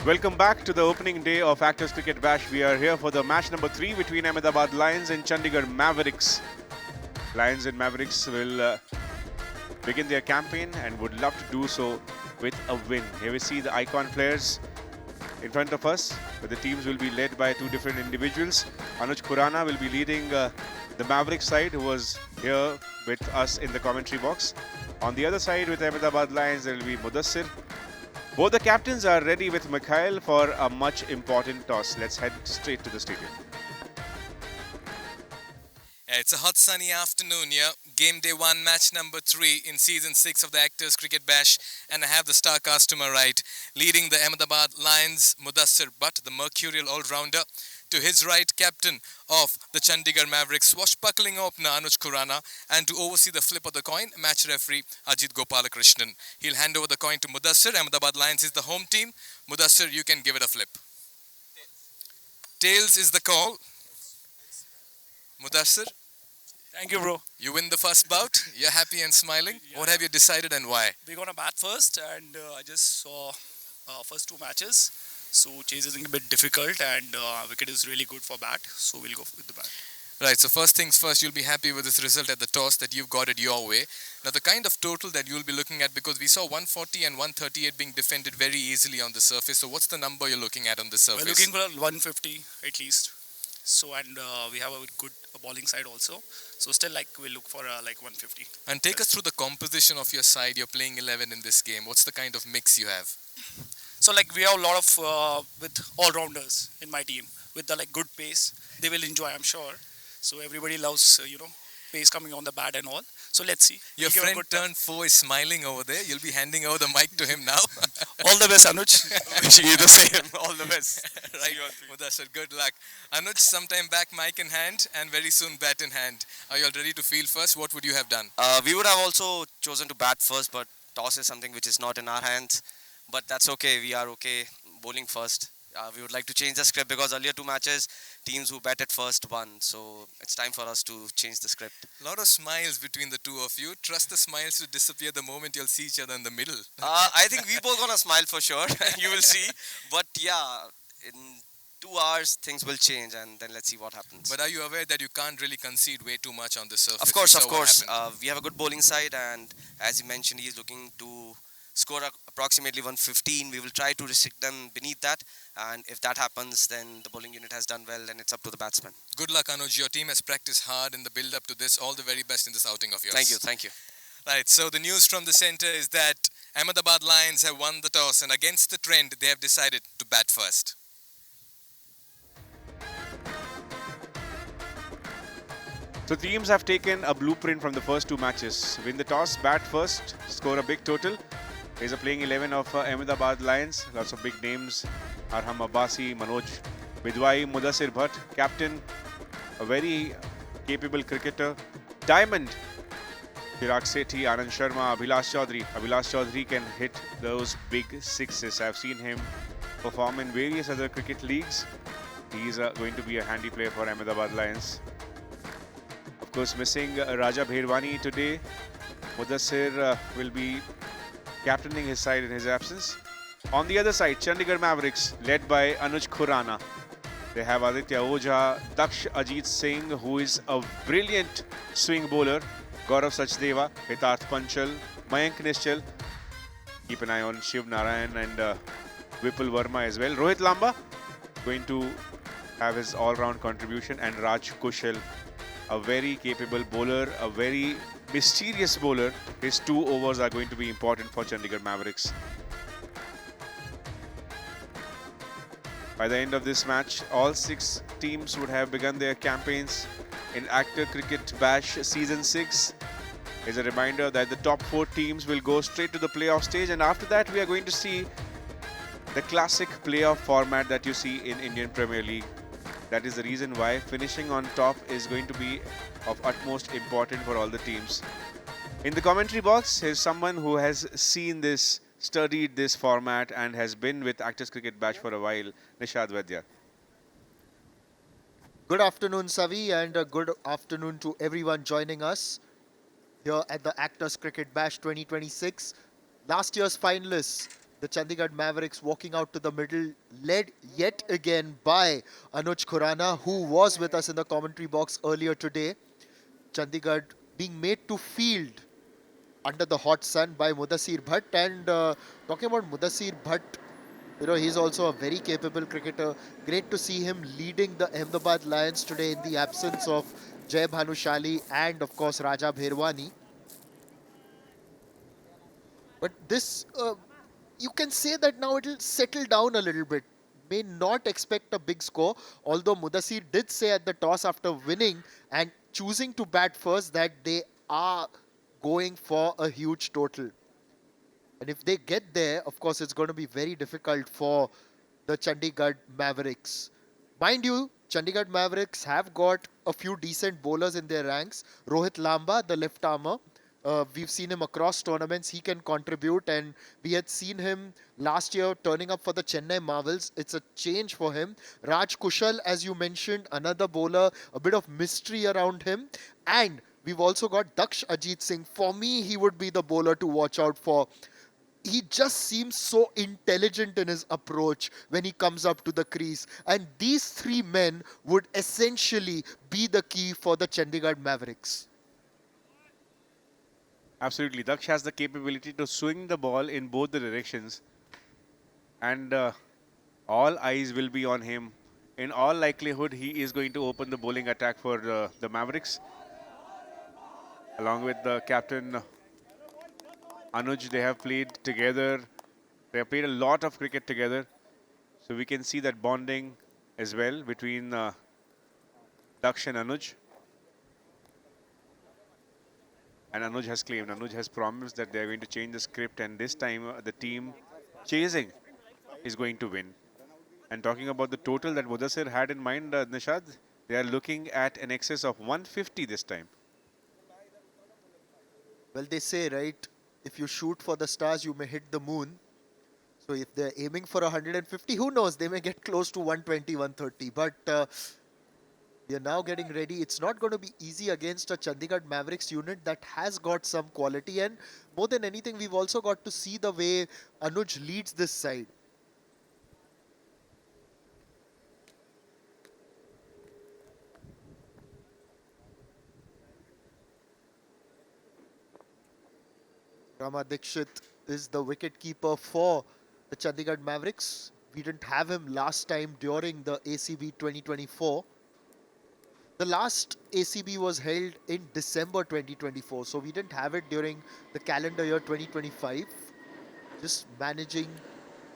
Welcome back to the opening day of Actors Cricket Bash. We are here for the match number 3 between Ahmedabad Lions and Chandigarh Mavericks. Lions and Mavericks will begin their campaign and would love to do so with a win. Here we see the icon players in front of us, but the teams will be led by two different individuals. Anuj Khurana will be leading the Mavericks side, who was here with us in the commentary box. On the other side with Ahmedabad Lions, there will be Mudasir. Both the captains are ready with Mikhail for a much important toss. Let's head straight to the stadium. It's a hot sunny afternoon here. Game day 1, match number 3 in season 6 of the Actors Cricket Bash. And I have the star cast to my right. Leading the Ahmedabad Lions, Mudasir Bhat, the mercurial all-rounder. To his right, captain of the Chandigarh Mavericks, swashbuckling opener Anuj Khurana. And to oversee the flip of the coin, match referee Ajit Gopalakrishnan. He'll hand over the coin to Mudasir. Ahmedabad Lions is the home team. Mudasir, you can give it a flip. Tails is the call. Mudasir, Thank you, bro. you win the first bout. You're happy and smiling. Yeah. What have you decided and why? We're gonna bat first, and I just saw first 2 matches, so chasing a bit difficult, and wicket is really good for bat, so we'll go with the bat. Right, so first things first, you'll be happy with this result at the toss that you've got it your way. Now, the kind of total that you'll be looking at, because we saw 140 and 138 being defended very easily on the surface. So what's the number you're looking at on the surface? We're looking for 150 at least. So, and we have a good bowling side also. So still, like, we'll look for like 150. And take us through the composition of your side. You're playing 11 in this game. What's the kind of mix you have? So like we have a lot of with all-rounders in my team with the like good pace. They will enjoy, I'm sure. So everybody loves pace coming on the bat and all. So let's see. Your We'll give a friend good turned 4 is smiling over there. You'll be handing over the mic to him now. all the best, Anuj. Wishing you the same. All the best. Right, Mudasir, good luck. Anuj, sometime back mic in hand and very soon bat in hand. Are you all ready to field first? What would you have done? We would have also chosen to bat first, but toss is something which is not in our hands. But that's okay. We are okay bowling first. We would like to change the script because earlier 2 matches, teams who batted first won. So it's time for us to change the script. A lot of smiles between the two of you. Trust the smiles to disappear the moment you'll see each other in the middle. I think we both gonna smile for sure. You will see. But yeah, in 2 hours things will change, and then let's see what happens. But are you aware that you can't really concede way too much on the surface? Of course, We of saw what course. happened. We have a good bowling side, and as you mentioned, he's looking to score approximately 115. We will try to restrict them beneath that, and if that happens, then the bowling unit has done well, and it's up to the batsman. Good luck, Anuj. Your team has practiced hard in the build-up to this. All the very best in this outing of yours. Thank you, thank you. Right, so the news from the centre is that Ahmedabad Lions have won the toss, and against the trend, they have decided to bat first. So teams have taken a blueprint from the first 2 matches. Win the toss, bat first, score a big total. Here's a playing 11 of Ahmedabad Lions. Lots of big names. Arham Abbasi, Manoj Bidwai, Mudasir Bhat, captain, a very capable cricketer. Diamond, Chirag Sethi, Anand Sharma, Abhilash Chaudhary. Abhilash Chaudhary can hit those big sixes. I've seen him perform in various other cricket leagues. He's going to be a handy player for Ahmedabad Lions. Of course, missing Raja Bherwani today. Mudasir will be captaining his side in his absence. On the other side, Chandigarh Mavericks, led by Anuj Khurana. They have Aditya Ojha, Daksh Ajit Singh, who is a brilliant swing bowler. Gaurav Sachdeva, Hitarth Panchal, Mayank Nischal. Keep an eye on Shiv Narayanan and Vipul Verma as well. Rohit Lamba going to have his all-round contribution, and Raj Qushal, a very capable bowler, a very mysterious bowler. His 2 overs are going to be important for Chandigarh Mavericks. By the end of this match, all 6 teams would have begun their campaigns in Actor Cricket Bash Season 6. As a reminder that the top 4 teams will go straight to the playoff stage, and after that we are going to see the classic playoff format that you see in Indian Premier League. That is the reason why finishing on top is going to be of utmost importance for all the teams. In the commentary box is someone who has seen this, studied this format, and has been with Actors Cricket Bash for a while, Nishad Vaidya. Good afternoon, Savi, and a good afternoon to everyone joining us here at the Actors Cricket Bash 2026. Last year's finalists The Chandigarh Mavericks walking out to the middle, led yet again by Anuj Khurana, who was with us in the commentary box earlier today. Chandigarh being made to field under the hot sun by Mudasir Bhat. And talking about Mudasir Bhat, he's also a very capable cricketer. Great to see him leading the Ahmedabad Lions today in the absence of Jai Bhanushali and, of course, Raja Bherwani. But this, you can say that now it'll settle down a little bit. May not expect a big score, although Mudasir did say at the toss after winning and choosing to bat first that they are going for a huge total. And if they get there, of course, it's going to be very difficult for the Chandigarh Mavericks. Mind you, Chandigarh Mavericks have got a few decent bowlers in their ranks. Rohit Lamba, the left armer, we've seen him across tournaments. He can contribute, and we had seen him last year turning up for the Chennai Marvels. It's a change for him. Raj Kushal, as you mentioned, another bowler, a bit of mystery around him. And we've also got Daksh Ajit Singh. For me, he would be the bowler to watch out for. He just seems so intelligent in his approach when he comes up to the crease. And these three men would essentially be the key for the Chandigarh Mavericks. Absolutely. Daksh has the capability to swing the ball in both the directions. And all eyes will be on him. In all likelihood, he is going to open the bowling attack for the Mavericks. Along with the captain Anuj, they have played together. They have played a lot of cricket together. So we can see that bonding as well between Daksh and Anuj. And Anuj has claimed, Anuj has promised that they are going to change the script, and this time the team chasing is going to win. And talking about the total that Mudasir had in mind, Nishad, they are looking at an excess of 150 this time. Well, they say, right, if you shoot for the stars, you may hit the moon. So if they're aiming for 150, who knows? They may get close to 120, 130. But we are now getting ready. It's not going to be easy against a Chandigarh Mavericks unit that has got some quality. And more than anything, we've also got to see the way Anuj leads this side. Rama Dikshit is the wicket keeper for the Chandigarh Mavericks. We didn't have him last time during the ACB 2024. The last ACB was held in December 2024, so we didn't have it during the calendar year 2025. Just managing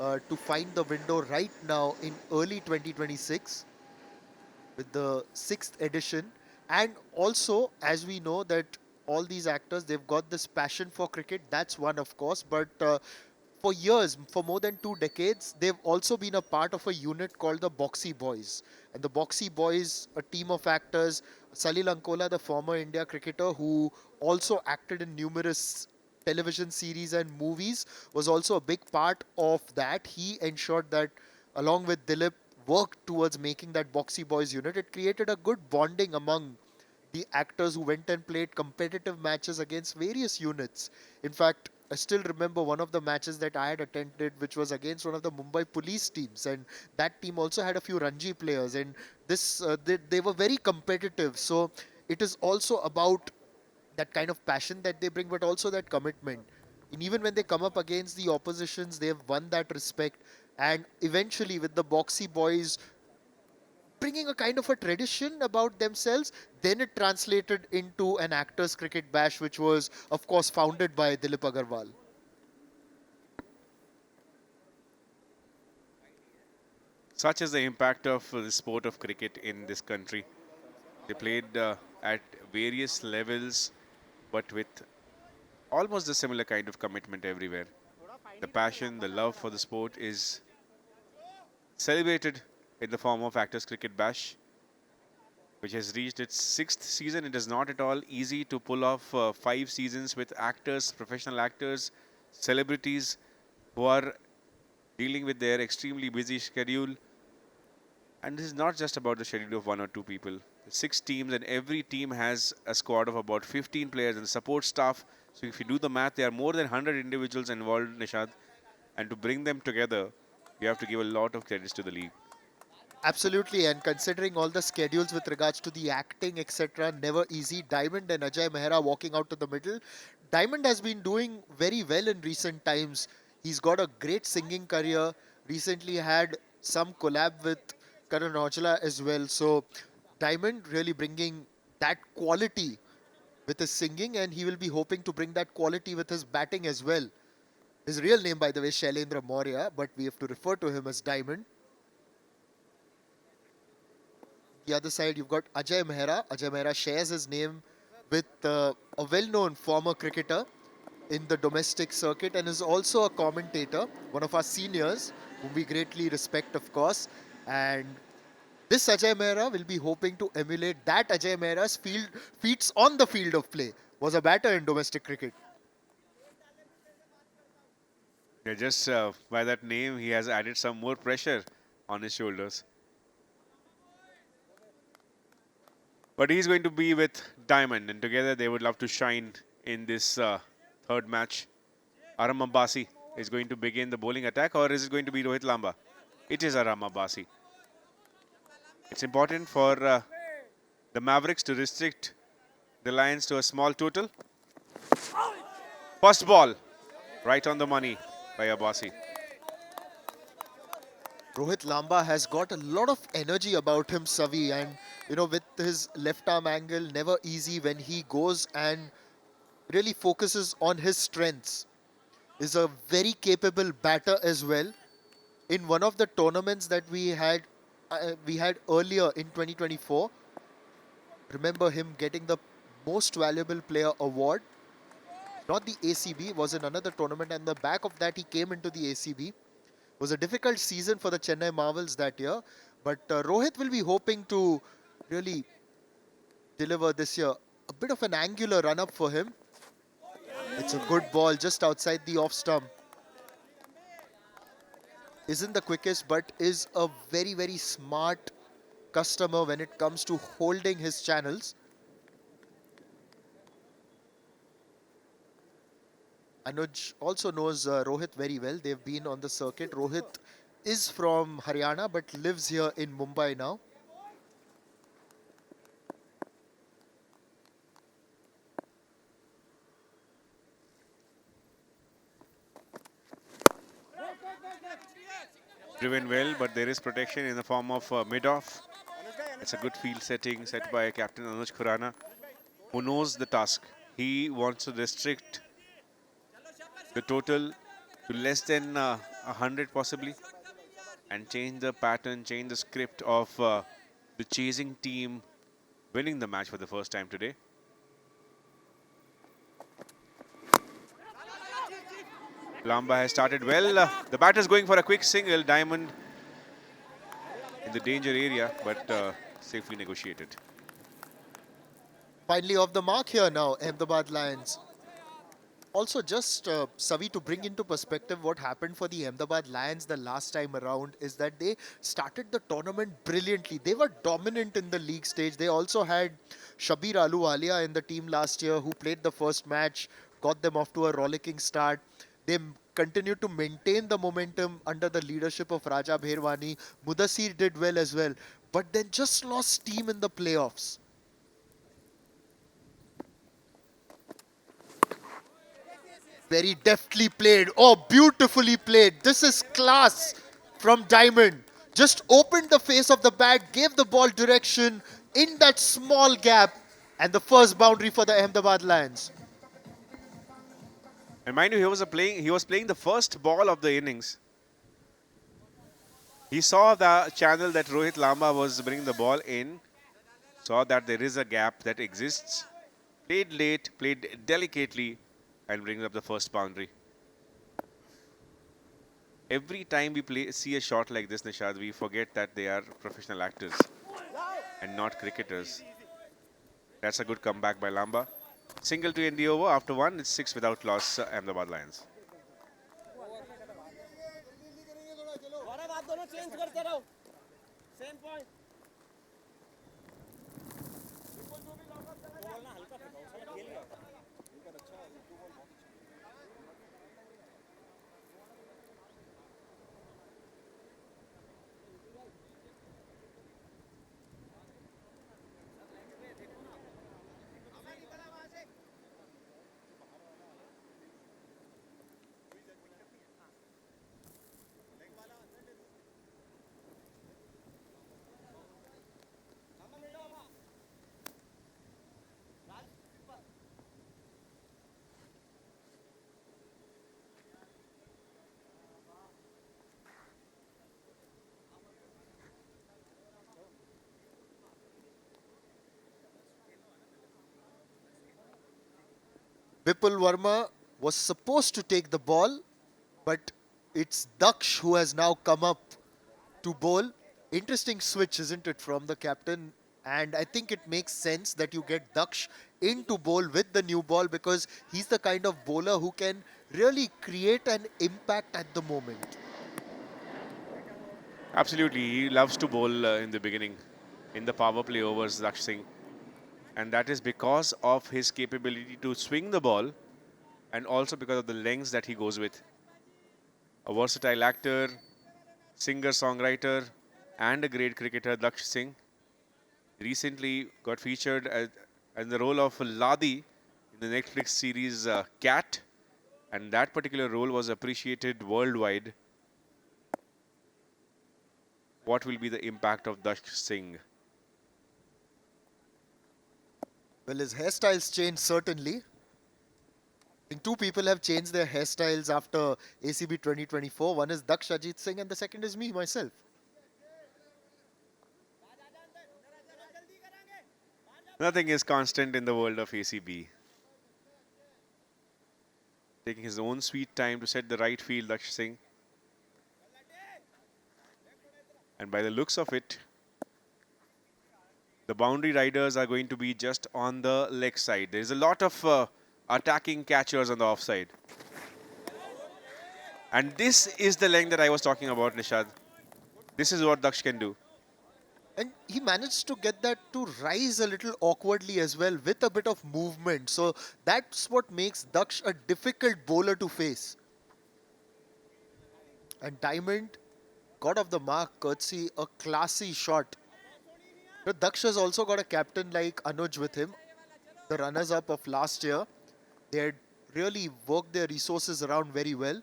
to find the window right now in early 2026 with the 6th edition. And also, as we know that all these actors, they've got this passion for cricket. That's one, of course, but for years, for more than 2 decades, they've also been a part of a unit called the Boxy Boys. And the Boxy Boys, a team of actors, Salil Ankola, the former India cricketer who also acted in numerous television series and movies, was also a big part of that. He ensured that, along with Dilip, worked towards making that Boxy Boys unit. It created a good bonding among the actors who went and played competitive matches against various units. In fact, I still remember one of the matches that I had attended, which was against one of the Mumbai police teams, and that team also had a few Ranji players, and they were very competitive. So it is also about that kind of passion that they bring, but also that commitment. And even when they come up against the oppositions, they have won that respect. And eventually, with the Boxy Boys bringing a kind of a tradition about themselves, then it translated into an actors cricket bash, which was, of course, founded by Dilip Agarwal. Such is the impact of the sport of cricket in this country. They played at various levels, but with almost the similar kind of commitment everywhere. The passion, the love for the sport is celebrated in the form of Actors Cricket Bash, which has reached its 6th season. It is not at all easy to pull off 5 seasons with actors, professional actors, celebrities who are dealing with their extremely busy schedule. And this is not just about the schedule of 1 or 2 people. 6 teams, and every team has a squad of about 15 players and support staff. So if you do the math, there are more than 100 individuals involved, Nishad. And to bring them together, you have to give a lot of credits to the league. Absolutely, and considering all the schedules with regards to the acting, etc., never easy. Diamond and Ajay Mehra walking out to the middle. Diamond has been doing very well in recent times. He's got a great singing career. Recently had some collab with Karan Aujla as well. So Diamond really bringing that quality with his singing, and he will be hoping to bring that quality with his batting as well. His real name, by the way, Shailendra Maurya, but we have to refer to him as Diamond. The other side, you've got Ajay Mehra. Ajay Mehra shares his name with a well-known former cricketer in the domestic circuit and is also a commentator, one of our seniors, whom we greatly respect, of course. And this Ajay Mehra will be hoping to emulate that Ajay Mehra's feats on the field of play. Was a batter in domestic cricket. Yeah, just by that name, he has added some more pressure on his shoulders. But he's going to be with Diamond, and together they would love to shine in this third match. Aram Abbasi is going to begin the bowling attack, or is it going to be Rohit Lamba? It is Aram Abbasi. It's important for the Mavericks to restrict the Lions to a small total. First ball, right on the money by Abbasi. Rohit Lamba has got a lot of energy about him, Savi, and with his left arm angle, never easy when he goes and really focuses on his strengths. Is a very capable batter as well. In one of the tournaments that we had earlier in 2024, remember him getting the most valuable player award. Not the ACB, was in another tournament, and the back of that he came into the ACB. Was a difficult season for the Chennai Marvels that year, but Rohit will be hoping to really deliver this year. A bit of an angular run-up for him. It's a good ball just outside the off stump. Isn't the quickest, but is a very, very smart customer when it comes to holding his channels. Anuj also knows Rohit very well. They've been on the circuit. Rohit is from Haryana but lives here in Mumbai now. Driven well, but there is protection in the form of mid-off. It's a good field setting set by Captain Anuj Khurana, who knows the task. He wants to restrict the total to less than 100 possibly, and change the pattern, change the script of the chasing team winning the match for the first time today. Lamba has started well. The batter's going for a quick single. Diamond in the danger area, but safely negotiated. Finally off the mark here now, Ahmedabad Lions. Also, just Savi, to bring into perspective what happened for the Ahmedabad Lions the last time around is that they started the tournament brilliantly. They were dominant in the league stage. They also had Shabir Ahluwalia in the team last year, who played the first match, got them off to a rollicking start. They continued to maintain the momentum under the leadership of Raja Bherwani. Mudasir did well as well, but then just lost steam in the playoffs. Very deftly played. Oh, beautifully played. This is class from Diamond. Just opened the face of the bat, gave the ball direction in that small gap, and the first boundary for the Ahmedabad Lions. And mind you, he was playing the first ball of the innings. He saw the channel that Rohit Lamba was bringing the ball in, saw that there is a gap that exists, played late, played delicately, and brings up the first boundary. Every time we see a shot like this, Nishad, we forget that they are professional actors and not cricketers. That's a good comeback by Lamba. Single to end the over. After one, it's 6 without loss, Ahmedabad Lions. Vipul Verma was supposed to take the ball, but it's Daksh who has now come up to bowl. Interesting switch, isn't it, from the captain? And I think it makes sense that you get Daksh into bowl with the new ball because he's the kind of bowler who can really create an impact at the moment. Absolutely, he loves to bowl in the beginning, in the power play overs, Daksh Singh. And that is because of his capability to swing the ball and also because of the lengths that he goes with. A versatile actor, singer-songwriter, and a great cricketer, Daksh Singh recently got featured as, in the role of Ladi in the Netflix series Cat, and that particular role was appreciated worldwide. What will be the impact of Daksh Singh? Well, his hairstyles changed certainly. I think two people have changed their hairstyles after ACB 2024. One is Daksh Ajit Singh and the second is me, myself. Nothing is constant in the world of ACB. Taking his own sweet time to set the right field, Daksh Singh. And by the looks of it, the boundary riders are going to be just on the leg side. There's a lot of attacking catchers on the offside. And this is the length that I was talking about, Nishad. This is what Daksh can do. And he managed to get that to rise a little awkwardly as well with a bit of movement. So that's what makes Daksh a difficult bowler to face. And Diamond got off the mark courtesy a classy shot. But Daksh has also got a captain like Anuj with him, the runners-up of last year. They had really worked their resources around very well.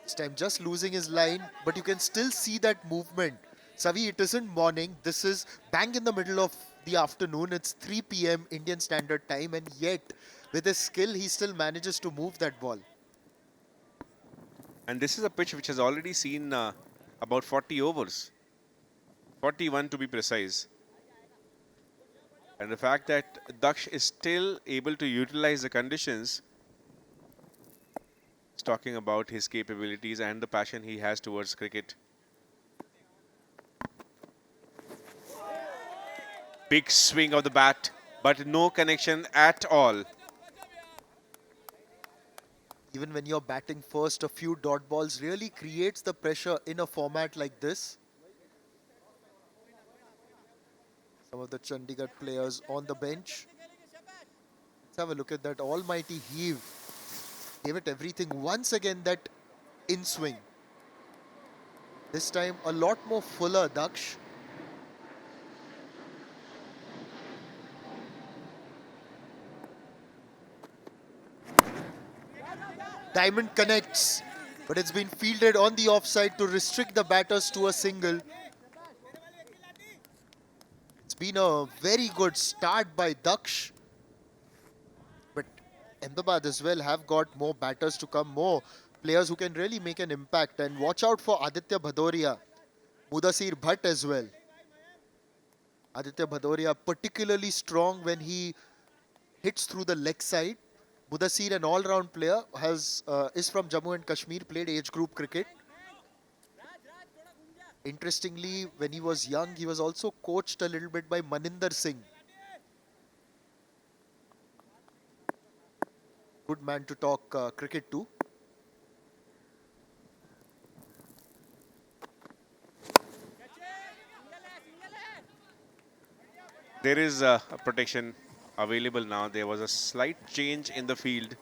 This time just losing his line, but you can still see that movement. Savi, it isn't morning. This is bang in the middle of the afternoon. It's 3 p.m. Indian Standard Time, and yet with his skill, he still manages to move that ball. And this is a pitch which has already seen about 40 overs. 41 to be precise. And the fact that Daksh is still able to utilize the conditions is talking about his capabilities and the passion he has towards cricket. Big swing of the bat, but no connection at all. Even when you're batting first, a few dot balls really creates the pressure in a format like this. Some of the Chandigarh players on the bench. Let's have a look at that almighty heave. Gave it everything once again, that in swing. This time a lot more fuller, Daksh. Diamond connects, but it's been fielded on the offside to restrict the batters to a single. It's been a very good start by Daksh. But Ahmedabad as well have got more batters to come, more players who can really make an impact. And watch out for Aditya Bhadoria, Mudasir Bhat as well. Aditya Bhadoria particularly strong when he hits through the leg side. Mudasir, an all-round player, is from Jammu and Kashmir, played age group cricket. Interestingly, when he was young, he was also coached a little bit by Maninder Singh. Good man to talk cricket to. There is a protection available now. There was a slight change in the field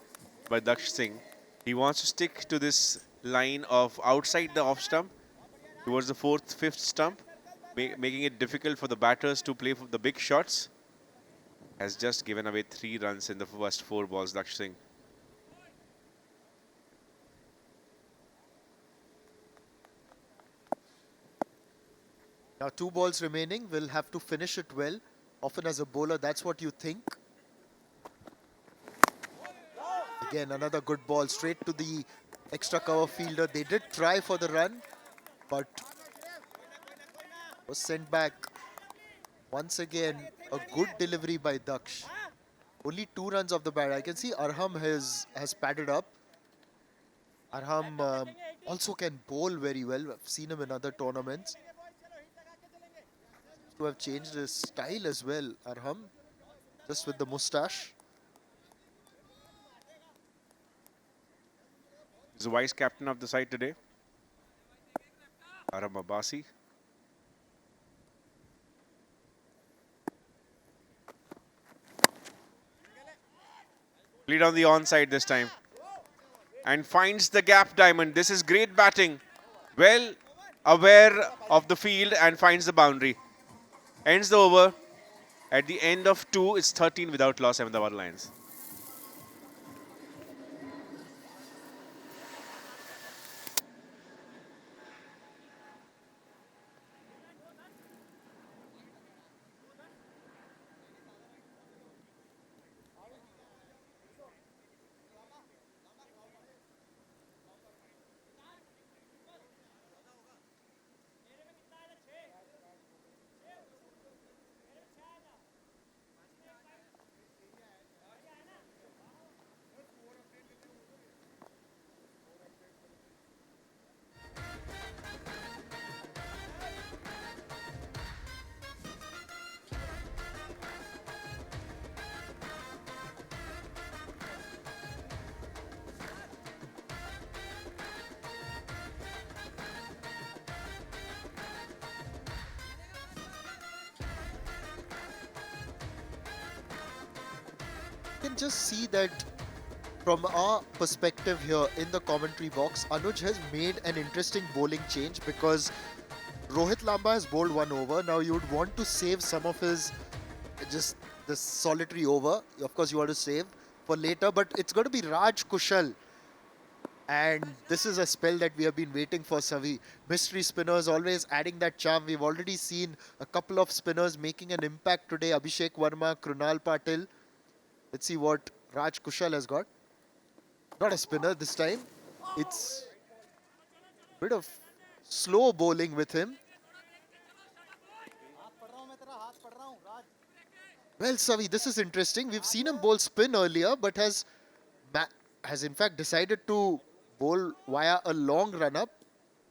by Daksh Singh. He wants to stick to this line of outside the off stump towards the fourth, fifth stump, making it difficult for the batters to play for the big shots. Has just given away 3 runs in the first 4 balls, Daksh Singh. Now 2 balls remaining, will have to finish it well. Often as a bowler, that's what you think. Again, another good ball straight to the extra cover fielder. They did try for the run, but was sent back. Once again, a good delivery by Daksh. Only 2 runs off the bat. I can see Arham has padded up. Arham also can bowl very well. I've seen him in other tournaments. To have changed his style as well, Arham, just with the moustache. He's the vice captain of the side today. Aram Abbasi. Played on the onside this time. And finds the gap, Diamond. This is great batting. Well aware of the field and finds the boundary. Ends the over. At the end of 2, it's 13 without loss, Ahmedabad Lions. You can just see that from our perspective here in the commentary box, Anuj has made an interesting bowling change because Rohit Lamba has bowled 1 over. Now you would want to save some of his just the solitary over. Of course, you want to save for later, but it's going to be Raj Kushal. And this is a spell that we have been waiting for, Savi. Mystery spinners always adding that charm. We've already seen a couple of spinners making an impact today. Abhishek Verma, Krunal Patil. Let's see what Raj Kushal has got. Not a spinner this time. It's a bit of slow bowling with him. Well, Savi, this is interesting. We've seen him bowl spin earlier, but has in fact decided to bowl via a long run up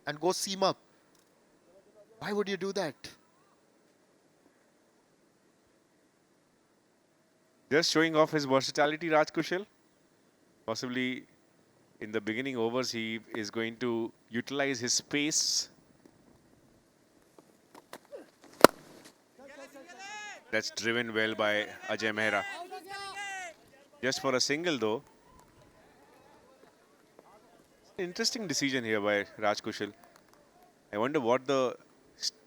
and go seam up. Why would you do that? Just showing off his versatility, Raj Kushal. Possibly in the beginning overs, he is going to utilize his pace. That's driven well by Ajay Mehra. Just for a single though. Interesting decision here by Raj Kushal. I wonder what the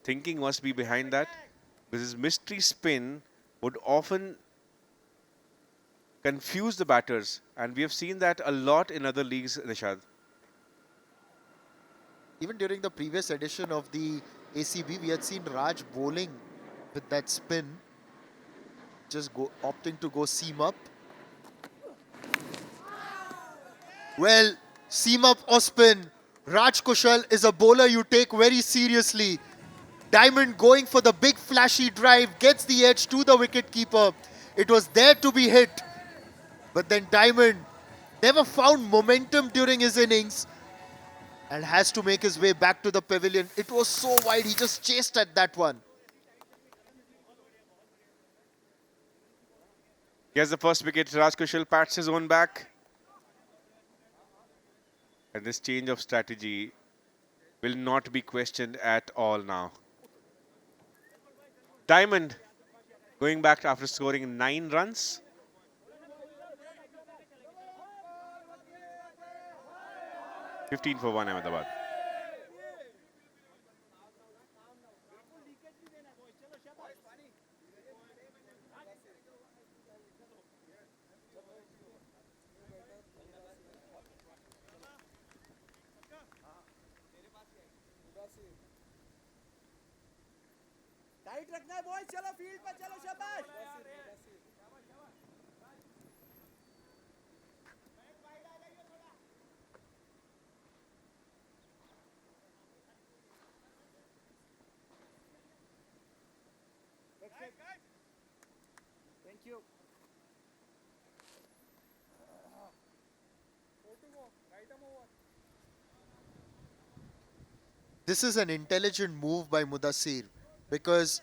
thinking must be behind that. Because his mystery spin would often confuse the batters. And we have seen that a lot in other leagues, Nishad. Even during the previous edition of the ACB, we had seen Raj bowling with that spin. Just opting to go seam up. Well, seam up or spin. Raj Kushal is a bowler you take very seriously. Diamond going for the big flashy drive, gets the edge to the wicketkeeper. It was there to be hit. But then Diamond never found momentum during his innings and has to make his way back to the pavilion. It was so wide, he just chased at that one. Here's the first wicket. Raj Kushal pats his own back. And this change of strategy will not be questioned at all now. Diamond going back after scoring 9 runs. $15 for 1 Ahmedabad. Tight रखना है boy चलो field पे चलो शाबाश thank you this is an intelligent move by Mudasir, because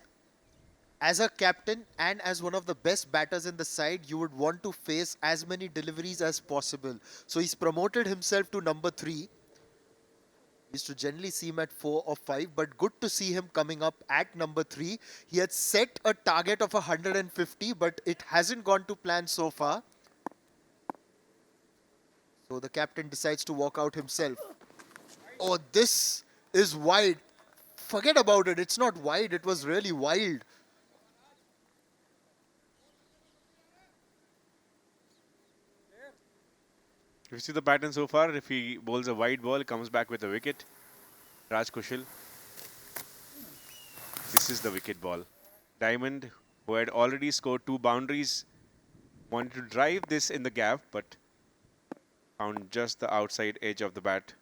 as a captain and as one of the best batters in the side, you would want to face as many deliveries as possible. So he's promoted himself to number 3. Used to generally see him at 4 or 5, but good to see him coming up at number 3. He had set a target of 150, but it hasn't gone to plan so far. So the captain decides to walk out himself. Oh, this is wide. Forget about it. It's not wide. It was really wild. If you see the pattern so far, if he bowls a wide ball, comes back with a wicket. Raj Kushal. This is the wicket ball. Diamond, who had already scored 2 boundaries, wanted to drive this in the gap, but found just the outside edge of the bat.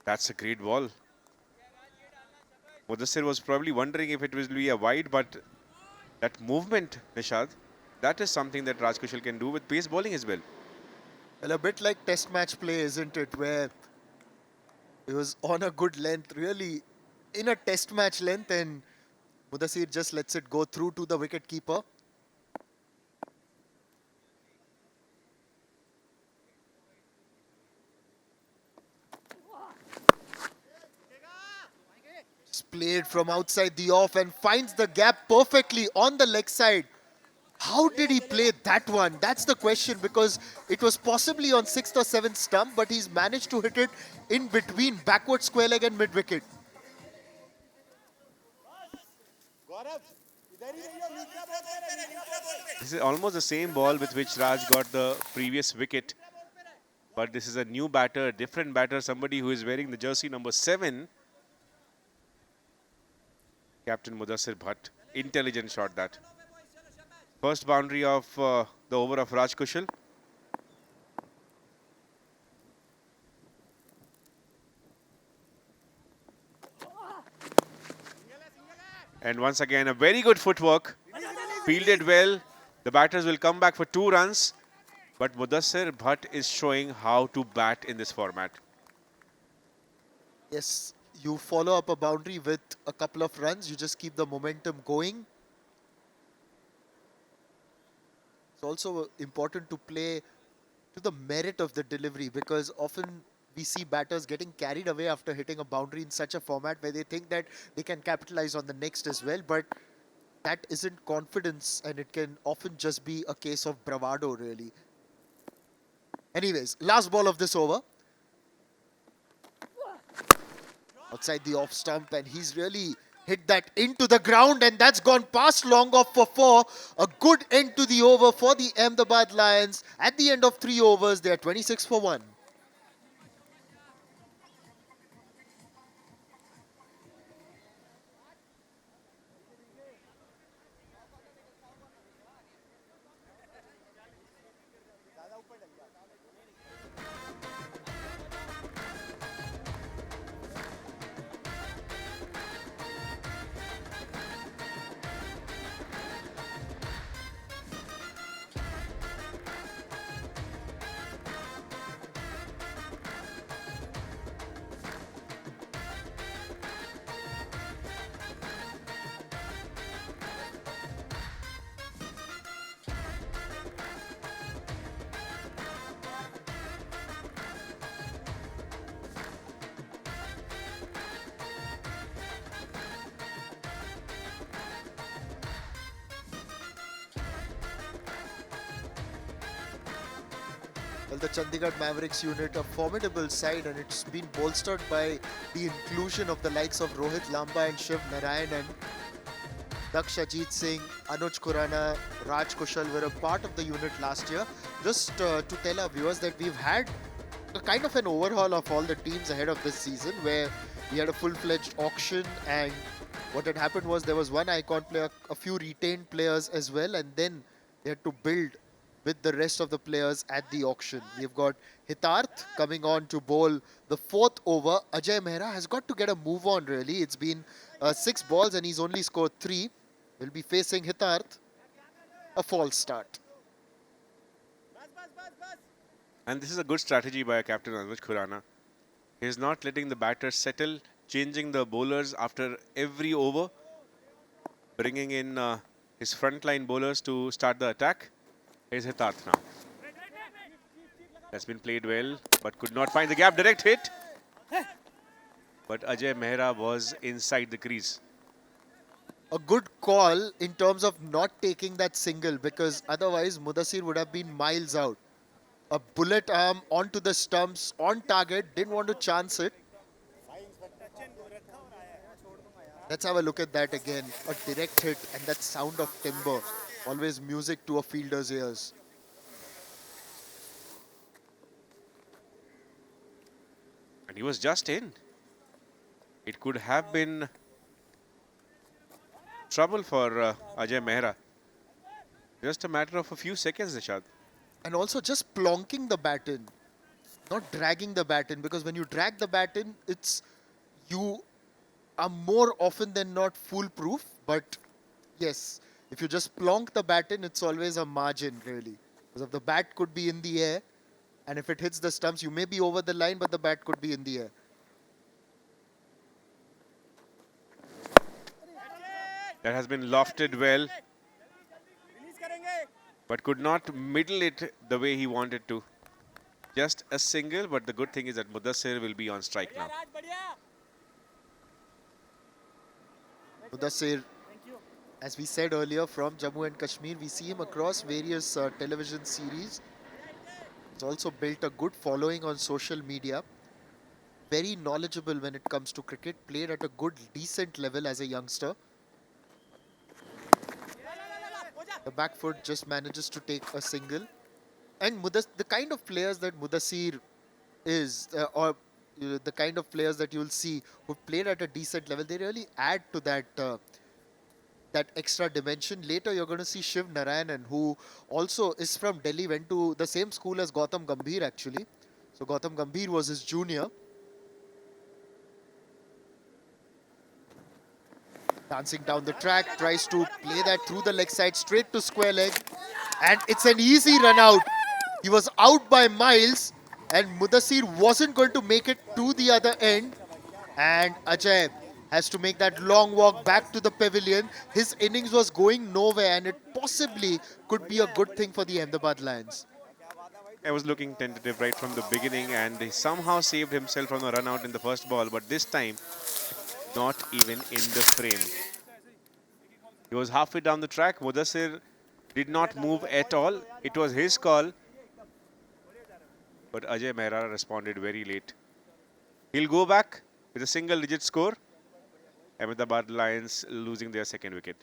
That's a great ball. Mudasir was probably wondering if it will be a wide, but that movement, Nishad, that is something that Raj Kushal can do with pace bowling as well. Well, a bit like test match play, isn't it? Where it was on a good length, really in a test match length, and Mudasir just lets it go through to the wicket keeper. Just played from outside the off and finds the gap perfectly on the leg side. How did he play that one? That's the question, because it was possibly on 6th or 7th stump, but he's managed to hit it in between backward square leg and mid wicket. This is almost the same ball with which Raj got the previous wicket. But this is a new batter, different batter, somebody who is wearing the jersey number 7. Captain Mudasir Bhat. Intelligent shot that. First boundary of the over of Raj Kushal. And once again, a very good footwork. Fielded well. The batters will come back for 2 runs. But Mudasir Bhat is showing how to bat in this format. Yes, you follow up a boundary with a couple of runs. You just keep the momentum going. It's also important to play to the merit of the delivery, because often we see batters getting carried away after hitting a boundary in such a format where they think that they can capitalize on the next as well. But that isn't confidence, and it can often just be a case of bravado, really. Anyways, last ball of this over. Outside the off stump, and he's really hit that into the ground, and that's gone past long off for 4. A good end to the over for the Ahmedabad Lions. At the end of 3 overs, they are 26 for 1. Well, the Chandigarh Mavericks unit, a formidable side, and it's been bolstered by the inclusion of the likes of Rohit Lamba and Shiv Narayanan. Daksh Ajit Singh, Anuj Khurana, Raj Kushal were a part of the unit last year. Just to tell our viewers that we've had a kind of an overhaul of all the teams ahead of this season, where we had a full-fledged auction, and what had happened was there was one icon player, a few retained players as well, and then they had to build with the rest of the players at the auction. We've got Hitarth coming on to bowl the 4th over. Ajay Mehra has got to get a move on, really. It's been 6 balls and he's only scored 3. We'll be facing Hitarth. A false start. And this is a good strategy by captain Anuj Khurana. He is not letting the batters settle, changing the bowlers after every over, bringing in his frontline bowlers to start the attack. Here's Hitarth now. That's been played well, but could not find the gap. Direct hit. But Ajay Mehra was inside the crease. A good call in terms of not taking that single, because otherwise Mudasir would have been miles out. A bullet arm onto the stumps, on target, didn't want to chance it. Let's have a look at that again. A direct hit and that sound of timber. Always music to a fielder's ears. And he was just in. It could have been trouble for Ajay Mehra. Just a matter of a few seconds, Nishad. And also just plonking the bat in, not dragging the bat in, because when you drag the bat in, you are more often than not foolproof. But yes, if you just plonk the bat in, it's always a margin, really. Because the bat could be in the air, and if it hits the stumps, you may be over the line, but the bat could be in the air. That has been lofted well, but could not middle it the way he wanted to. Just a single, but the good thing is that Mudasir will be on strike now. Mudasir, as we said earlier, from Jammu and Kashmir, we see him across various television series. He's also built a good following on social media. Very knowledgeable when it comes to cricket, played at a good, decent level as a youngster. The back foot just manages to take a single. And the kind of players that Mudasir is, the kind of players that you'll see who played at a decent level, they really add to that extra dimension. Later, you're going to see Shiv Narayanan, who also is from Delhi, went to the same school as Gautam Gambhir, actually. So Gautam Gambhir was his junior. Dancing down the track, tries to play that through the leg side, straight to square leg. And it's an easy run out. He was out by miles, and Mudasir wasn't going to make it to the other end. And Ajay has to make that long walk back to the pavilion. His innings was going nowhere, and it possibly could be a good thing for the Ahmedabad Lions. I was looking tentative right from the beginning, and he somehow saved himself from a run out in the first ball, but this time not even in the frame. He was halfway down the track. Mudasir did not move at all. It was his call. But Ajay Mehra responded very late. He'll go back with a single-digit score. Ahmedabad Lions losing their second wicket.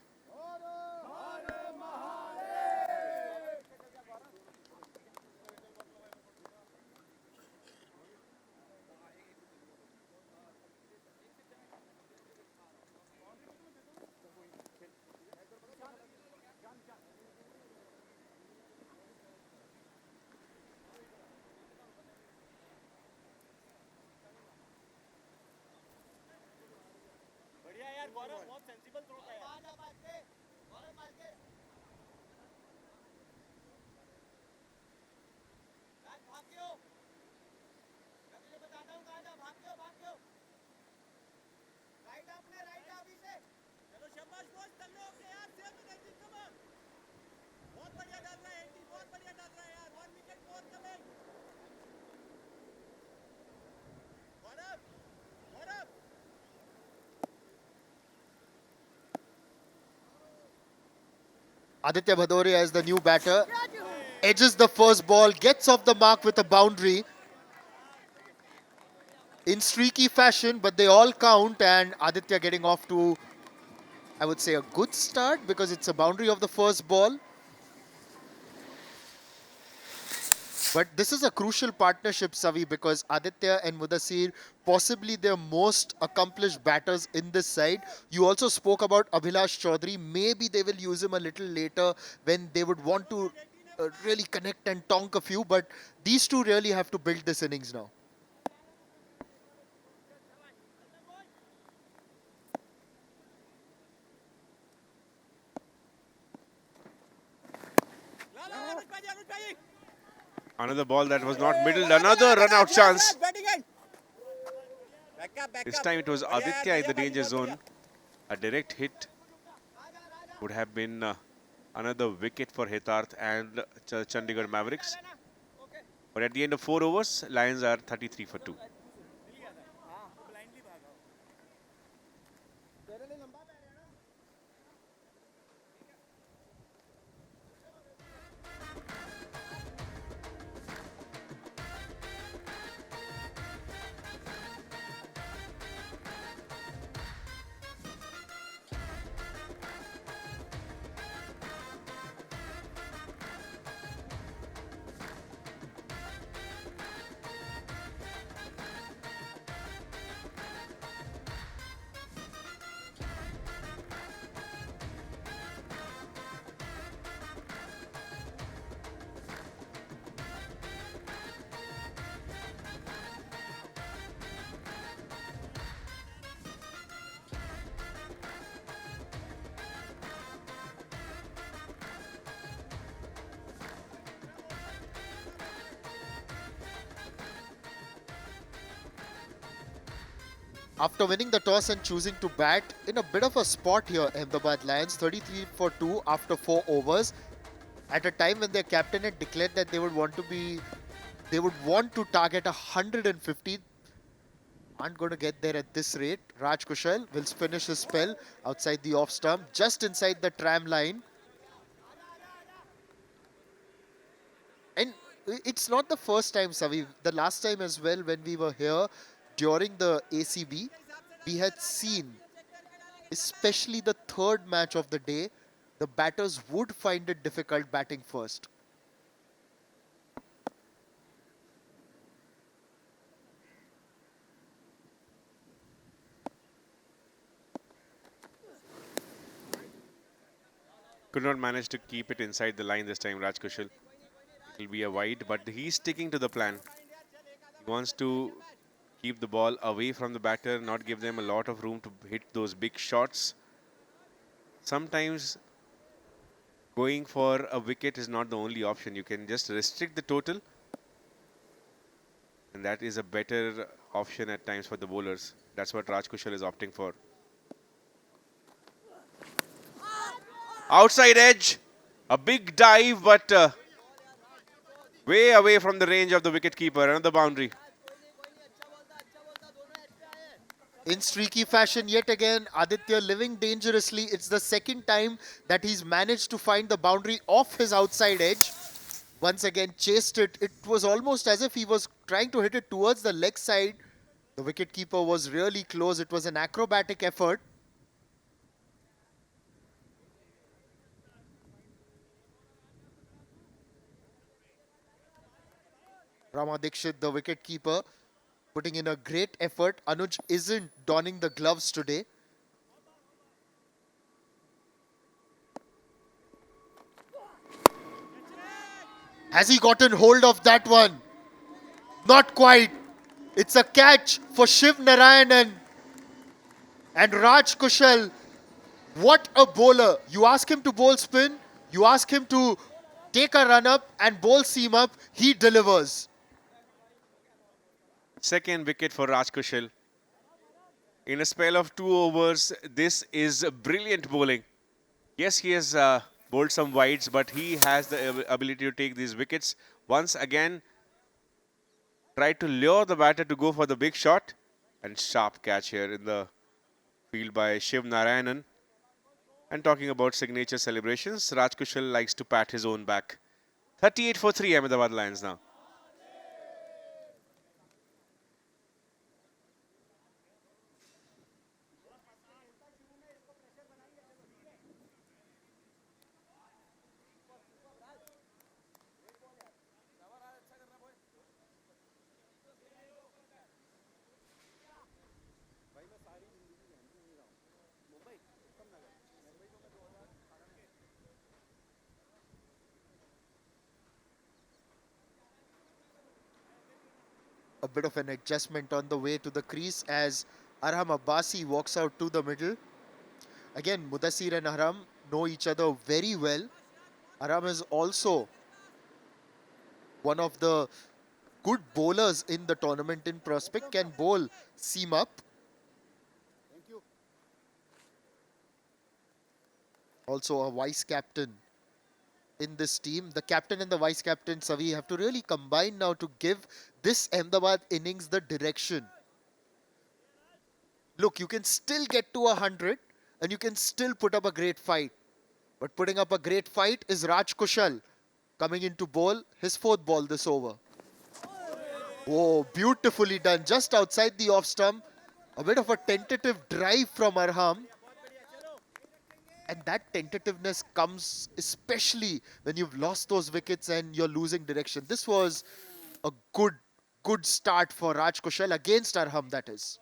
Aditya Bhadoria is the new batter. Edges the first ball, gets off the mark with a boundary. In streaky fashion, but they all count, and Aditya getting off to, I would say, a good start because it's a boundary of the first ball. But this is a crucial partnership, Savi, because Aditya and Mudasir, possibly their most accomplished batters in this side. You also spoke about Abhilash Chaudhary. Maybe they will use him a little later when they would want to really connect and tonk a few. But these two really have to build this innings now. Another ball that was not middled. Another run out chance. Batting end. Back This up. time it was बढ़िया यार, Aditya in the बढ़िया भाई, danger बहुत बढ़िया. zone. A direct hit would have been another wicket for Hitarth and Chandigarh Mavericks. But at the end of 4 overs, Lions are 33 for 2. After winning the toss and choosing to bat in a bit of a spot here, Ahmedabad Lions 33 for 2 after 4 overs. At a time when their captain had declared that they would want to target 150. Aren't going to get there at this rate. Raj Qushal will finish his spell outside the off stump, just inside the tram line. And it's not the first time, Savi. The last time as well, when we were here during the ACB, we had seen, especially the third match of the day, the batters would find it difficult batting first. Could not manage to keep it inside the line this time, Raj Kushal. It will be a wide, but he's sticking to the plan. He wants to keep the ball away from the batter, not give them a lot of room to hit those big shots. Sometimes going for a wicket is not the only option. You can just restrict the total, and that is a better option at times for the bowlers. That's what Raj Kushal is opting for. Outside edge, a big dive, but way away from the range of the wicketkeeper. Another boundary. In streaky fashion, yet again, Aditya living dangerously. It's the second time that he's managed to find the boundary off his outside edge. Once again, chased it. It was almost as if he was trying to hit it towards the leg side. The wicketkeeper was really close. It was an acrobatic effort. Rama Dixit, the wicketkeeper, putting in a great effort. Anuj isn't donning the gloves today. Has he gotten hold of that one? Not quite. It's a catch for Shiv Narayanan. And Raj Kushal, what a bowler. You ask him to bowl spin, you ask him to take a run up and bowl seam up, he delivers. Second wicket for Raj Kushal. In a spell of 2 overs, this is brilliant bowling. Yes, he has bowled some wides, but he has the ability to take these wickets. Once again, tried to lure the batter to go for the big shot. And sharp catch here in the field by Shiv Narayanan. And talking about signature celebrations, Raj Kushal likes to pat his own back. 38 for 3 Ahmedabad Lions now. A bit of an adjustment on the way to the crease as Arham Abbasi walks out to the middle. Again, Mudasir and Arham know each other very well. Arham is also one of the good bowlers in the tournament in prospect, can bowl seam up. Also a vice captain in this team. The captain and the vice captain, Savi, have to really combine now to give this Ahmedabad innings the direction. Look, you can still get to 100 and you can still put up a great fight. But putting up a great fight is Raj Kushal coming in to bowl his 4th ball this over. Oh, beautifully done. Just outside the off stump. A bit of a tentative drive from Arham. And that tentativeness comes especially when you've lost those wickets and you're losing direction. This was a good start for Raj Kushal against Arham, that is.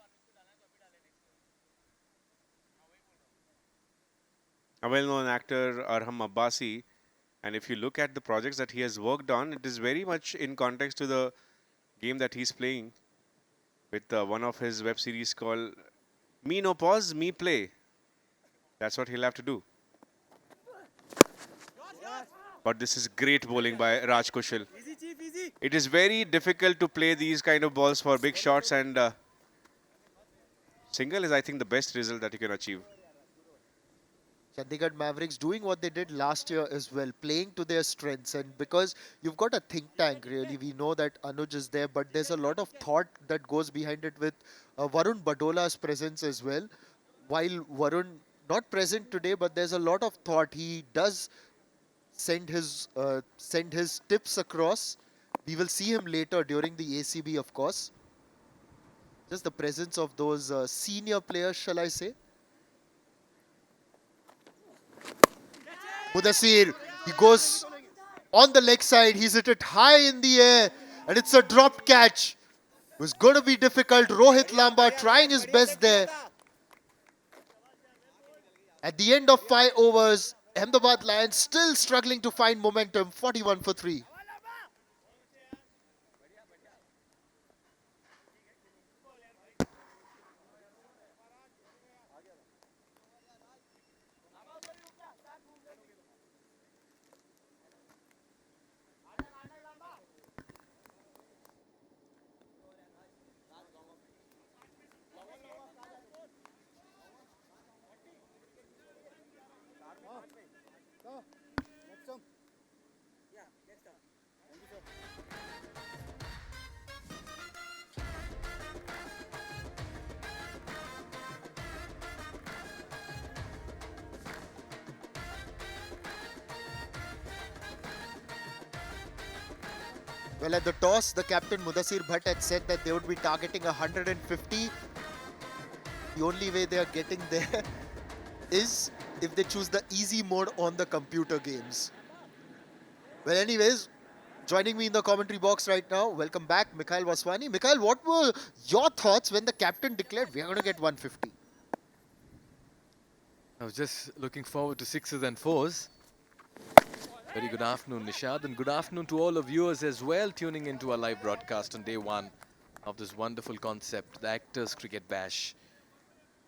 A well-known actor, Arham Abbasi, and if you look at the projects that he has worked on, it is very much in context to the game that he's playing with one of his web series called Me No Pause, Me Play. That's what he'll have to do. But this is great bowling by Raj Kushal. Easy, Chief, easy. It is very difficult to play these kind of balls for big shots, and single is, I think, the best result that you can achieve. Chandigarh Mavericks doing what they did last year as well, playing to their strengths. And because you've got a think tank, really, we know that Anuj is there, but there's a lot of thought that goes behind it with Varun Badola's presence as well. While Varun not present today, but there's a lot of thought. He does send his tips across. We will see him later during the ACB, of course. Just the presence of those senior players, shall I say. Mudasir, he goes on the leg side. He's hit it high in the air, and it's a dropped catch. It was going to be difficult. Rohit Lamba trying his best there. At the end of 5 overs, Ahmedabad Lions still struggling to find momentum, 41 for 3. Well, at the toss, the captain Mudasir Bhat had said that they would be targeting 150. The only way they are getting there is if they choose the easy mode on the computer games. Well, anyways, joining me in the commentary box right now, welcome back, Mikhail Vaswani. Mikhail, what were your thoughts when the captain declared we are going to get 150? I was just looking forward to 6s and 4s. Very good afternoon, Nishad, and good afternoon to all of viewers as well tuning into our live broadcast on day 1 of this wonderful concept, the Actors Cricket Bash.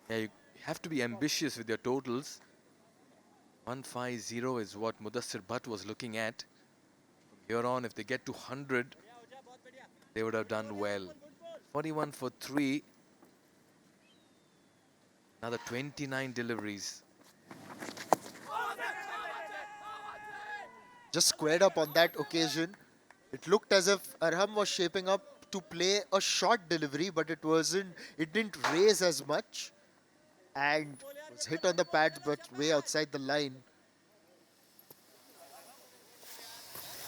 Yeah, you have to be ambitious with your totals. 150 is what Mudasir Bhat was looking at. From here on, if they get to 100, they would have done well. 41 for 3. Another 29 deliveries. Just squared up on that occasion. It looked as if Arham was shaping up to play a short delivery, but it wasn't. It didn't raise as much, and was hit on the pads, but way outside the line.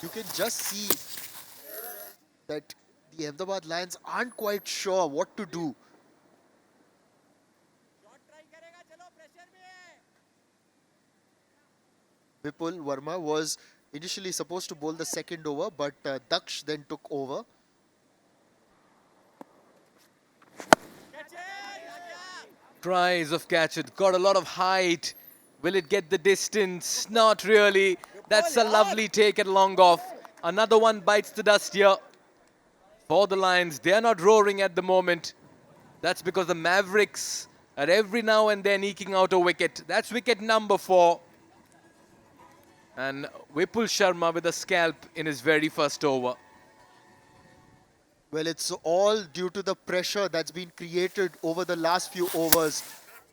You can just see that the Ahmedabad Lions aren't quite sure what to do. Vipul Verma was initially supposed to bowl the second over, but Daksh then took over. Tries of catch it, got a lot of height. Will it get the distance? Not really. That's a lovely take at long off. Another one bites the dust here for the Lions. They are not roaring at the moment. That's because the Mavericks are every now and then eking out a wicket. That's wicket number 4. And Vipul Verma with a scalp in his very first over. Well, it's all due to the pressure that's been created over the last few overs.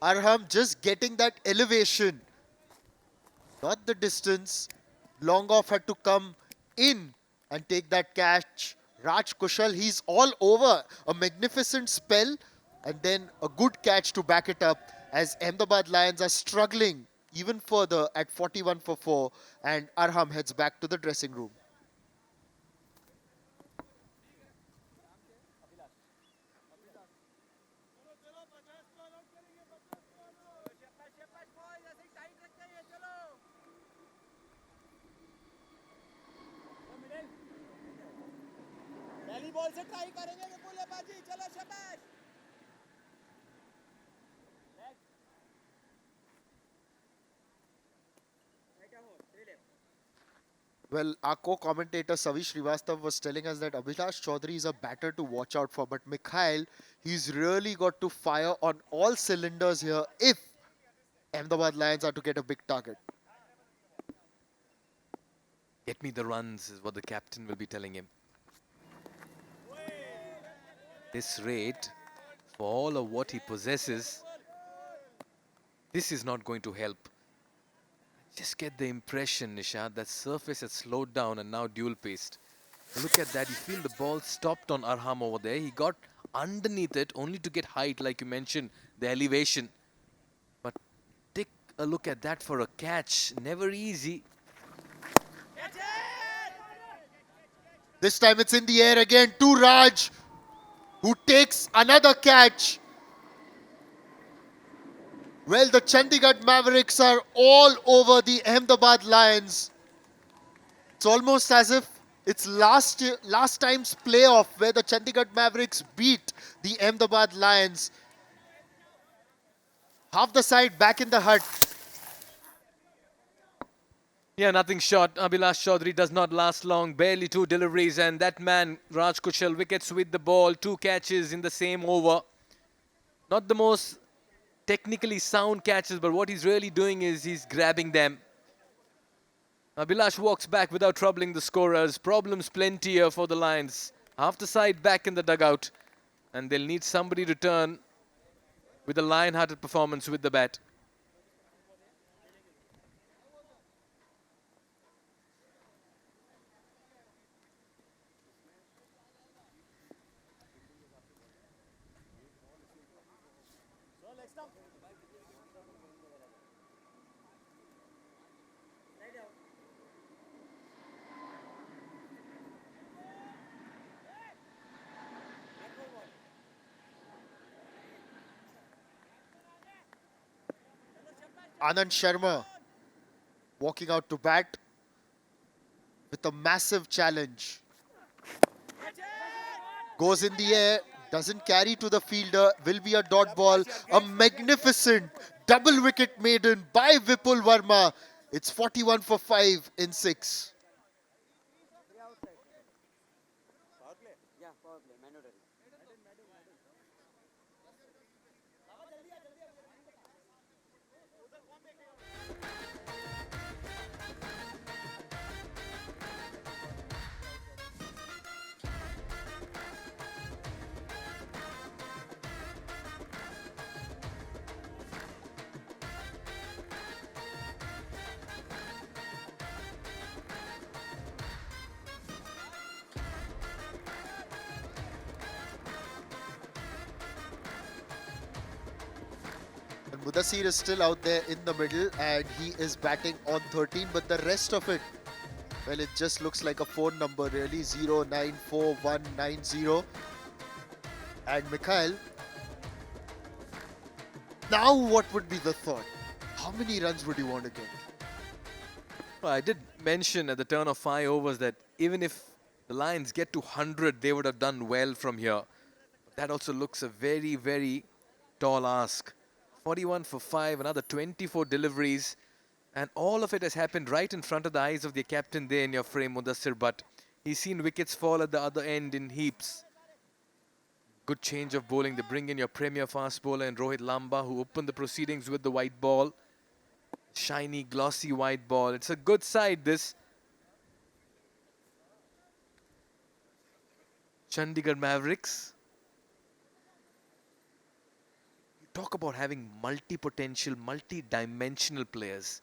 Arham just getting that elevation, not the distance. Long off had to come in and take that catch. Raj Kushal, he's all over. A magnificent spell and then a good catch to back it up as Ahmedabad Lions are struggling even further at 41 for 4 and Arham heads back to the dressing room. पहली ball से try करेंगे विपुल बाजी चलो शाबाश Well, our co-commentator Savi Srivastav was telling us that Abhilash Chaudhary is a batter to watch out for. But Mikhail, he's really got to fire on all cylinders here if Ahmedabad Lions are to get a big target. Get me the runs is what the captain will be telling him. This rate, for all of what he possesses, this is not going to help. Just get the impression, Nishad, that surface has slowed down and now dual paced. Look at that, you feel the ball stopped on Arham over there. He got underneath it only to get height, like you mentioned, the elevation. But take a look at that for a catch. Never easy. This time it's in the air again to Raj, who takes another catch. Well, the Chandigarh Mavericks are all over the Ahmedabad Lions. It's almost as if it's last time's playoff where the Chandigarh Mavericks beat the Ahmedabad Lions. Half the side back in the hut. Yeah, nothing short. Abhilash Chaudhary does not last long. Barely 2 deliveries. And that man, Raj Kushal, wickets with the ball. 2 catches in the same over. Not the most technically sound catches, but what he's really doing is he's grabbing them. Abhilash walks back without troubling the scorers. Problems plenty here for the Lions. Half the side back in the dugout. And they'll need somebody to turn with a lion-hearted performance with the bat. Anand Sharma walking out to bat with a massive challenge. Goes in the air, doesn't carry to the fielder, will be a dot ball. A magnificent double wicket maiden by Vipul Verma. It's 41 for 5 in 6. And Mudasir is still out there in the middle and he is batting on 13, but the rest of it, well, it just looks like a phone number really, 094190. And Mikhail, now what would be the thought? How many runs would you want to get? Well, I did mention at the turn of 5 overs that even if the Lions get to 100, they would have done well from here. That also looks a very, very tall ask. 41 for 5, another 24 deliveries. And all of it has happened right in front of the eyes of the captain there in your frame, Mudasir Bhat. He's seen wickets fall at the other end in heaps. Good change of bowling. They bring in your premier fast bowler and Rohit Lamba, who opened the proceedings with the white ball. Shiny, glossy white ball. It's a good side, this. Chandigarh Mavericks. You talk about having multi-potential, multi-dimensional players.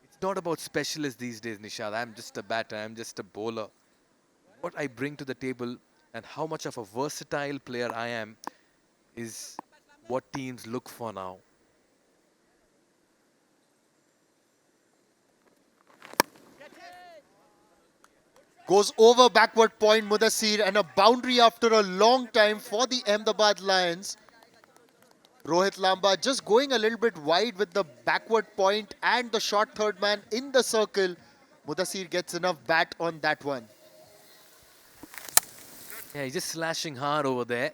It's not about specialists these days, Nishad. I'm just a batter, I'm just a bowler. What I bring to the table and how much of a versatile player I am is what teams look for now. Goes over backward point, Mudasir, and a boundary after a long time for the Ahmedabad Lions. Rohit Lamba just going a little bit wide with the backward point and the short third man in the circle. Mudasir gets enough bat on that one. Yeah, he's just slashing hard over there.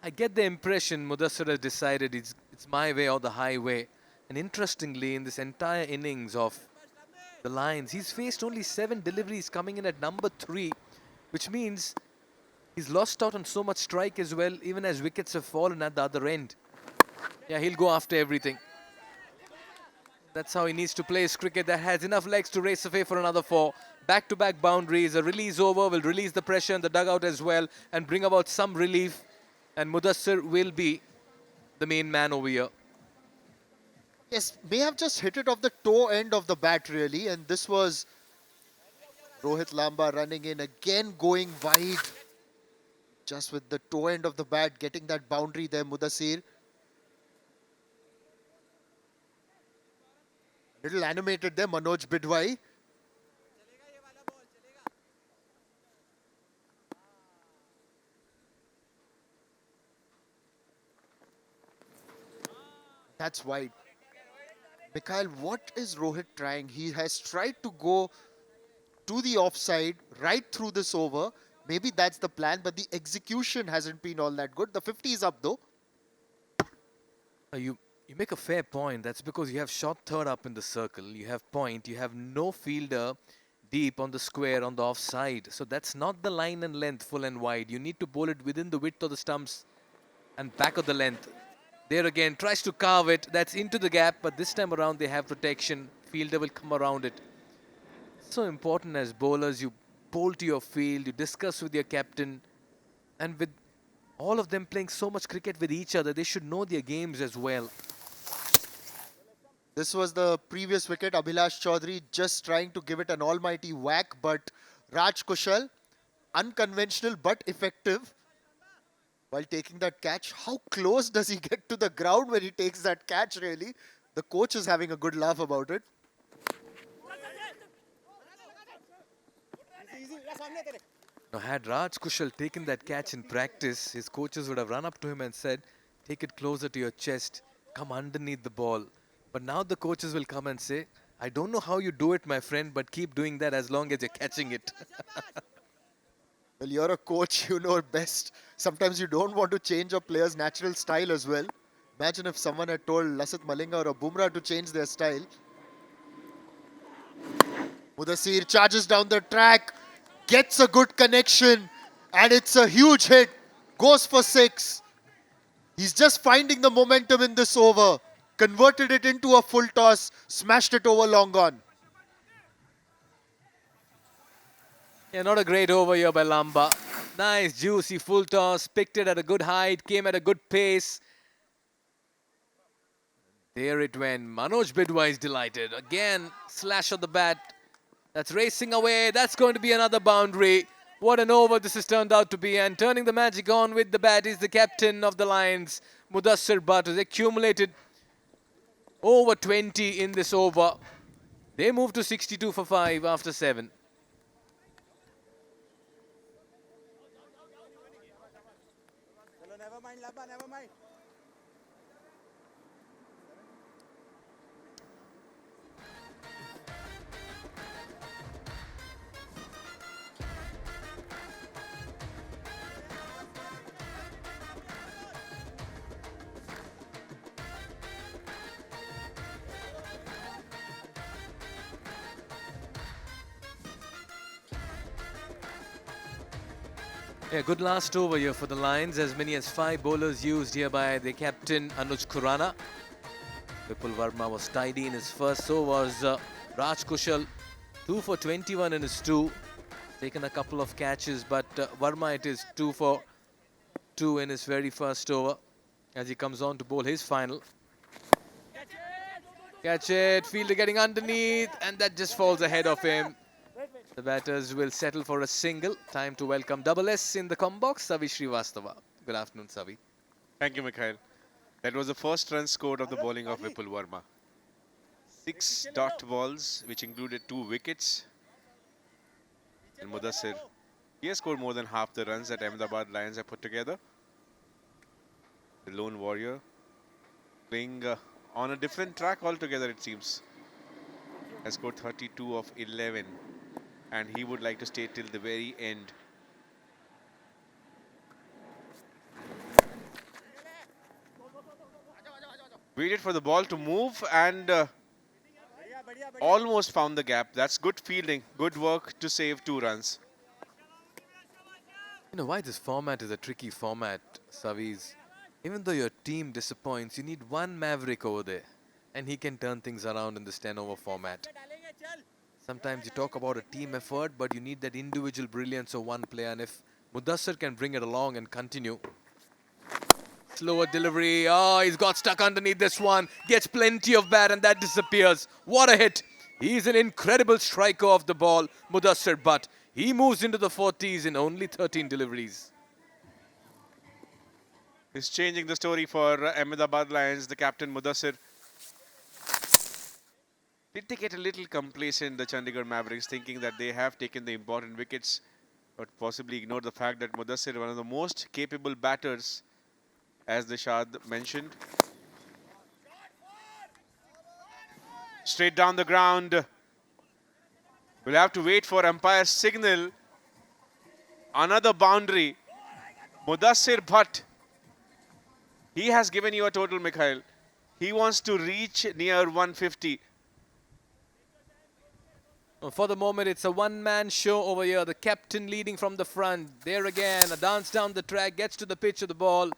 I get the impression Mudasir has decided it's my way or the highway. And interestingly, in this entire innings of the Lions, he's faced only 7 deliveries, coming in at number 3, which means he's lost out on so much strike as well, even as wickets have fallen at the other end. Yeah, he'll go after everything. That's how he needs to play his cricket. That has enough legs to race away for another 4. Back-to-back boundaries. A release over will release the pressure in the dugout as well and bring about some relief. And Mudasir will be the main man over here. Yes, may have just hit it off the toe end of the bat really, and this was Rohit Lamba running in again, going wide. Just with the toe end of the bat, getting that boundary there, Mudasir. Little animated there, Manoj Bidwai. That's wide. Mikhail, what is Rohit trying? He has tried to go to the offside right through this over. Maybe that's the plan, but the execution hasn't been all that good. The 50 is up though. You make a fair point. That's because you have shot third up in the circle. You have point. You have no fielder deep on the square on the offside. So that's not the line and length, full and wide. You need to bowl it within the width of the stumps and back of the length. There again, tries to carve it. That's into the gap, but this time around they have protection. Fielder will come around it. So important as bowlers, you bowl to your field, you discuss with your captain, and with all of them playing so much cricket with each other, they should know their games as well. This was the previous wicket. Abhilash Chaudhary just trying to give it an almighty whack, but Raj Kushal, unconventional but effective while taking that catch. How close does he get to the ground when he takes that catch really? The coach is having a good laugh about it. Now, had Raj Kushal taken that catch in practice, his coaches would have run up to him and said, take it closer to your chest, come underneath the ball. But now the coaches will come and say, I don't know how you do it, my friend, but keep doing that as long as you're catching it. Well, you're a coach, you know it best. Sometimes you don't want to change a player's natural style as well. Imagine if someone had told Lasith Malinga or a Bumrah to change their style. Mudasir charges down the track, gets a good connection, and it's a huge hit. Goes for 6. He's just finding the momentum in this over. Converted it into a full toss, smashed it over long on. Yeah, not a great over here by Lamba. Nice, juicy full toss. Picked it at a good height. Came at a good pace. There it went. Manoj Bidwai is delighted. Again, slash of the bat. That's racing away. That's going to be another boundary. What an over this has turned out to be. And turning the magic on with the bat is the captain of the Lions, Mudasir Bhat, who's accumulated over 20 in this over. They move to 62 for 5 after 7. Never mind, Labba, never mind. Yeah, good last over here for the Lions. As many as 5 bowlers used here by the captain, Anuj Khurana. Vipul Verma was tidy in his first. So was Raj Kushal. 2 for 21 in his 2. Taken a couple of catches, but Verma, it is 2 for 2 in his very first over as he comes on to bowl his final. Catch it, fielder getting underneath, and that just falls ahead of him. The batters will settle for a single. Time to welcome double S in the com box, Savi Srivastava. Good afternoon, Savi. Thank you, Mikhail. That was the first run scored of the bowling of Vipul Verma. 6 dot balls, which included 2 wickets. And Mudasir, he has scored more than half the runs that Ahmedabad Lions have put together. The lone warrior playing on a different track altogether, it seems. Has scored 32 of 11, and he would like to stay till the very end. Waited for the ball to move and almost found the gap. That's good fielding, good work to save 2 runs. You know why this format is a tricky format, Savis? Even though your team disappoints, you need one Maverick over there, and he can turn things around in this 10-over format. Sometimes you talk about a team effort, but you need that individual brilliance of one player, and if Mudasir can bring it along and continue. Slower delivery. Oh, he's got stuck underneath this one. Gets plenty of bat and that disappears. What a hit. He's an incredible striker of the ball, Mudasir Bhat. He moves into the 40s in only 13 deliveries. He's changing the story for Ahmedabad Lions, the captain Mudasir. Did they get a little complacent, the Chandigarh Mavericks, thinking that they have taken the important wickets, but possibly ignored the fact that Mudasir, one of the most capable batters, as the Shad mentioned. Straight down the ground. We'll have to wait for umpire's signal. Another boundary. Mudasir Bhat. He has given you a total, Mikhail. He wants to reach near 150. For the moment, it's a one-man show over here. The captain leading from the front. There again, a dance down the track, gets to the pitch of the ball.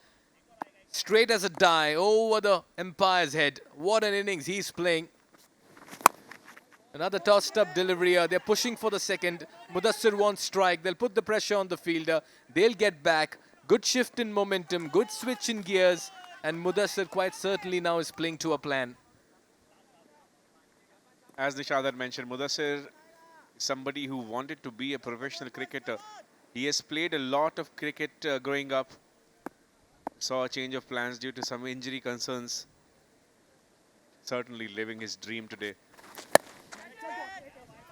Straight as a die over the umpire's head. What an innings he's playing. Another tossed up delivery here. They're pushing for the second. Mudasir won't strike. They'll put the pressure on the fielder. They'll get back. Good shift in momentum. Good switch in gears. And Mudasir quite certainly now is playing to a plan. As the Shah had mentioned, Mudasir is somebody who wanted to be a professional cricketer. He has played a lot of cricket growing up. Saw a change of plans due to some injury concerns. Certainly living his dream today.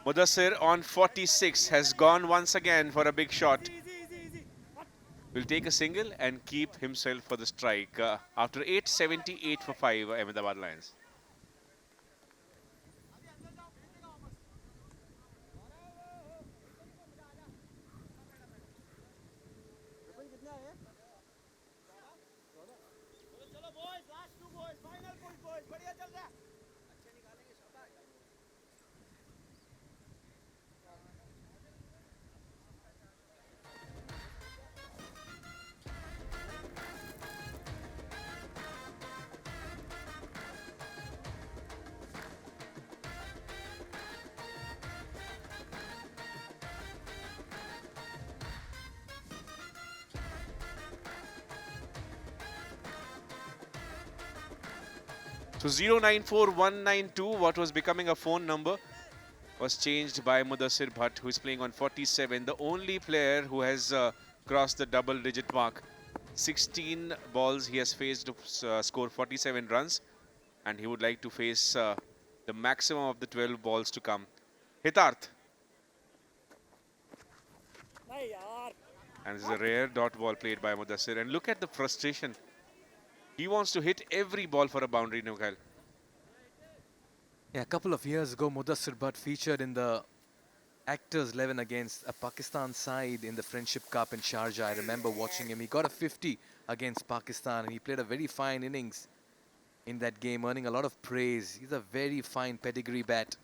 Mudasir on 46 has gone once again for a big shot. Will take a single and keep himself for the strike. After 878 for 5, Ahmedabad Lions. So 094192, what was becoming a phone number, was changed by Mudasir Bhat, who is playing on 47. The only player who has crossed the double-digit mark. 16 balls he has faced to score 47 runs, and he would like to face the maximum of the 12 balls to come. Hitarth. And this is a rare dot ball played by Mudasir. And look at the frustration. He wants to hit every ball for a boundary, Mikhail. Yeah, a couple of years ago, Mudasir Bhat featured in the Actors 11 against a Pakistan side in the Friendship Cup in Sharjah. I remember watching him. He got a 50 against Pakistan, and he played a very fine innings in that game, earning a lot of praise. He's a very fine pedigree bat.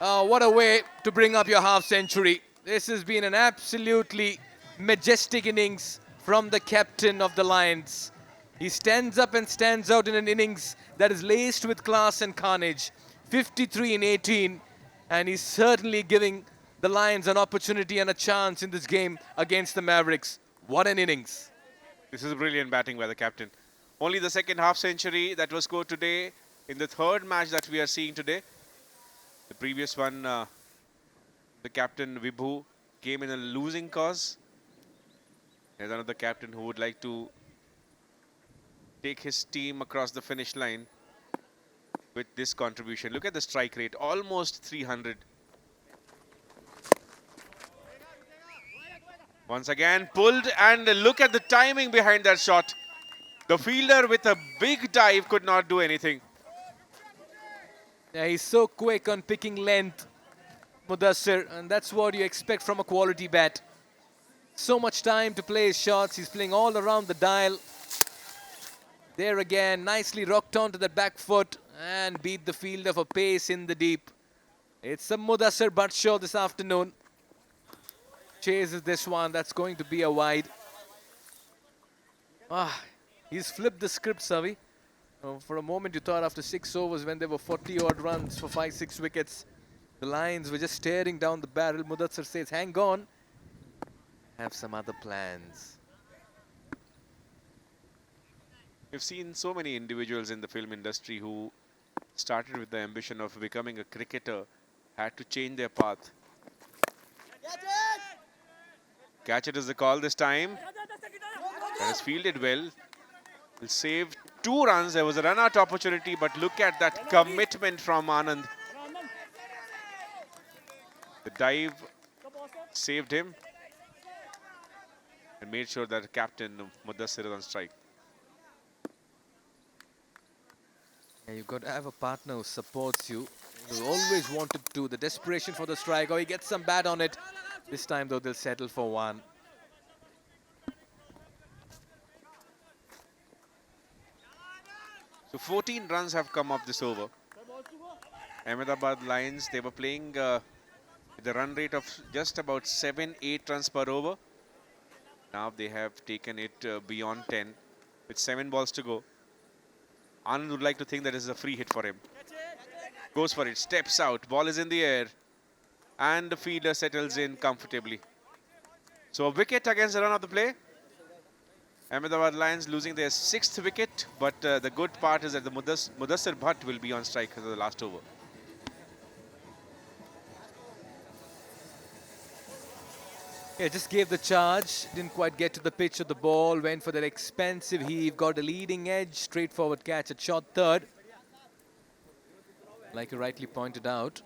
Oh, what a way to bring up your half century. This has been an absolutely majestic innings from the captain of the Lions. He stands up and stands out in an innings that is laced with class and carnage. 53 in 18, and he's certainly giving the Lions an opportunity and a chance in this game against the Mavericks. What an innings. This is brilliant batting by the captain. Only the second half century that was scored today in the third match that we are seeing today. The previous one, the captain Vibhu came in a losing cause. There's another captain who would like to take his team across the finish line with this contribution. Look at the strike rate, almost 300. Once again pulled, and look at the timing behind that shot. The fielder with a big dive could not do anything. Yeah, he's so quick on picking length, Mudasir, and that's what you expect from a quality bat. So much time to play his shots. He's playing all around the dial. There again, nicely rocked onto the back foot and beat the fielder for pace in the deep. It's a Mudasir Bhat show this afternoon. Chases this one. That's going to be a wide. He's flipped the script, Savi. For a moment, you thought after 6 overs when there were 40-odd runs for 5-6 wickets, the Lions were just staring down the barrel. Mudasir says, hang on. Have some other plans. We've seen so many individuals in the film industry who started with the ambition of becoming a cricketer, had to change their path. Catch it is the call this time. That is fielded well. Will save 2 runs. There was a run-out opportunity, but look at that commitment from Anand. The dive saved him and made sure that captain Mudasir is on strike. Yeah, you've got to have a partner who supports you. You always wanted to. The desperation for the strike. Oh, he gets some bat on it. This time, though, they'll settle for 1. So 14 runs have come up this over. Ahmedabad Lions, they were playing with a run rate of just about 7-8 runs per over. Now they have taken it beyond 10 with 7 balls to go. Anand would like to think that this is a free hit for him. Goes for it, steps out, ball is in the air, and the fielder settles in comfortably. So a wicket against the run of the play. Ahmedabad Lions losing their 6th wicket, but the good part is that the Mudasir Bhat will be on strike for the last over. Yeah, just gave the charge, didn't quite get to the pitch of the ball, went for that expensive heave, got a leading edge, straightforward catch at short third. Like you rightly pointed out,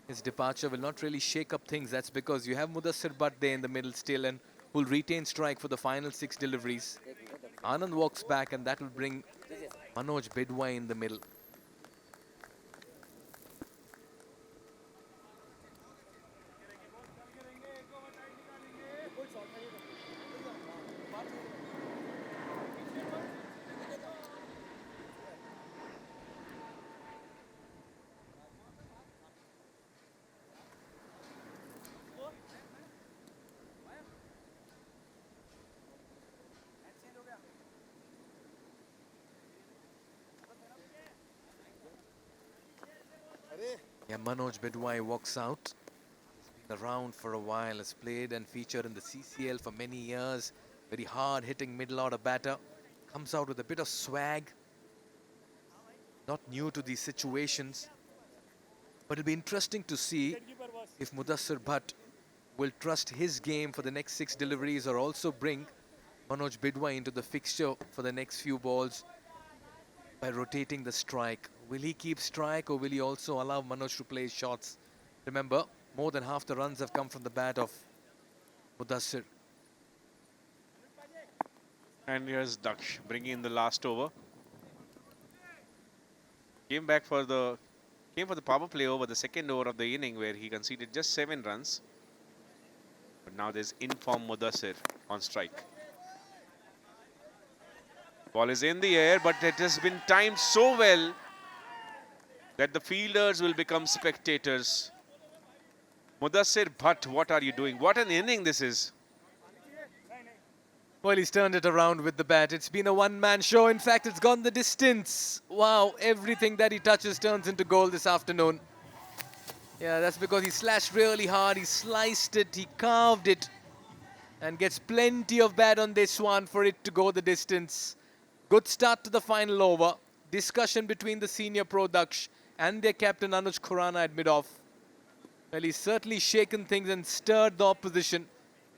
his departure will not really shake up things. That's because you have Mudasir Bhat there in the middle still and will retain strike for the final 6 deliveries. Anand walks back and that will bring Manoj Bidwai in the middle. Yeah, Manoj Bidwai walks out. He's been around for a while, has played and featured in the CCL for many years. Very hard-hitting middle-order batter. Comes out with a bit of swag. Not new to these situations. But it'll be interesting to see if Mudasir Bhat will trust his game for the next 6 deliveries or also bring Manoj Bidwai into the fixture for the next few balls by rotating the strike. Will he keep strike or will he also allow Manoj to play shots? Remember, more than half the runs have come from the bat of Mudasir. And here's Daksh bringing in the last over. Came for the power play over the second over of the inning where he conceded just 7 runs. But now there's in-form Mudasir on strike. Ball is in the air, but it has been timed so well that the fielders will become spectators. Mudasir Bhat, what are you doing? What an inning this is. Well, he's turned it around with the bat. It's been a one-man show. In fact, it's gone the distance. Wow, everything that he touches turns into goal this afternoon. Yeah, that's because he slashed really hard. He sliced it, he carved it, and gets plenty of bat on this one for it to go the distance. Good start to the final over. Discussion between the senior pro Daksh and their captain Anuj Khurana at mid-off. Well, he's certainly shaken things and stirred the opposition.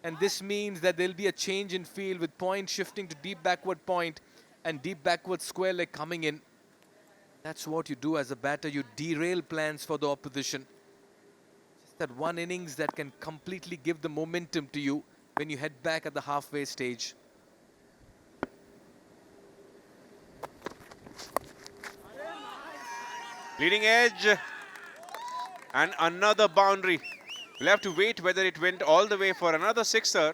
And this means that there'll be a change in field with point shifting to deep backward point and deep backward square leg coming in. That's what you do as a batter. You derail plans for the opposition. Just that one innings that can completely give the momentum to you when you head back at the halfway stage. Leading edge. And another boundary. We'll have to wait whether it went all the way for another sixer.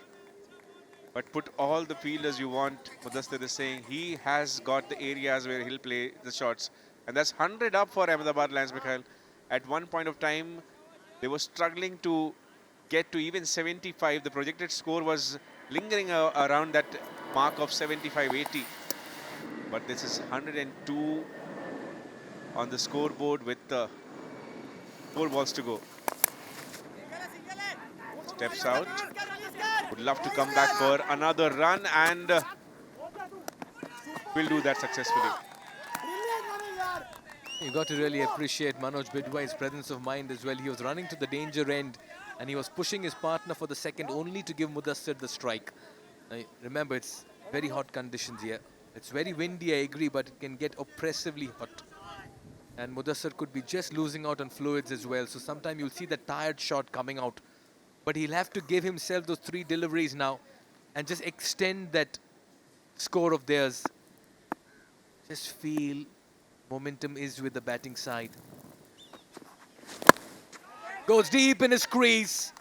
But put all the fielders you want. Mudasir is saying he has got the areas where he'll play the shots. And that's 100 up for Ahmedabad Lions, Mikhail. At one point of time, they were struggling to get to even 75. The projected score was lingering around that mark of 75-80. But this is 102 on the scoreboard with 4 balls to go. Steps out. Would love to come back for another run and will do that successfully. You got to really appreciate Manoj Bidwai's presence of mind as well. He was running to the danger end and he was pushing his partner for the second only to give Mudasir the strike. Remember, it's very hot conditions here. It's very windy, I agree, but it can get oppressively hot. And Mudasir could be just losing out on fluids as well. So sometime you'll see the tired shot coming out. But he'll have to give himself those 3 deliveries now and just extend that score of theirs. Just feel momentum is with the batting side. Goes deep in his crease.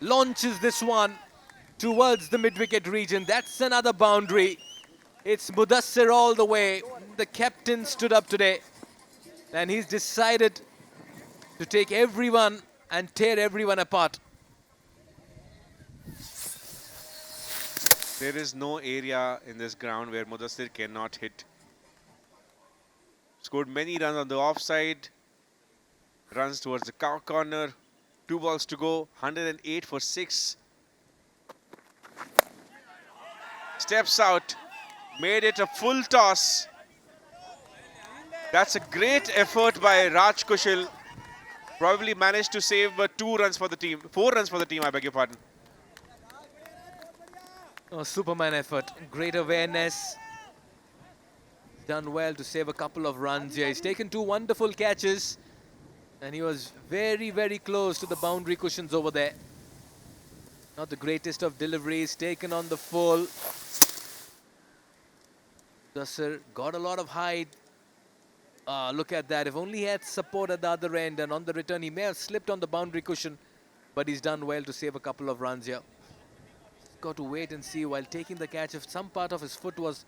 Launches this one towards the mid-wicket region. That's another boundary. It's Mudasir all the way. The captain stood up today. And he's decided to take everyone and tear everyone apart. There is no area in this ground where Mudasir cannot hit. Scored many runs on the offside. Runs towards the corner. 2 balls to go. 108 for 6. Steps out. Made it a full toss. That's a great effort by Raj Qushal. Probably managed to save 2 runs for the team. 4 runs for the team, I beg your pardon. Oh, Superman effort. Great awareness. Done well to save a couple of runs here. He's taken 2 wonderful catches. And he was very, very close to the boundary cushions over there. Not the greatest of deliveries. Taken on the full. Mudasir got a lot of height. Look at that. If only he had support at the other end. And on the return, he may have slipped on the boundary cushion. But he's done well to save a couple of runs here. Got to wait and see while taking the catch. If some part of his foot was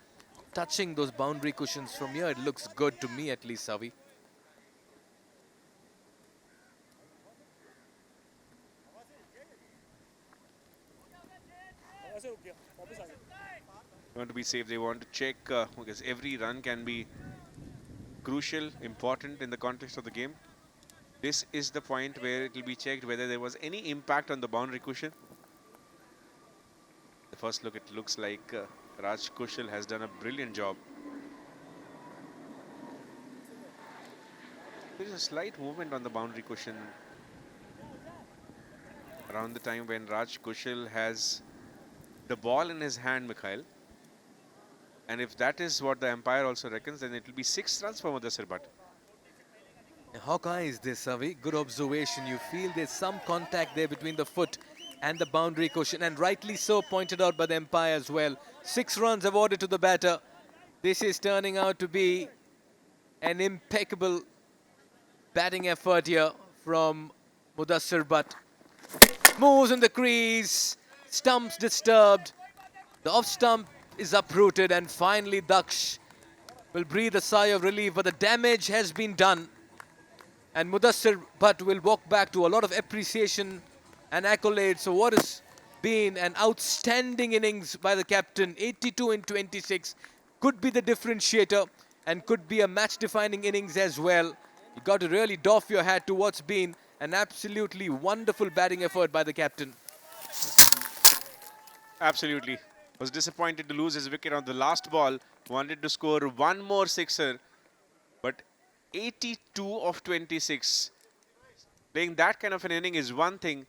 touching those boundary cushions from here, it looks good to me at least, Savi. Want to be safe, they want to check because every run can be crucial, important in the context of the game. This is the point where it will be checked whether there was any impact on the boundary cushion. The first look, it looks like Raj Qushal has done a brilliant job. There is a slight movement on the boundary cushion around the time when Raj Qushal has the ball in his hand, Mikhail. And if that is what the umpire also reckons, then it will be 6 runs for Mudasir Bhat. How high is this, Savi? Good observation. You feel there's some contact there between the foot and the boundary cushion, and rightly so, pointed out by the umpire as well. 6 runs awarded to the batter. This is turning out to be an impeccable batting effort here from Mudasir Bhat. Moves in the crease, stumps disturbed. The off stump is uprooted, and finally Daksh will breathe a sigh of relief, but the damage has been done. And Mudasir Bhat will walk back to a lot of appreciation and accolades for what has been an outstanding innings by the captain. 82 in 26 could be the differentiator and could be a match-defining innings as well. You got to really doff your hat to what's been An absolutely wonderful batting effort by the captain. Absolutely. Was disappointed to lose his wicket on the last ball. Wanted to score one more sixer. But 82 of 26. Playing that kind of an inning is one thing.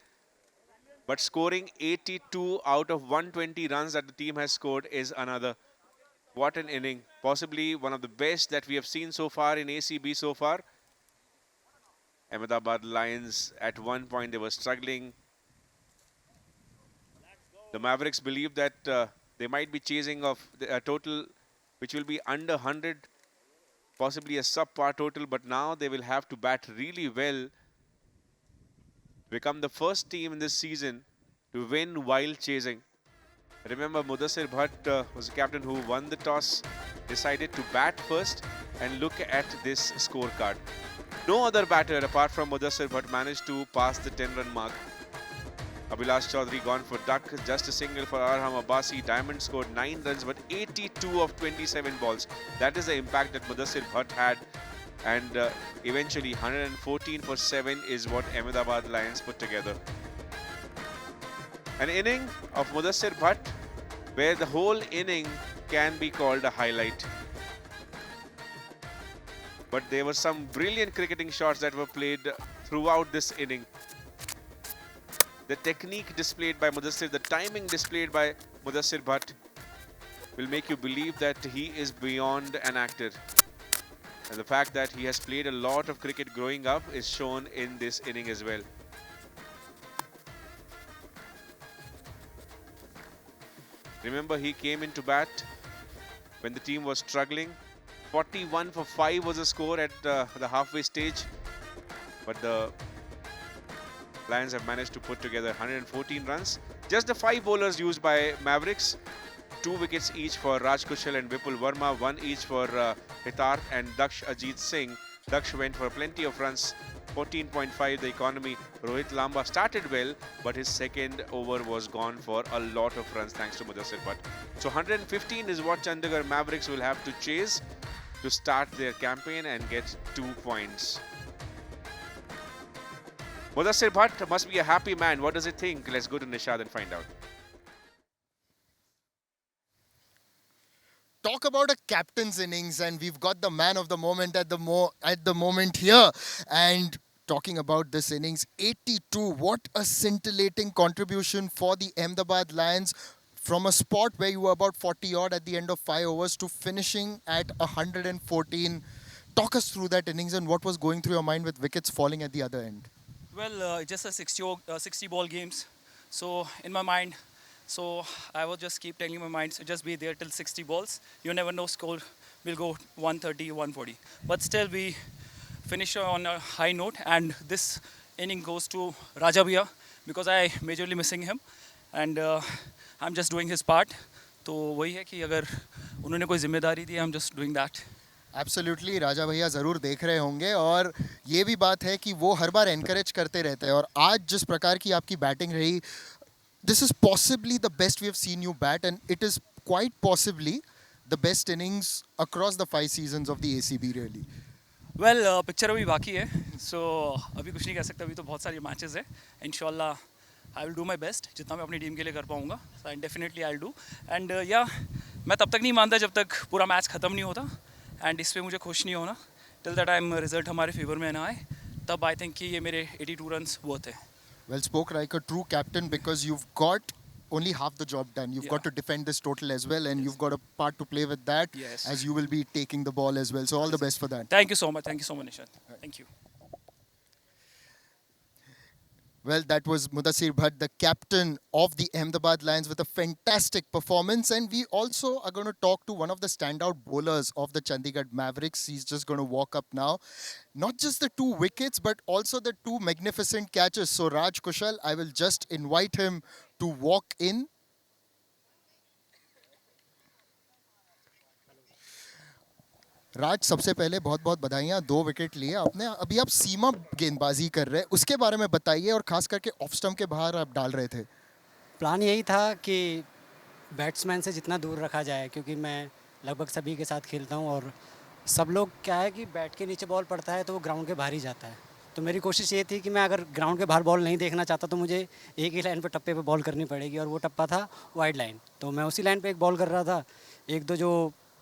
But scoring 82 out of 120 runs that the team has scored is another. What an inning. Possibly one of the best that we have seen so far in ACB so far. Ahmedabad Lions, at one point they were struggling. The Mavericks believe that they might be chasing of a total which will be under 100, possibly a subpar total, but now they will have to bat really well, become the first team in this season to win while chasing. Remember, Mudasir Bhat was the captain who won the toss, decided to bat first, and look at this scorecard. No other batter apart from Mudasir Bhat managed to pass the 10-run mark. Abhilash Chaudhary gone for duck, just a single for Arham Abbasi. Diamond scored 9 runs, but 82 of 27 balls. That is the impact that Mudasir Bhat had. And eventually 114 for 7 is what Ahmedabad Lions put together. An inning of Mudasir Bhat where the whole inning can be called a highlight. But there were some brilliant cricketing shots that were played throughout this inning. The technique displayed by Mudasir, the timing displayed by Mudasir Bhat will make you believe that he is beyond an actor. And the fact that he has played a lot of cricket growing up is shown in this inning as well. Remember, he came into bat when the team was struggling. 41 for 5 was the score at the halfway stage. But the Lions have managed to put together 114 runs. Just the 5 bowlers used by Mavericks. 2 wickets each for Raj Qushal and Vipul Verma. 1 each for Hitarth and Daksh Ajit Singh. Daksh went for plenty of runs. 14.5 the economy. Rohit Lamba started well, but his second over was gone for a lot of runs thanks to Mudasir Bhat. So 115 is what Chandigarh Mavericks will have to chase to start their campaign and get 2 points. Mudasir Bhat must be a happy man. What does he think? Let's go to Nishad and find out. Talk about a captain's innings, and we've got the man of the moment at the moment here. And talking about this innings, 82. What a scintillating contribution for the Ahmedabad Lions, from a spot where you were about 40 odd at the end of 5 overs to finishing at 114. Talk us through that innings and what was going through your mind with wickets falling at the other end. Well, just a 60 ball games. So in my mind, so I will just keep telling my mind, so just be there till 60 balls. You never know, score will go 130, 140. But still we finish on a high note, and this inning goes to Raja Bhaiya because I majorly missing him, and I'm just doing his part. तो वही है कि अगर उन्होंने कोई जिम्मेदारी दी, I'm just doing that. Absolutely, Raja Bhaiya ज़रूर देख रहे होंगे, और ये भी बात है कि वो हर बार एनकरेज करते रहते हैं, और आज जिस प्रकार की आपकी बैटिंग रही, this is possibly the best we have seen you bat, and it is quite possibly the best innings across the 5 seasons of the ACB really. Well, picture अभी बाकी है, so अभी कुछ नहीं कह सकता, अभी तो बहुत सारी मैचेस है. इंशाल्लाह I will do my best, जितना मैं अपनी टीम के लिए कर पाऊँगा, and definitely I'll do. And yeah, मैं तब तक नहीं मानता जब तक पूरा मैच ख़त्म नहीं होता, and इस पे मुझे खुश नहीं होना. Till that time रिजल्ट हमारे फेवर में ना आए, तब I think कि ये मेरे 82 रन्स worth है. Well, spoke like a true captain, because you've got only half the job done. You've got to defend this total as well, and you've got a part to play with that, as you will be taking the ball as well. So all the best for that. Thank you so much, Nishant. Thank you. Well, that was Mudasir Bhat, the captain of the Ahmedabad Lions, with a fantastic performance. And we also are going to talk to one of the standout bowlers of the Chandigarh Mavericks. He's just going to walk up now. Not just the 2 wickets, but also the 2 magnificent catches. So Raj Qushal, I will just invite him to walk in. राज, सबसे पहले बहुत बहुत बधाइयाँ, 2 wicket लिए आपने. अभी आप सीमा गेंदबाजी कर रहे हैं, उसके बारे में बताइए, और खास करके ऑफ स्टंप के बाहर आप डाल रहे थे. प्लान यही था कि बैट्समैन से जितना दूर रखा जाए, क्योंकि मैं लगभग सभी के साथ खेलता हूं, और सब लोग क्या है कि बैट के नीचे बॉल पड़ता है तो वो ग्राउंड के बाहर ही जाता है. तो मेरी कोशिश ये थी कि मैं अगर ग्राउंड के बाहर बॉल नहीं देखना चाहता तो मुझे एक ही लाइन पर टप्पे पे बॉल करनी पड़ेगी, और वो टप्पा था वाइड लाइन। तो मैं उसी लाइन पे एक बॉल कर रहा था। एक दो जो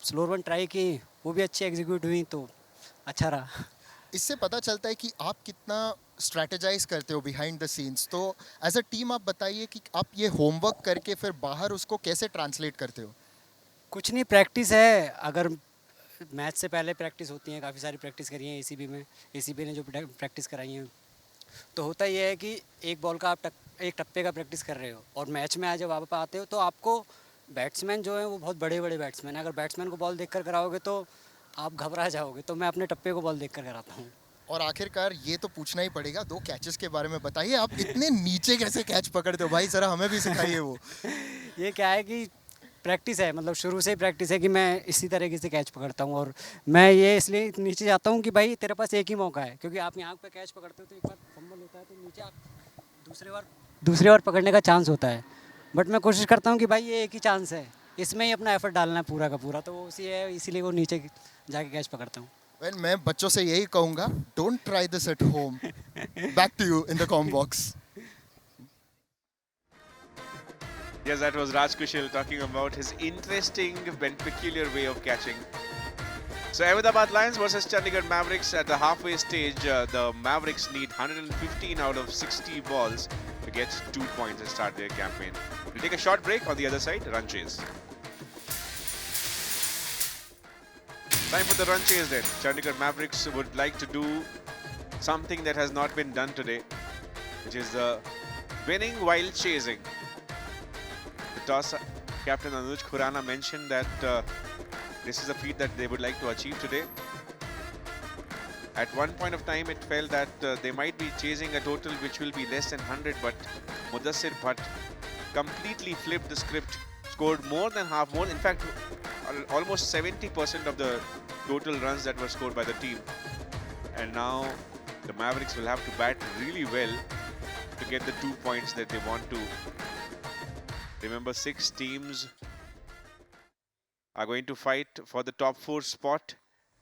स्लोअर वन ट्राई की वो भी अच्छी एग्जीक्यूट हुई, तो अच्छा रहा। इससे पता चलता है कि आप कितना स्ट्रैटेजाइज करते हो बिहाइंड द सीन्स। तो एज अ टीम आप बताइए कि आप ये होमवर्क करके फिर बाहर उसको कैसे ट्रांसलेट करते हो? कुछ नहीं, प्रैक्टिस है। अगर मैच से पहले प्रैक्टिस होती है, काफ़ी सारी प्रैक्टिस करी है एसीबी में, एसीबी ने जो प्रैक्टिस कराई है। तो होता ये है कि एक बॉल का आप एक टप्पे का प्रैक्टिस कर रहे हो, और मैच में आज जब आप आते हो तो आपको बैट्समैन जो है वो बहुत बड़े बड़े बैट्समैन हैं। अगर बैट्समैन को बॉल देखकर कराओगे तो आप घबरा जाओगे, तो मैं अपने टप्पे को बॉल देखकर कराता हूँ। और आखिरकार ये तो पूछना ही पड़ेगा, 2 कैचेस के बारे में बताइए। आप इतने नीचे कैसे कैच पकड़ते हो भाई, जरा हमें भी सिखाइए वो। ये क्या है कि प्रैक्टिस है, मतलब शुरू से ही प्रैक्टिस है कि मैं इसी तरीके से कैच पकड़ता हूँ। और मैं ये इसलिए नीचे जाता हूँ कि भाई तेरे पास एक ही मौका है, क्योंकि आप यहाँ पे कैच पकड़ते हो तो एक बार फंबल होता है तो नीचे आप दूसरी बार पकड़ने का चांस होता है। बट मैं कोशिश करता हूँ कि भाई ये एक ही चांस है, इसमें ही अपना एफर्ट डालना है पूरा का पूरा, तो वो उसी है, इसीलिए वो नीचे जाके कैच पकड़ता हूँ। वेल मैं बच्चों से यही कहूँगा, don't try this at home. Back to you in the com box. Yes, that was Raj Kushal talking about his interesting and peculiar way of catching. So Ahmedabad Lions versus Chandigarh Mavericks at the halfway stage. The Mavericks need 115 out of 60 balls to get 2 points and start their campaign. We'll take a short break. On the other side, run chase. Time for the run chase then. Chandigarh Mavericks would like to do something that has not been done today, which is winning while chasing. The toss captain Anuj Khurana mentioned that this is a feat that they would like to achieve today. At one point of time, it felt that they might be chasing a total which will be less than 100, but Mudasir Bhat completely flipped the script, scored more than half, in fact, almost 70% of the total runs that were scored by the team. And now the Mavericks will have to bat really well to get the 2 points that they want to. Remember, 6 teams are going to fight for the top 4 spot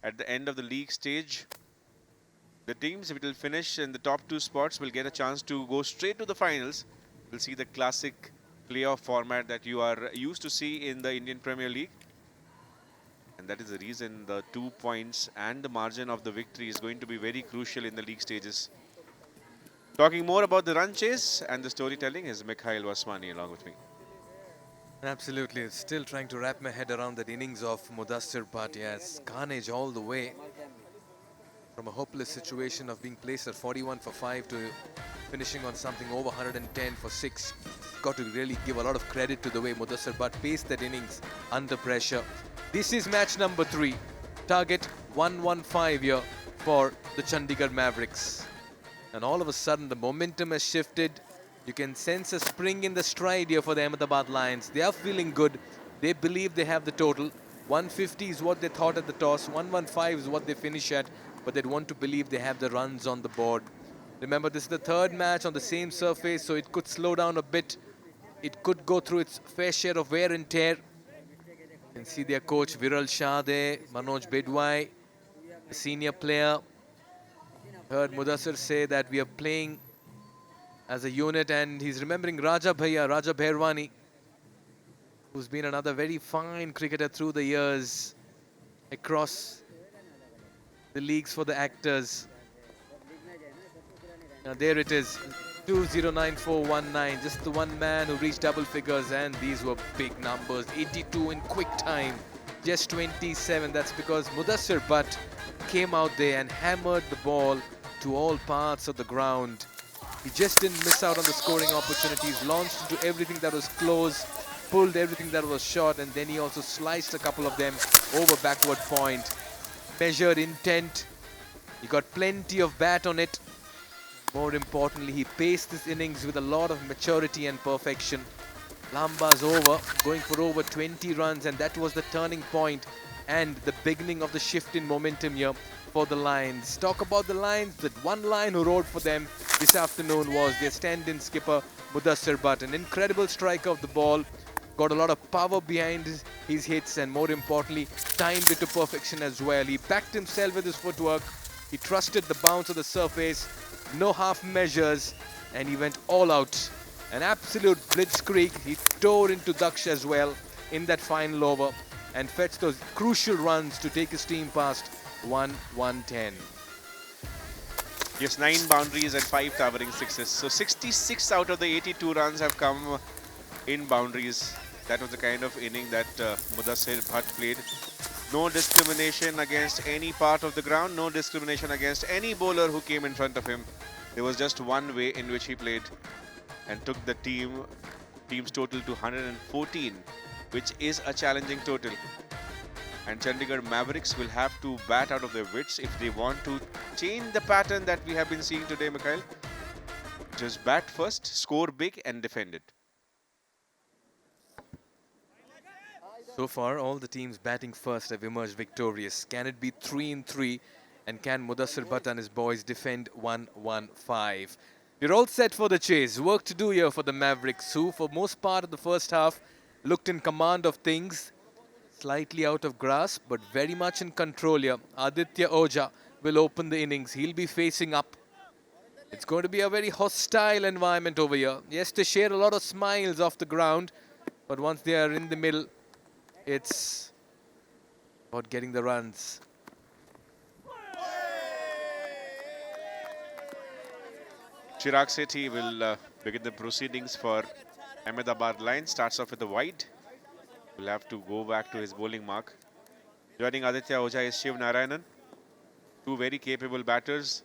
at the end of the league stage. The teams which will finish in the top 2 spots will get a chance to go straight to the finals. We'll see the classic playoff format that you are used to see in the Indian Premier League. And that is the reason the 2 points and the margin of the victory is going to be very crucial in the league stages. Talking more about the run chase and the storytelling is Mikhail Wasmani along with me. Absolutely, still trying to wrap my head around that innings of Mudasir Bhat. Yes, carnage all the way. From a hopeless situation of being placed at 41 for 5 to finishing on something over 110 for 6. Got to really give a lot of credit to the way Mudasir Bhat paced that innings under pressure. This is match number 3. Target 115 here for the Chandigarh Mavericks. And all of a sudden the momentum has shifted. You can sense a spring in the stride here for the Ahmedabad Lions. They are feeling good. They believe they have the total. 150 is what they thought at the toss. 115 is what they finish at. But they'd want to believe they have the runs on the board. Remember, this is the 3rd match on the same surface, so it could slow down a bit. It could go through its fair share of wear and tear. You can see their coach Viral Shah there, Manoj Bedwai, the senior player. Heard Mudasir say that we are playing as a unit, and he's remembering Raja Bhairwani, who's been another very fine cricketer through the years across the leagues for the actors. Now there it is, 209419, just the one man who reached double figures, and these were big numbers. 82 in quick time, just 27. That's because Mudasir Bhat came out there and hammered the ball to all parts of the ground. He just didn't miss out on the scoring opportunities, launched into everything that was close, pulled everything that was short, and then he also sliced a couple of them over backward point. Measured intent, he got plenty of bat on it. More importantly, he paced this innings with a lot of maturity and perfection. Lamba's over, going for over 20 runs, and that was the turning point and the beginning of the shift in momentum here for the Lions. Talk about the Lions, that one Lion who rode for them this afternoon was their stand-in skipper, Mudasir Bhat. An incredible striker of the ball, got a lot of power behind his hits, and more importantly, timed it to perfection as well. He backed himself with his footwork. He trusted the bounce of the surface, no half measures, and he went all out. An absolute blitzkrieg. He tore into Daksh as well in that final over and fetched those crucial runs to take his team past 1-1-10. Yes, 9 boundaries and 5 towering sixes. So 66 out of the 82 runs have come in boundaries. That was the kind of inning that Mudasir Bhat played. No discrimination against any part of the ground, no discrimination against any bowler who came in front of him. There was just one way in which he played and took the team's total to 114, which is a challenging total. And Chandigarh Mavericks will have to bat out of their wits if they want to change the pattern that we have been seeing today, Mikhail. Just bat first, score big and defend it. So far, all the teams batting first have emerged victorious. Can it be 3-3? And can Mudasir Bhat and his boys defend 1-1-5? We're all set for the chase. Work to do here for the Mavericks, who for most part of the first half looked in command of things. Slightly out of grasp, but very much in control here. Aditya Oja will open the innings. He'll be facing up. It's going to be a very hostile environment over here. Yes, they share a lot of smiles off the ground, but once they are in the middle, it's about getting the runs. Chirag Sethi will begin the proceedings for Ahmedabad Lions. Starts off with the wide. Will have to go back to his bowling mark. Joining Aditya Oja is Shiv Narayanan. Two very capable batters.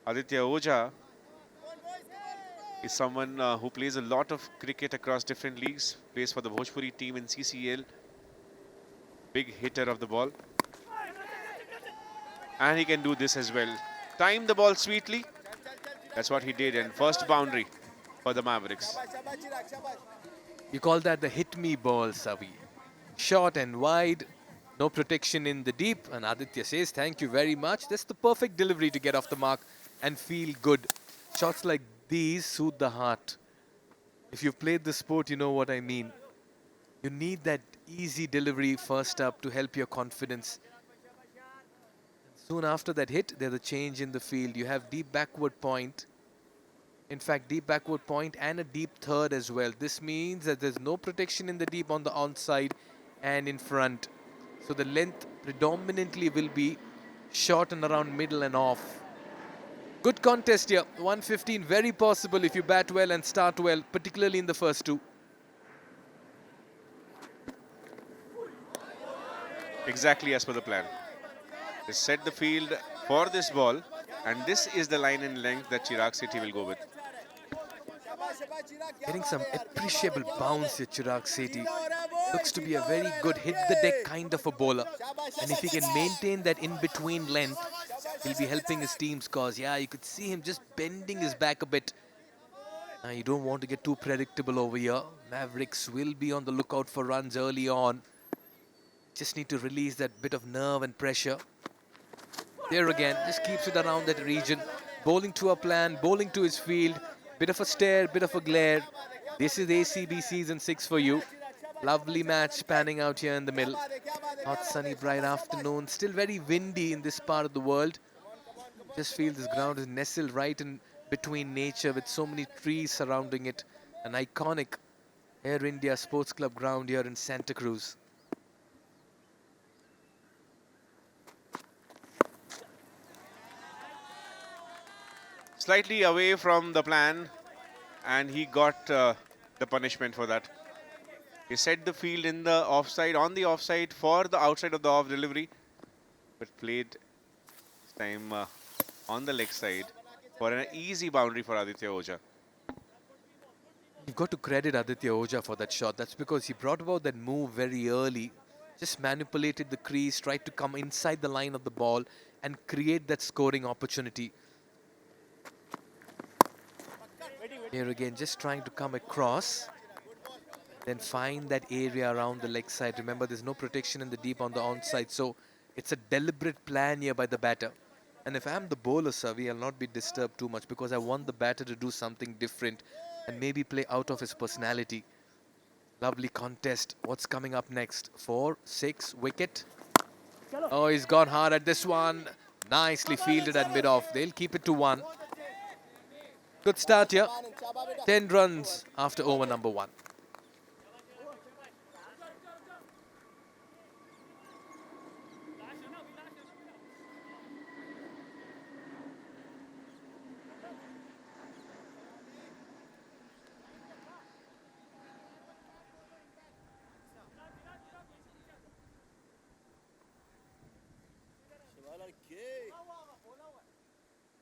Aditya Oja is someone who plays a lot of cricket across different leagues. Plays for the Bhojpuri team in CCL. Big hitter of the ball. And he can do this as well. Time the ball sweetly. That's what he did. And first boundary for the Mavericks. You call that the hit me ball, Savi. Short and wide, no protection in the deep. And Aditya says, thank you very much. That's the perfect delivery to get off the mark and feel good. Shots like these soothe the heart. If you've played the sport, you know what I mean. You need that easy delivery first up to help your confidence. Soon after that hit, there's a change in the field. You have deep backward point. In fact, deep backward point and a deep third as well. This means that there's no protection in the deep on the onside and in front. So the length predominantly will be short and around middle and off. Good contest here. 115, very possible if you bat well and start well, particularly in the first two. Exactly as per the plan. They set the field for this ball, and this is the line in length that Chirag Sethi will go with. Getting some appreciable bounce here, Chirag Sethi. Looks to be a very good hit the deck kind of a bowler. And if he can maintain that in-between length, he'll be helping his team's cause. Yeah, you could see him just bending his back a bit. Now, you don't want to get too predictable over here. Mavericks will be on the lookout for runs early on. Just need to release that bit of nerve and pressure. There again, just keeps it around that region. Bowling to a plan, bowling to his field. Bit of a stare, bit of a glare. This is ACB Season 6 for you. Lovely match panning out here in the middle. Hot, sunny, bright afternoon. Still very windy in this part of the world. Just feel this ground is nestled right in between nature with so many trees surrounding it. An iconic Air India Sports Club ground here in Santa Cruz. Slightly away from the plan, and he got the punishment for that. He set the field in the offside, on the offside for the outside of the off delivery, but played this time on the leg side for an easy boundary for Aditya Oja. You've got to credit Aditya Oja for that shot. That's because he brought about that move very early. Just manipulated the crease, tried to come inside the line of the ball and create that scoring opportunity. Here again, just trying to come across, then find that area around the leg side. Remember, there's no protection in the deep on the onside, so it's a deliberate plan here by the batter. And if I'm the bowler, Savi, I'll not be disturbed too much because I want the batter to do something different and maybe play out of his personality. Lovely contest. What's coming up next? 4, 6, wicket. Oh, he's gone hard at this one. Nicely fielded at mid-off. They'll keep it to 1. Good start here. 10 runs after over number 1.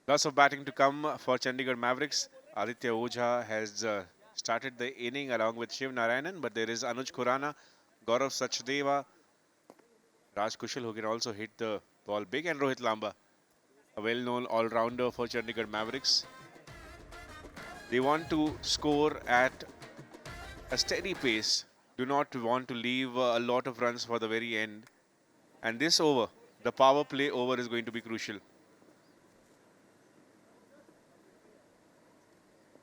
Lots of batting to come for Chandigarh Mavericks. Aditya Ojha has started the inning along with Shiv Narayanan, but there is Anuj Khurana, Gaurav Sachdeva, Raj Kushal, who can also hit the ball big, and Rohit Lamba, a well-known all-rounder for Chandigarh Mavericks. They want to score at a steady pace, do not want to leave a lot of runs for the very end. And this over, the power play over, is going to be crucial.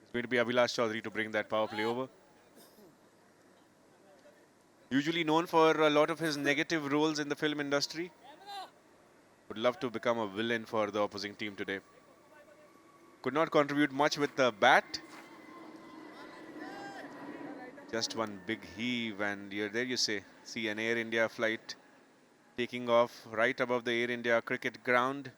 It's going to be Abhilash Chaudhary to bring that power play over. Usually known for a lot of his negative roles in the film industry. Would love to become a villain for the opposing team today. Could not contribute much with the bat. Just one big heave, and there you see an Air India flight taking off right above the Air India cricket ground.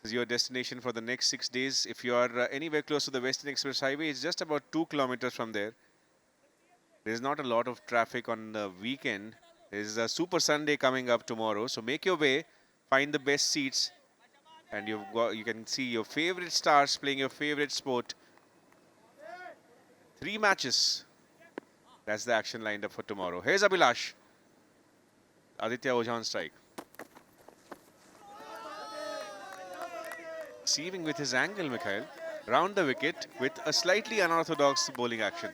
This is your destination for the next 6 days. If you are anywhere close to the Western Express Highway, it's just about 2 kilometers from there. There's not a lot of traffic on the weekend. There's a Super Sunday coming up tomorrow, so make your way, find the best seats, and you can see your favorite stars playing your favorite sport. 3 matches. That's the action lined up for tomorrow. Here's Abhilash. Aditya Ojha on strike. Receiving with his angle, Mikhail. Round the wicket with a slightly unorthodox bowling action.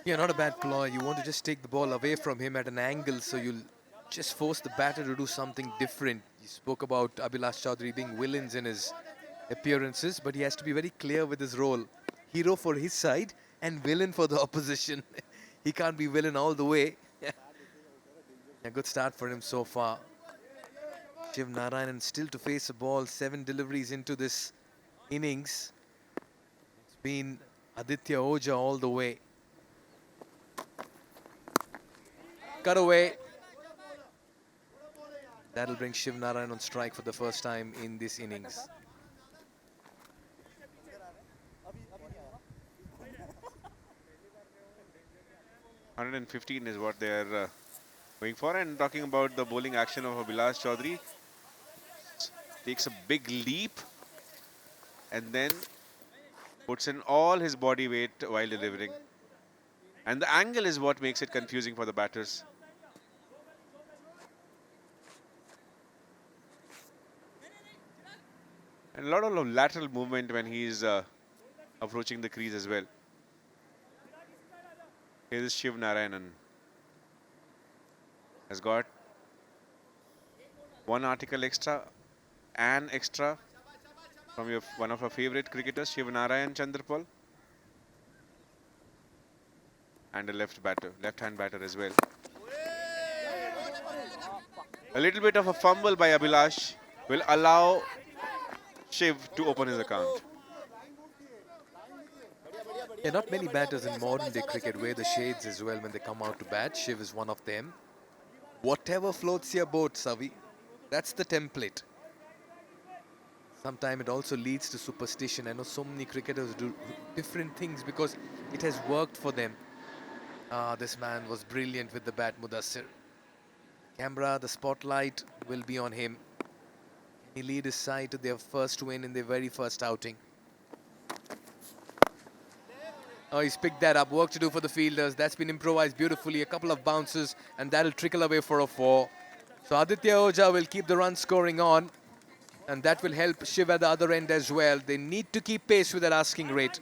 Yeah, not a bad ploy. You want to just take the ball away from him at an angle, so you'll just force the batter to do something different. You spoke about Abhilash Chaudhary being villains in his appearances, but he has to be very clear with his role. Hero for his side and villain for the opposition. He can't be villain all the way. A good start for him so far. Shiv Narayanan still to face a ball. 7 deliveries into this innings. It's been Aditya Ojha all the way. Cut away. That'll bring Shiv Narayanan on strike for the first time in this innings. .115 is what they are going for. And talking about the bowling action of Abhilash Chaudhary, takes a big leap and then puts in all his body weight while delivering. And the angle is what makes it confusing for the batters. And a lot of lateral movement when he is approaching the crease as well. Here is Shiv Narayanan. Has got 1 article extra, an extra from one of our favorite cricketers, Shiv Narayan Chandrapal. And a left-hand batter as well. A little bit of a fumble by Abhilash will allow Shiv to open his account. Yeah, not many batters in modern day cricket wear the shades as well when they come out to bat. Shiv is one of them. Whatever floats your boat, Savi, that's the template. Sometimes it also leads to superstition. I know so many cricketers do different things because it has worked for them. This man was brilliant with the bat, Mudasir. Camera, the spotlight will be on him. He lead his side to their first win in their very first outing. Oh, he's picked that up. Work to do for the fielders. That's been improvised beautifully. A couple of bounces, and that'll trickle away for a 4. So Aditya Ojha will keep the run scoring on, and that will help Shiv at the other end as well. They need to keep pace with their asking rate.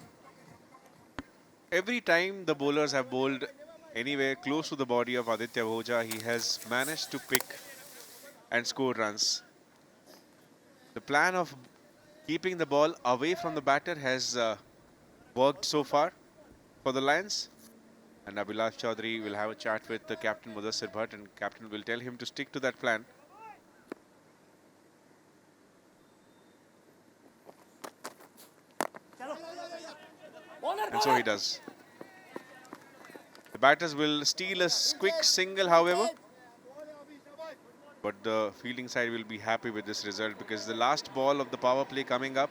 Every time the bowlers have bowled anywhere close to the body of Aditya Ojha, he has managed to pick and score runs. The plan of keeping the ball away from the batter has worked so far for the Lions. And Abhilash Chaudhary will have a chat with the captain Mudasir Bhat, and captain will tell him to stick to that plan. And so he does. The batters will steal a quick single, however. But the fielding side will be happy with this result because the last ball of the power play coming up.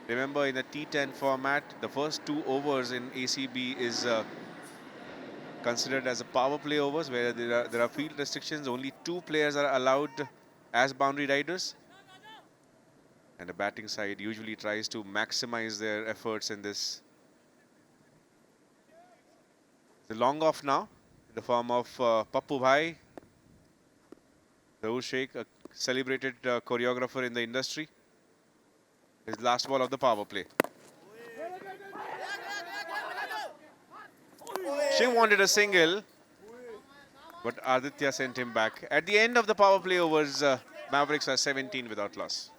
Remember, in a T10 format, the first 2 overs in ACB is considered as a power play overs where there are field restrictions. Only 2 players are allowed as boundary riders. And the batting side usually tries to maximize their efforts in this. The long off now in the form of Pappu Bhai, Rahul Sheikh, a celebrated choreographer in the industry. His last ball of the power play. Shiv wanted a single, but Aditya sent him back. At the end of the power play overs, Mavericks are 17 without loss.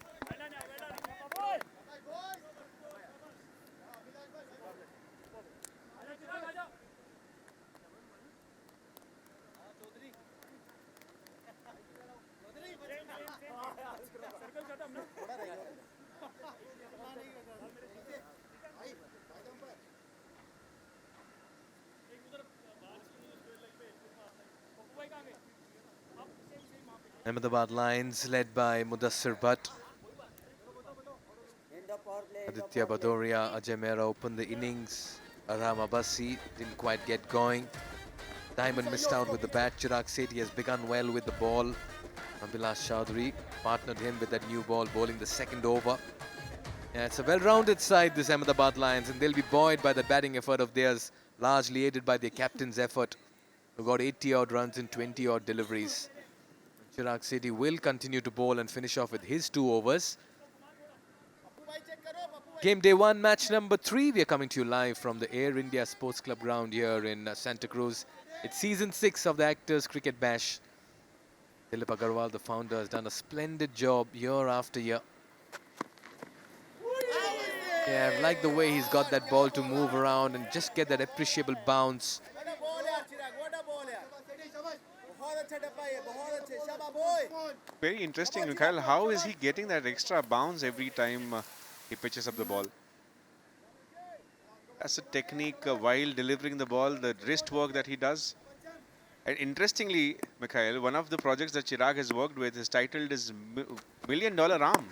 Ahmedabad Lions led by Mudasir Bhat. Aditya Badoria, Ajay Mehra opened the innings. Aram Abbasi didn't quite get going. Diamond missed out with the bat. Chirag Sethi has begun well with the ball. Abhilash Chaudhary partnered him with that new ball, bowling the second over. Yeah, it's a well-rounded side, this Ahmedabad Lions, and they'll be buoyed by the batting effort of theirs, largely aided by their captain's effort, who got 80-odd runs in 20-odd deliveries. Chirag Sethi will continue to bowl and finish off with his 2 overs. Game day 1, match number 3. We are coming to you live from the Air India Sports Club ground here in Santa Cruz. It's season 6 of the Actors Cricket Bash. Dilip Agarwal, the founder, has done a splendid job year after year. Yeah, I like the way he's got that ball to move around and just get that appreciable bounce. Very interesting, Mikhail. How is he getting that extra bounce every time he pitches up the ball? That's a technique while delivering the ball, the wrist work that he does. And interestingly, Mikhail, one of the projects that Chirag has worked with is titled as $1 Million Arm.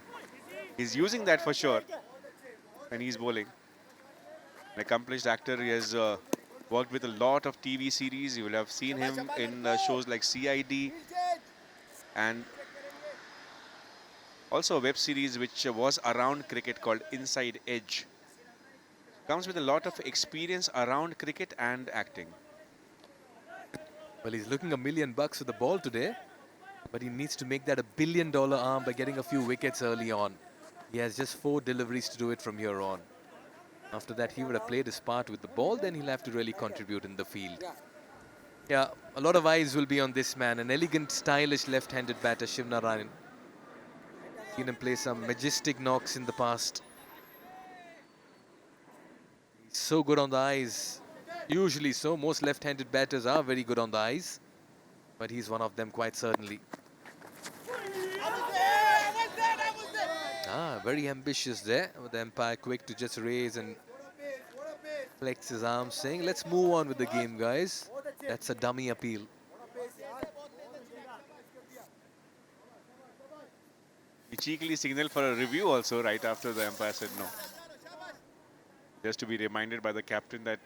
He's using that for sure when he's bowling. An accomplished actor, he has worked with a lot of TV series. You will have seen him in shows like CID and also a web series which was around cricket called Inside Edge. Comes with a lot of experience around cricket and acting. Well, he's looking $1 million with the ball today, but he needs to make that $1 billion arm by getting a few wickets early on. He has just 4 deliveries to do it from here on. After that, he would have played his part with the ball, then he'll have to really contribute in the field. Yeah, a lot of eyes will be on this man, an elegant, stylish left-handed batter, Shiv Narayanan. Seen him play some majestic knocks in the past. He's so good on the eyes. Usually so. Most left-handed batters are very good on the eyes, but he's one of them quite certainly. Very ambitious there, with the umpire quick to just raise and flex his arms, saying, let's move on with the game, guys. That's a dummy appeal. He cheekily signaled for a review also right after the umpire said no. Just to be reminded by the captain that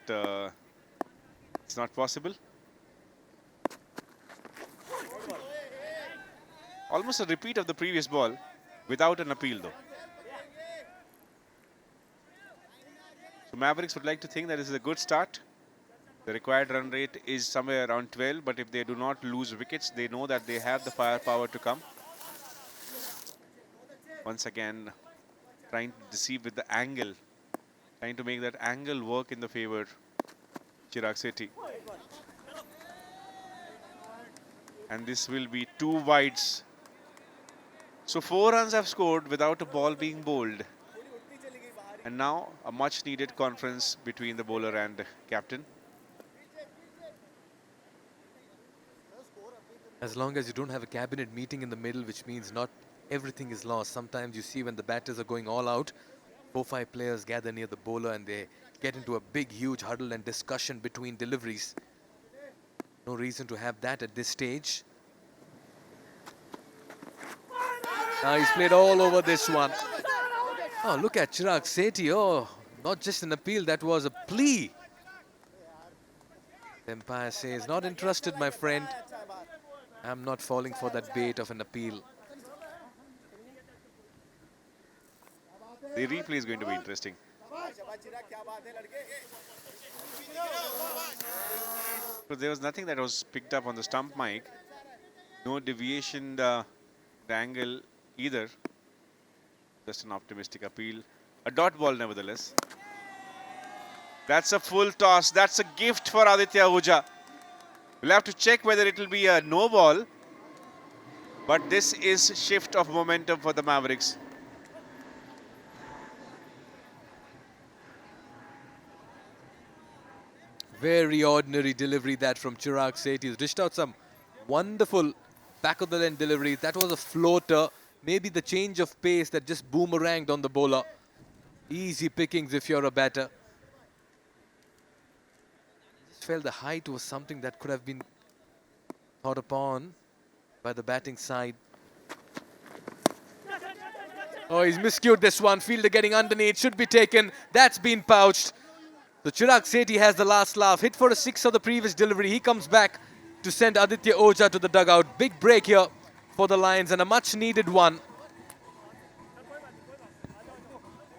it's not possible. Almost a repeat of the previous ball without an appeal though. So Mavericks would like to think that this is a good start. The required run rate is somewhere around 12, but if they do not lose wickets, they know that they have the firepower to come. Once again, trying to deceive with the angle, trying to make that angle work in the favor Chirag Sethi. And this will be 2 wides. So 4 runs have scored without a ball being bowled. And now a much needed conference between the bowler and captain. As long as you don't have a cabinet meeting in the middle, which means not everything is lost. Sometimes you see when the batters are going all out, 4-5 players gather near the bowler and they get into a big, huge huddle and discussion between deliveries. No reason to have that at this stage. Now he's played all over this one. Oh, look at Chirag Sethi. Oh, not just an appeal, that was a plea. The umpire says, not interested, my friend. I'm not falling for that bait of an appeal. The replay is going to be interesting. So there was nothing that was picked up on the stump mic. No deviation the angle either. Just an optimistic appeal. A dot ball nevertheless. That's a full toss. That's a gift for Aditya Ahuja. We'll have to check whether it will be a no ball. But this is shift of momentum for the Mavericks. Very ordinary delivery that from Chirag Sethi. He's dished out some wonderful back of the line deliveries. That was a floater. Maybe the change of pace that just boomeranged on the bowler. Easy pickings if you're a batter. Just felt the height was something that could have been thought upon by the batting side. Oh, he's miscued this one. Fielder getting underneath. Should be taken. That's been pouched. So Chirag Sethi has the last laugh. Hit for a six of the previous delivery. He comes back to send Aditya Ahuja to the dugout. Big break here for the Lions and a much needed one.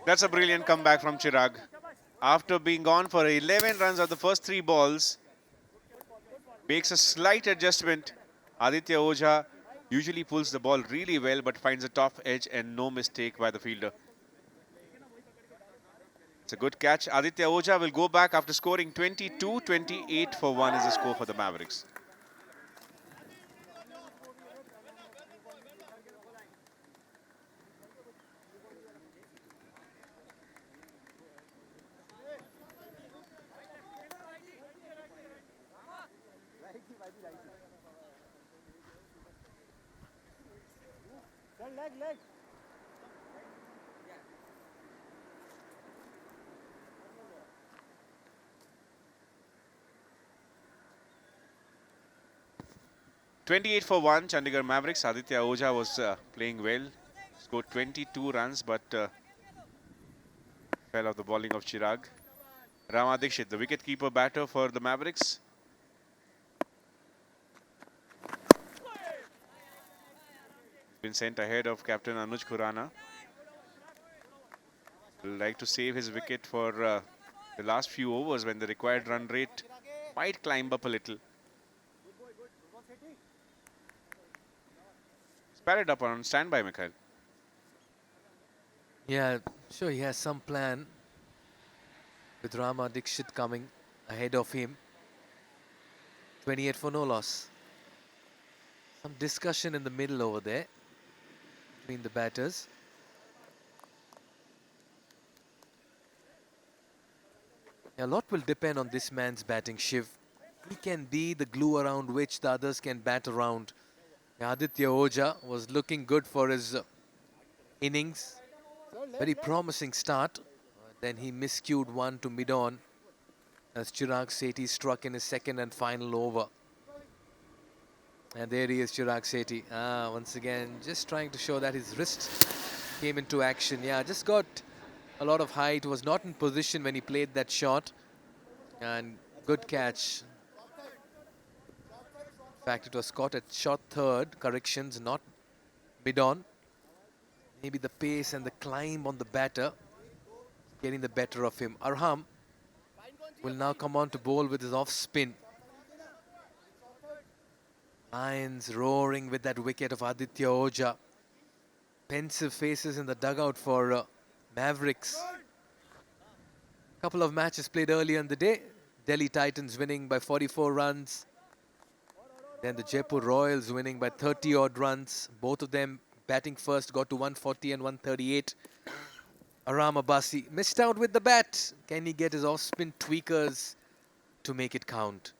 That's a brilliant comeback from Chirag. After being gone for 11 runs of the first 3 balls, makes a slight adjustment. Aditya Ahuja usually pulls the ball really well but finds a top edge and no mistake by the fielder. It's a good catch. Aditya Ahuja will go back after scoring 22. 28 for 1 is the score for the Mavericks. leg. 28 for 1, Chandigarh Mavericks. Aditya Ahuja was playing well. Scored 22 runs, but fell off the bowling of Chirag. Rama Dixit, the wicket-keeper batter for the Mavericks. Been sent ahead of captain Anuj Khurana. Will like to save his wicket for the last few overs when the required run rate might climb up a little. Padded up on standby, Mikhail. Yeah, sure he has some plan with Rama Dixit coming ahead of him. 28 for no loss. Some discussion in the middle over there between the batters. A lot will depend on this man's batting, Shiv. He can be the glue around which the others can bat around. Aditya Ahuja was looking good for his innings. Very promising start. Then he miscued one to mid-on as Chirag Sethi struck in his second and final over. And there he is, Chirag Sethi. Once again, just trying to show that his wrist came into action. Yeah, just got a lot of height. Was not in position when he played that shot. And good catch. In fact, it was caught at short third. Corrections, not mid-on. Maybe the pace and the climb on the batter getting the better of him. Arham will now come on to bowl with his off-spin. Lions roaring with that wicket of Aditya Ahuja. Pensive faces in the dugout for Mavericks. Couple of matches played earlier in the day. Delhi Titans winning by 44 runs. Then the Jaipur Royals winning by 30-odd runs. Both of them batting first, got to 140 and 138. Aram Abbasi missed out with the bat. Can he get his off-spin tweakers to make it count?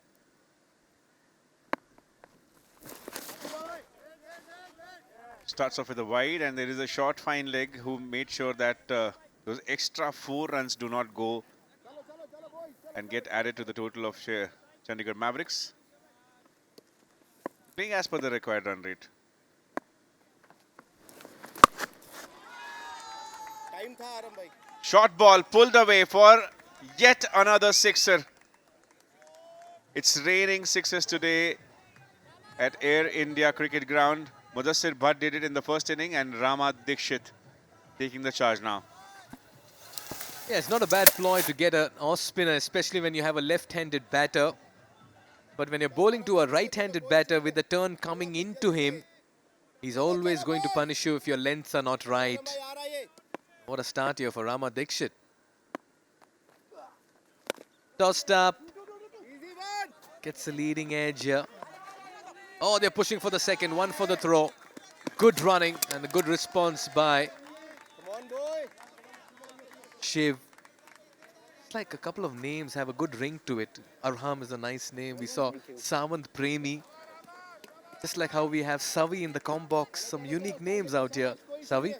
Starts off with a wide, and there is a short fine leg who made sure that the Those extra 4 runs do not go and get added to the total of Chandigarh Mavericks. Playing as per the required run rate. Time था आरम भाई Short ball pulled away for yet another sixer. It's raining sixes today at Air India Cricket Ground. Mudasir Bhat did it in the first inning and Rama Dikshit taking the charge now. Yeah, it's not a bad ploy to get an off spinner, especially when you have a left-handed batter. But when you're bowling to a right-handed batter with the turn coming into him, he's always going to punish you if your lengths are not right. आ रहा है ये What a start here for Rama Dikshit. Tossed up. Easy one Gets the leading edge here. Oh, they're pushing for the second. One for the throw. Good running and a good response by come on boy Shiv. It's like a couple of names have a good ring to it. Arham is a nice name. We saw Samant Premi. Just like how we have Savi in the com box. Some unique names out here. Savi?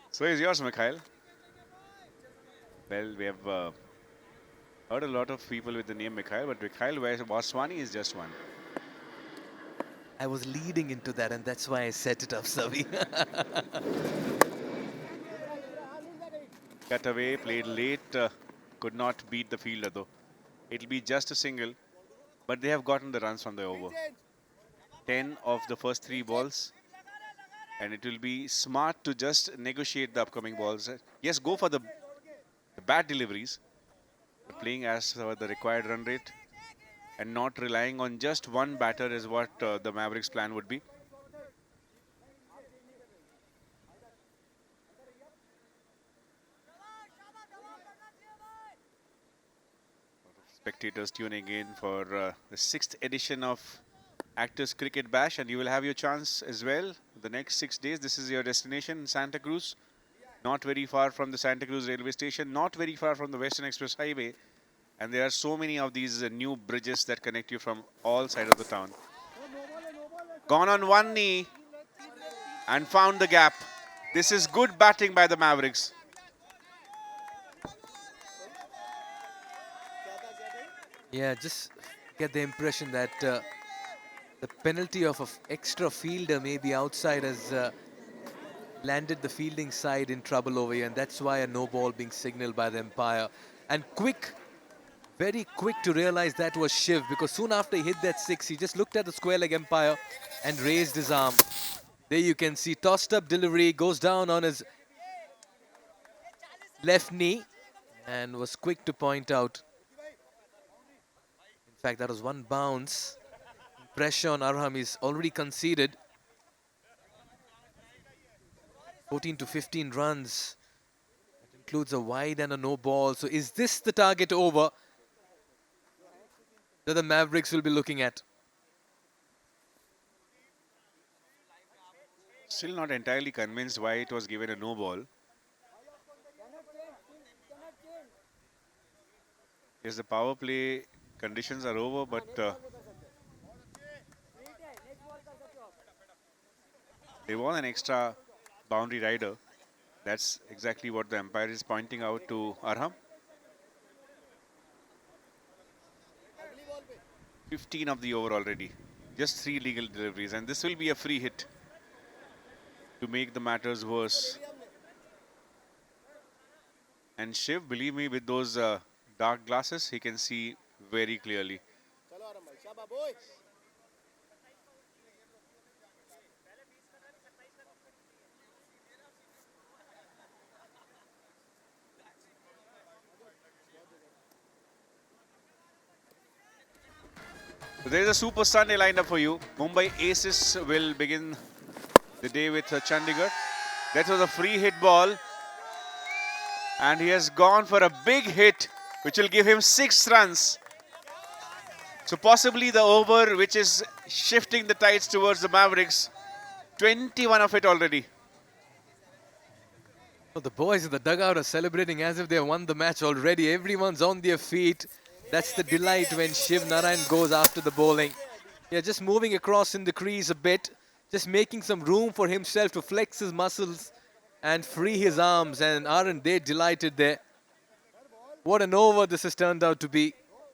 So is yours, Mikhail. Well, we have heard a lot of people with the name Mikhail, but Mikhail Vaswani is just one. I was leading into that and that's why I set it up, Savi. Cut away, played late, could not beat the fielder though. It'll be just a single, but they have gotten the runs from the over. 10 of the first 3 balls. And it will be smart to just negotiate the upcoming balls. Yes, go for the bad deliveries. Playing as the required run rate and not relying on just one batter is what the Mavericks plan would be. Spectators tuning in for the 6th edition of Actors Cricket Bash, and you will have your chance as well the next 6 days. This is your destination, Santa Cruz. Not very far from the Santa Cruz railway station, not very far from the Western Express Highway. And there are so many of these new bridges that connect you from all sides of the town. Gone on one knee and found the gap. This is good batting by the Mavericks. Yeah, just get the impression that the penalty of an extra fielder maybe outside has landed the fielding side in trouble over here, and that's why a no ball being signaled by the umpire. And quick, very quick to realize that was Shiv, because soon after he hit that 6, he just looked at the square leg umpire and raised his arm. There you can see tossed up delivery, goes down on his left knee and was quick to point out. In fact, that was one bounce. Pressure on Arham is already conceded. 14 to 15 runs. That includes a wide and a no ball. So is this the target over that the Mavericks will be looking at? Still not entirely convinced why it was given a no ball. Yes, the power play conditions are over, but they want an extra boundary rider. That's exactly what the umpire is pointing out to Arham. 15 of the over already. Just 3 legal deliveries, and this will be a free hit to make the matters worse. And Shiv, believe me, with those dark glasses, he can see very clearly. चलो आरम भाई शाबाश boy So there is a Super Sunday lined up for you. Mumbai Aces will begin the day with Chandigarh. That was a free hit ball. And he has gone for a big hit, which will give him 6 runs. So possibly the over, which is shifting the tides towards the Mavericks. 21 of it already. Well, the boys in the dugout are celebrating as if they have won the match already. Everyone's on their feet. That's the delight when Shiv Narayanan goes after the bowling. Yeah, just moving across in the crease a bit. Just making some room for himself to flex his muscles and free his arms. And aren't they delighted there? What an over this has turned out to be.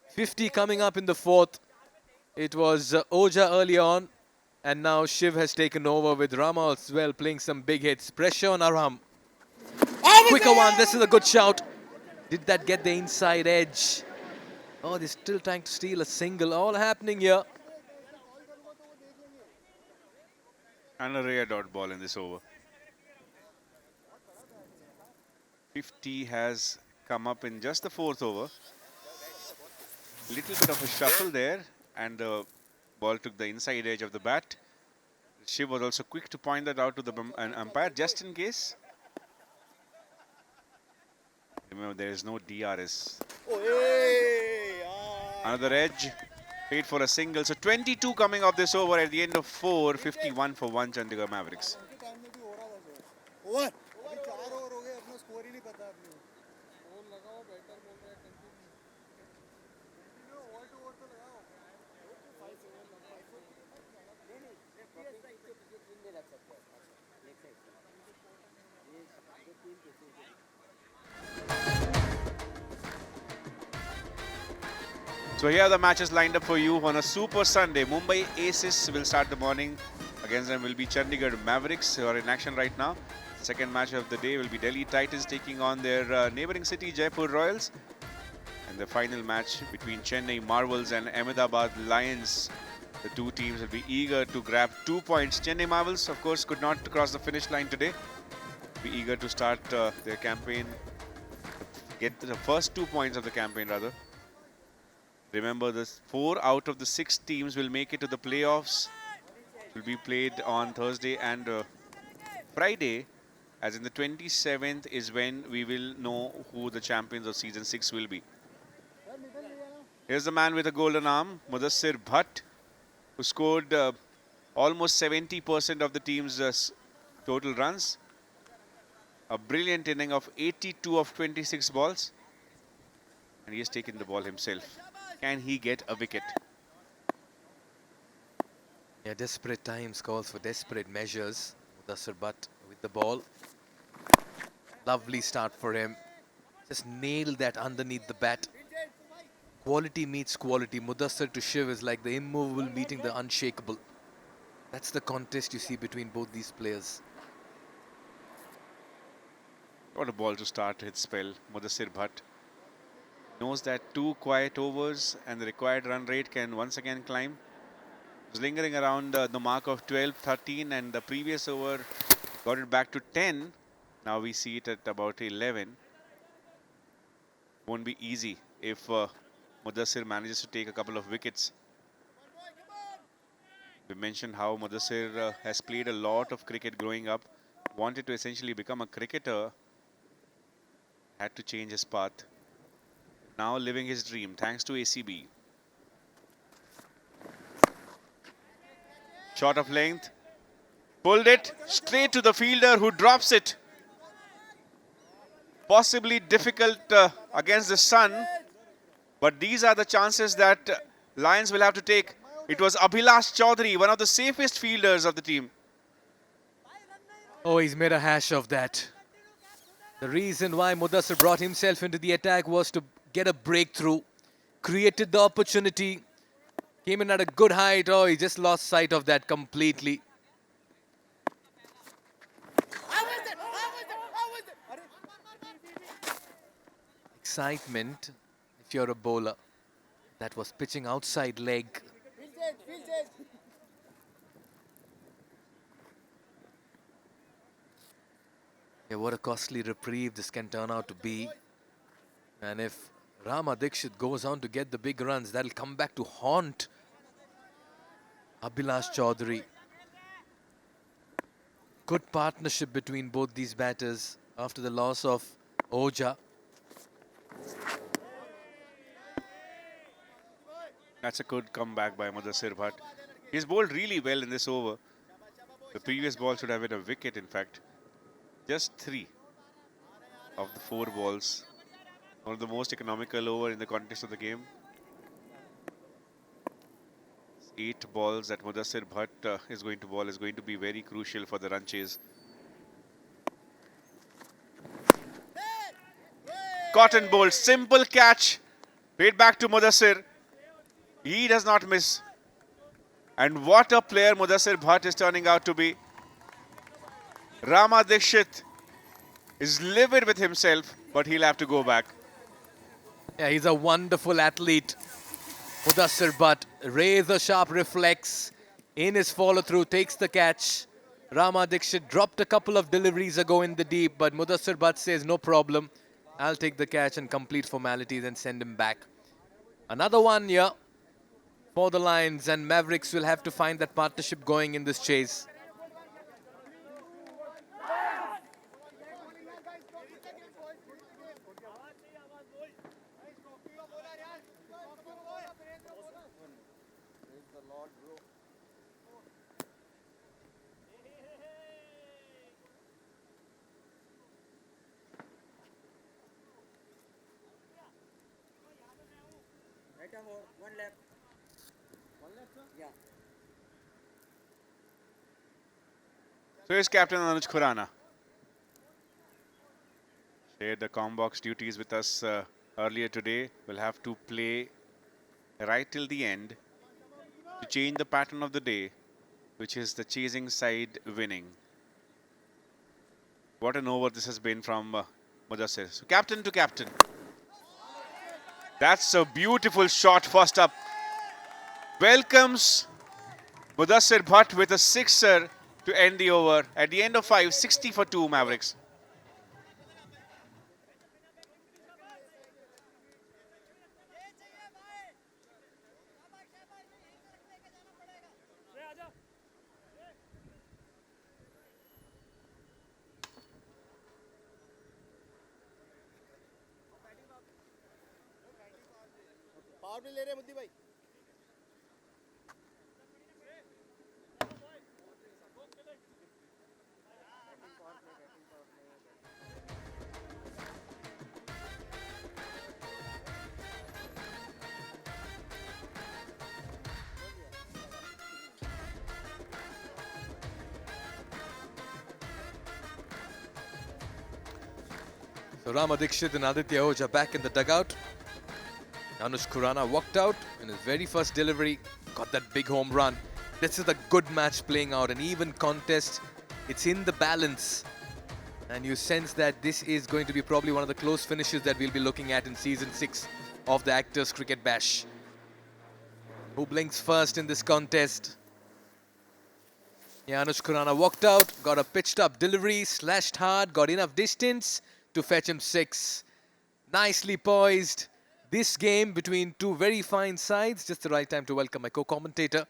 50 coming up in the fourth. It was Oja early on, and now Shiv has taken over with Rama as well, playing some big hits. Pressure on Aram. Quicker one. This is a good shout. Did that get the inside edge? Oh, they're still trying to steal a single. All happening here. And a rare dot ball in this over. 50 has come up in just the fourth over. Little bit of a shuffle there, and the ball took the inside edge of the bat. Shiv was also quick to point that out to the umpire, just in case. Remember, there is no DRS. Another edge. Paid for a single. So 22 coming off this over at the end of 4. 51 for 1 Chandigarh Mavericks. So here are the matches lined up for you on a Super Sunday. Mumbai Aces will start the morning. Against them will be Chandigarh Mavericks, who are in action right now. Second match of the day will be Delhi Titans taking on their neighbouring city Jaipur Royals. And the final match between Chennai Marvels and Ahmedabad Lions. The two teams will be eager to grab 2 points. Chennai Marvels, of course, could not cross the finish line today. Be eager to start their campaign, get the first 2 points of the campaign rather. Remember, this 4 out of the 6 teams will make it to the playoffs. It will be played on Thursday and Friday, as in the 27th is when we will know who the champions of season 6 will be. Here's the man with a golden arm, Mudasir Bhat, who scored almost 70% of the team's total runs. A brilliant inning of 82 of 26 balls. And he has taken the ball himself. Can he get a wicket? Yeah, desperate times calls for desperate measures. Mudasir Bhat with the ball. Lovely start for him. Just nailed that underneath the bat. Quality meets quality. Mudasir to Shiv is like the immovable meeting the unshakable. That's the contest you see between both these players. What a ball to start his spell. Mudasir Bhat knows that 2 quiet overs and the required run rate can once again climb. Was lingering around the mark of 12, 13, and the previous over got it back to 10. Now we see it at about 11. Won't be easy if Mudasir manages to take a couple of wickets. We mentioned how Mudasir has played a lot of cricket growing up. Wanted to essentially become a cricketer. Had to change his path. Now living his dream thanks to ACB. Shot of length. Pulled it straight to the fielder who drops it. Possibly difficult against the sun. But these are the chances that Lions will have to take. It was Abhilash Chaudhary, one of the safest fielders of the team. Oh, he's made a hash of that. The reason why Mudasir brought himself into the attack was to get a breakthrough. Created the opportunity. Came in at a good height. Oh, he just lost sight of that completely. Excitement if you're a bowler. That was pitching outside leg. Yeah, what a costly reprieve this can turn out to be. And if Rama Dixit goes on to get the big runs, that'll come back to haunt Abhilash Chaudhary. Good partnership between both these batters after the loss of Oja. That's a good comeback by Mudasir Bhat. He's bowled really well in this over. The previous ball should have been a wicket, in fact. Just 3 of the 4 balls. One of the most economical over in the context of the game. 8 balls that Mudasir Bhat is going to bowl is going to be very crucial for the run chase. caught and bowled. Simple catch. Played back to Mudasir. He does not miss. And what a player Mudasir Bhat is turning out to be. Rama Dikshit is livid with himself, but he'll have to go back. Yeah, he's a wonderful athlete. Mudasir Bhat, razor sharp reflex in his follow through, takes the catch. Rama Dikshit dropped a couple of deliveries ago in the deep, but Mudasir Bhat says no problem. I'll take the catch and complete formalities and send him back. Another one here for the Lions, and Mavericks will have to find that partnership going in this chase. So here's Captain Anuj Khurana. Shared the combox duties with us earlier today. We'll have to play right till the end to change the pattern of the day, which is the chasing side winning. What an over this has been from Mudasir. So captain to captain. That's a beautiful shot first up. Welcomes Mudasir Bhat with a sixer to end the over. At the end of 5, 60 for 2 Mavericks. Power भी ले रहे हैं मुद्दी भाई So Rama Dikshit and Aditya Oj back in the dugout. Anuj Khurana walked out in his very first delivery, got that big home run. This is a good match playing out, an even contest. It's in the balance. And you sense that this is going to be probably one of the close finishes that we'll be looking at in Season 6 of the Actors Cricket Bash. Who blinks first in this contest? Yeah, Anuj Khurana walked out, got a pitched up delivery, slashed hard, got enough distance to fetch him 6. Nicely poised. This game between two very fine sides. Just the right time to welcome my co-commentator,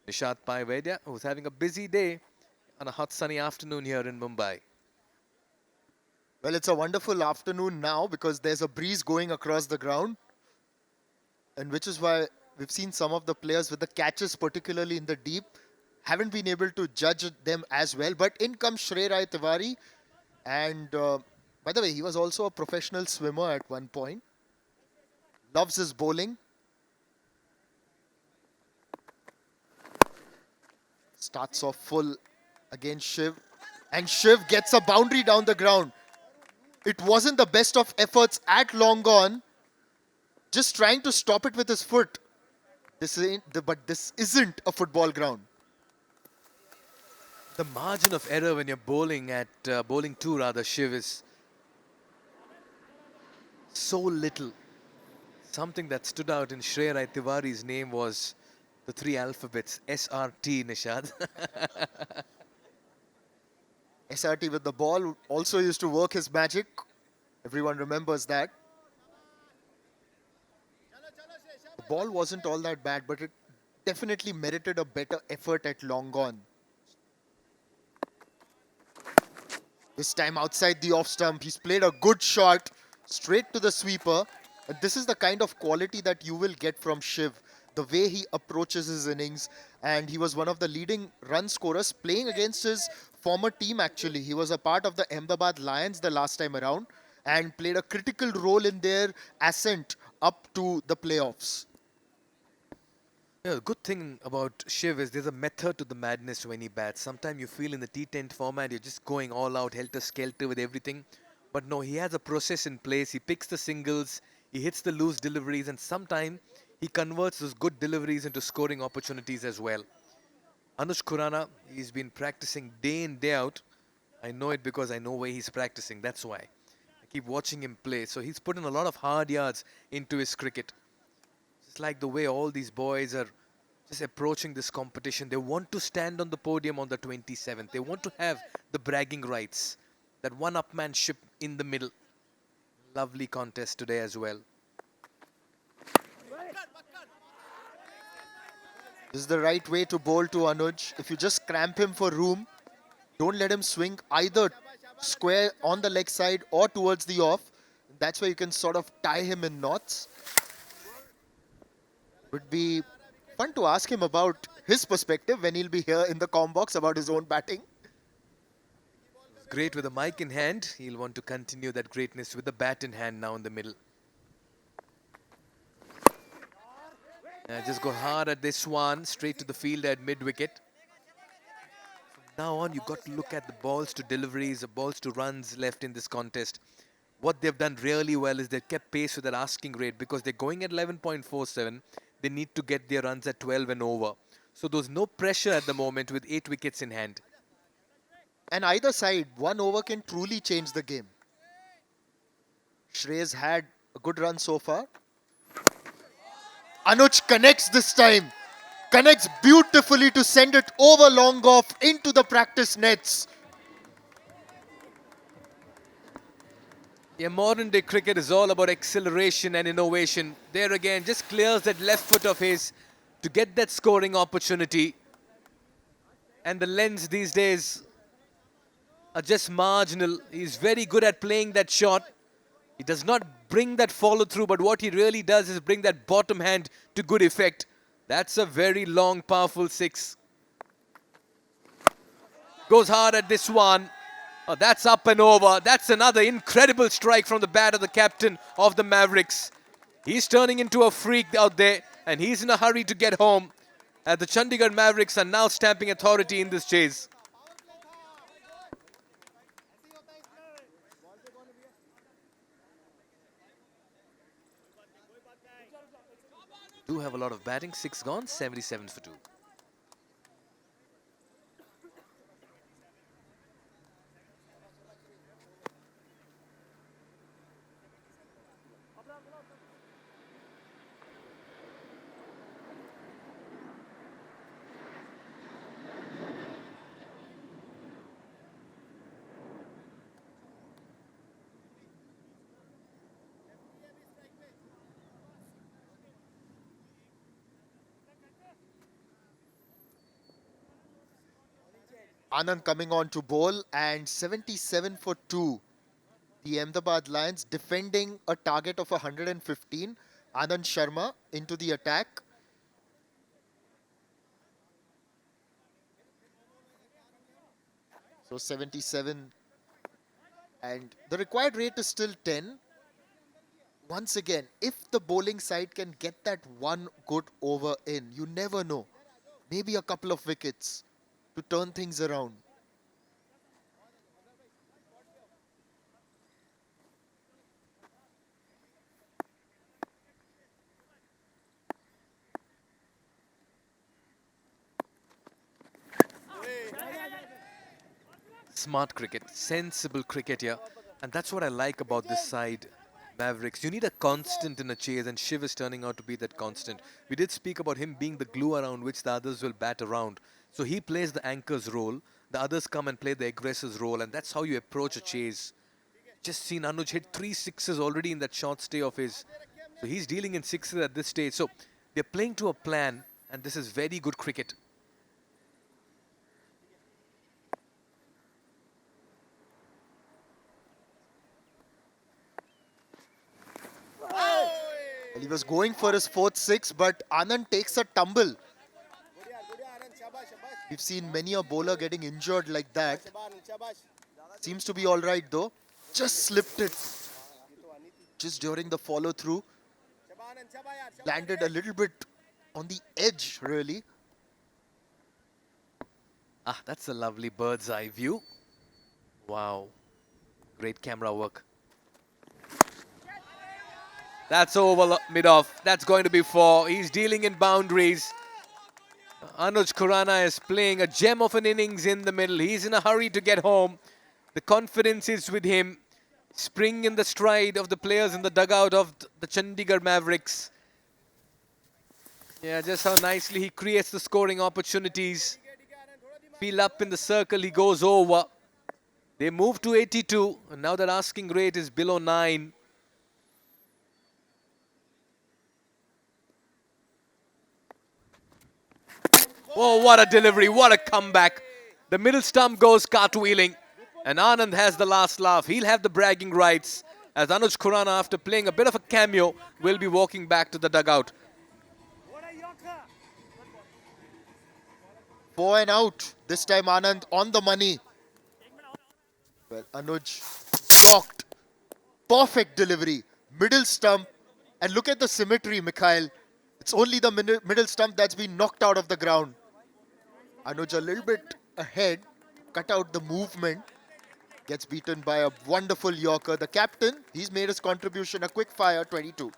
Nishad Paivedya, who's having a busy day on a hot sunny afternoon here in Mumbai. Well, it's a wonderful afternoon now because there's a breeze going across the ground. And which is why we've seen some of the players with the catches, particularly in the deep, haven't been able to judge them as well. But in comes Shrey Rai Tiwari. And by the way, he was also a professional swimmer at one point. Loves his bowling. Starts off full against Shiv. And Shiv gets a boundary down the ground. It wasn't the best of efforts at long gone. Just trying to stop it with his foot. But this isn't a football ground. The margin of error when you're bowling at bowling 2 rather, Shiv, is so little. Something that stood out in Shrey Rai Tiwari's name was the 3 alphabets, SRT, Nishad. SRT with the ball also used to work his magic. Everyone remembers that. The ball wasn't all that bad, but it definitely merited a better effort at long gone. This time outside the off stump, he's played a good shot straight to the sweeper. And this is the kind of quality that you will get from Shiv. The way he approaches his innings. And he was one of the leading run scorers playing against his former team actually. He was a part of the Ahmedabad Lions the last time around. And played a critical role in their ascent up to the playoffs. Yeah, the good thing about Shiv is there's a method to the madness when he bats. Sometimes you feel in the T10 format, you're just going all out, helter-skelter with everything. But no, he has a process in place. He picks the singles, he hits the loose deliveries, and sometimes he converts those good deliveries into scoring opportunities as well. Anuj Khurana, he's been practicing day in, day out. I know it because I know where he's practicing. That's why. I keep watching him play. So he's put in a lot of hard yards into his cricket. Just like the way all these boys are just approaching this competition. They want to stand on the podium on the 27th. They want to have the bragging rights. That one-upmanship in the middle. Lovely contest today as well. This is the right way to bowl to Anuj. If you just cramp him for room, don't let him swing either square on the leg side or towards the off. That's where you can sort of tie him in knots. Would be fun to ask him about his perspective when he'll be here in the comm box about his own batting. Great with a mic in hand. He'll want to continue that greatness with the bat in hand now in the middle. Just go hard at this one, straight to the field at mid-wicket. From now on, you've got to look at the balls to deliveries, the balls to runs left in this contest. What they've done really well is they've kept pace with their asking rate because they're going at 11.47. They need to get their runs at 12 and over. So there's no pressure at the moment with 8 wickets in hand. And either side, one over can truly change the game. Shreyas had a good run so far. Anuj connects this time. Connects beautifully to send it over long off into the practice nets. Yeah, modern day cricket is all about acceleration and innovation. There again, just clears that left foot of his to get that scoring opportunity. And the lens these days are just marginal. He's very good at playing that shot. He does not bring that follow through, but what he really does is bring that bottom hand to good effect. That's a very long, powerful six. Goes hard at this one. Oh, that's up and over. That's another incredible strike from the bat of the captain of the Mavericks. He's turning into a freak out there, and he's in a hurry to get home. And the Chandigarh Mavericks are now stamping authority in this chase. Do have a lot of batting. 6 gone, 77 for 2. Anand coming on to bowl and 77 for 2. The Ahmedabad Lions defending a target of 115. Anand Sharma into the attack. So 77. And the required rate is still 10. Once again, if the bowling side can get that one good over in, you never know. Maybe a couple of wickets to turn things around. Smart cricket, sensible cricket here. And that's what I like about this side, Mavericks. You need a constant in a chase, and Shiv is turning out to be that constant. We did speak about him being the glue around which the others will bat around. So he plays the anchor's role. The others come and play the aggressor's role, and that's how you approach a chase. Just seen Anuj hit 3 sixes already in that short stay of his. So he's dealing in sixes at this stage. So they're playing to a plan, and this is very good cricket. Well, he was going for his 4th six, but Anand takes a tumble. We've seen many a bowler getting injured like that. Seems to be all right though. Just slipped it. Just during the follow through. Landed a little bit on the edge, really. Ah, that's a lovely bird's eye view. Wow. Great camera work. That's over mid-off. That's going to be 4. He's dealing in boundaries. Anuj Khurana is playing a gem of an innings in the middle. He's in a hurry to get home. The confidence is with him. Spring in the stride of the players in the dugout of the Chandigarh Mavericks. Yeah, just how nicely he creates the scoring opportunities. Feel up in the circle, he goes over. They move to 82, and now their asking rate is below 9. Oh, what a delivery, what a comeback. The middle stump goes cartwheeling, and Anand has the last laugh. He'll have the bragging rights, as Anuj Khurana, after playing a bit of a cameo, will be walking back to the dugout. 4 and out. This time Anand on the money. Well, Anuj blocked. Perfect delivery. Middle stump. And look at the symmetry, Mikhail. It's only the middle stump that's been knocked out of the ground. Anuj a little bit ahead. Cut out the movement. Gets beaten by a wonderful Yorker. The captain, he's made his contribution. A quick fire, 22.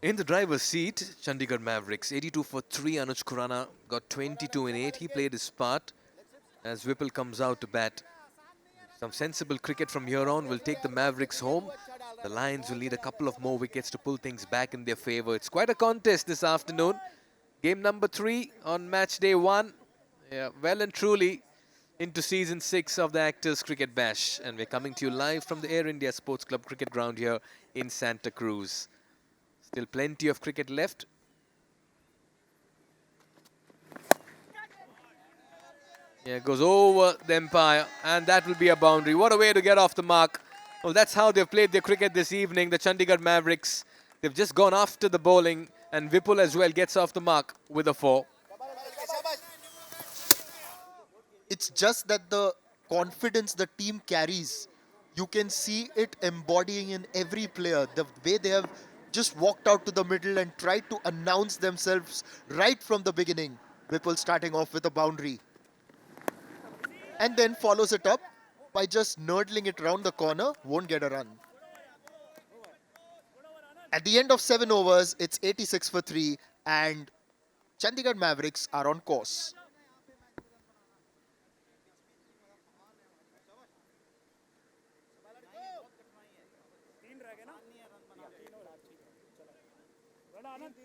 In the driver's seat, Chandigarh Mavericks, 82 for 3. Anuj Khurana got 22 in 8. He played his part as Vipul comes out to bat. Some sensible cricket from here on will take the Mavericks home. The Lions will need a couple of more wickets to pull things back in their favor. It's quite a contest this afternoon. Game number 3 on match day 1. Yeah, well and truly into season 6 of the Actors Cricket Bash. And we're coming to you live from the Air India Sports Club cricket ground here in Santa Cruz. Still plenty of cricket left. Yeah, it goes over the umpire, and that will be a boundary. What a way to get off the mark. Well, that's how they've played their cricket this evening, the Chandigarh Mavericks. They've just gone after the bowling, and Vipul as well gets off the mark with a 4. It's just that the confidence the team carries, you can see it embodying in every player. The way they have just walked out to the middle and tried to announce themselves right from the beginning. Vipul starting off with a boundary. And then follows it up by just nurdling it round the corner, won't get a run. At the end of 7 overs, it's 86 for 3 and Chandigarh Mavericks are on course. जम के डालेंगे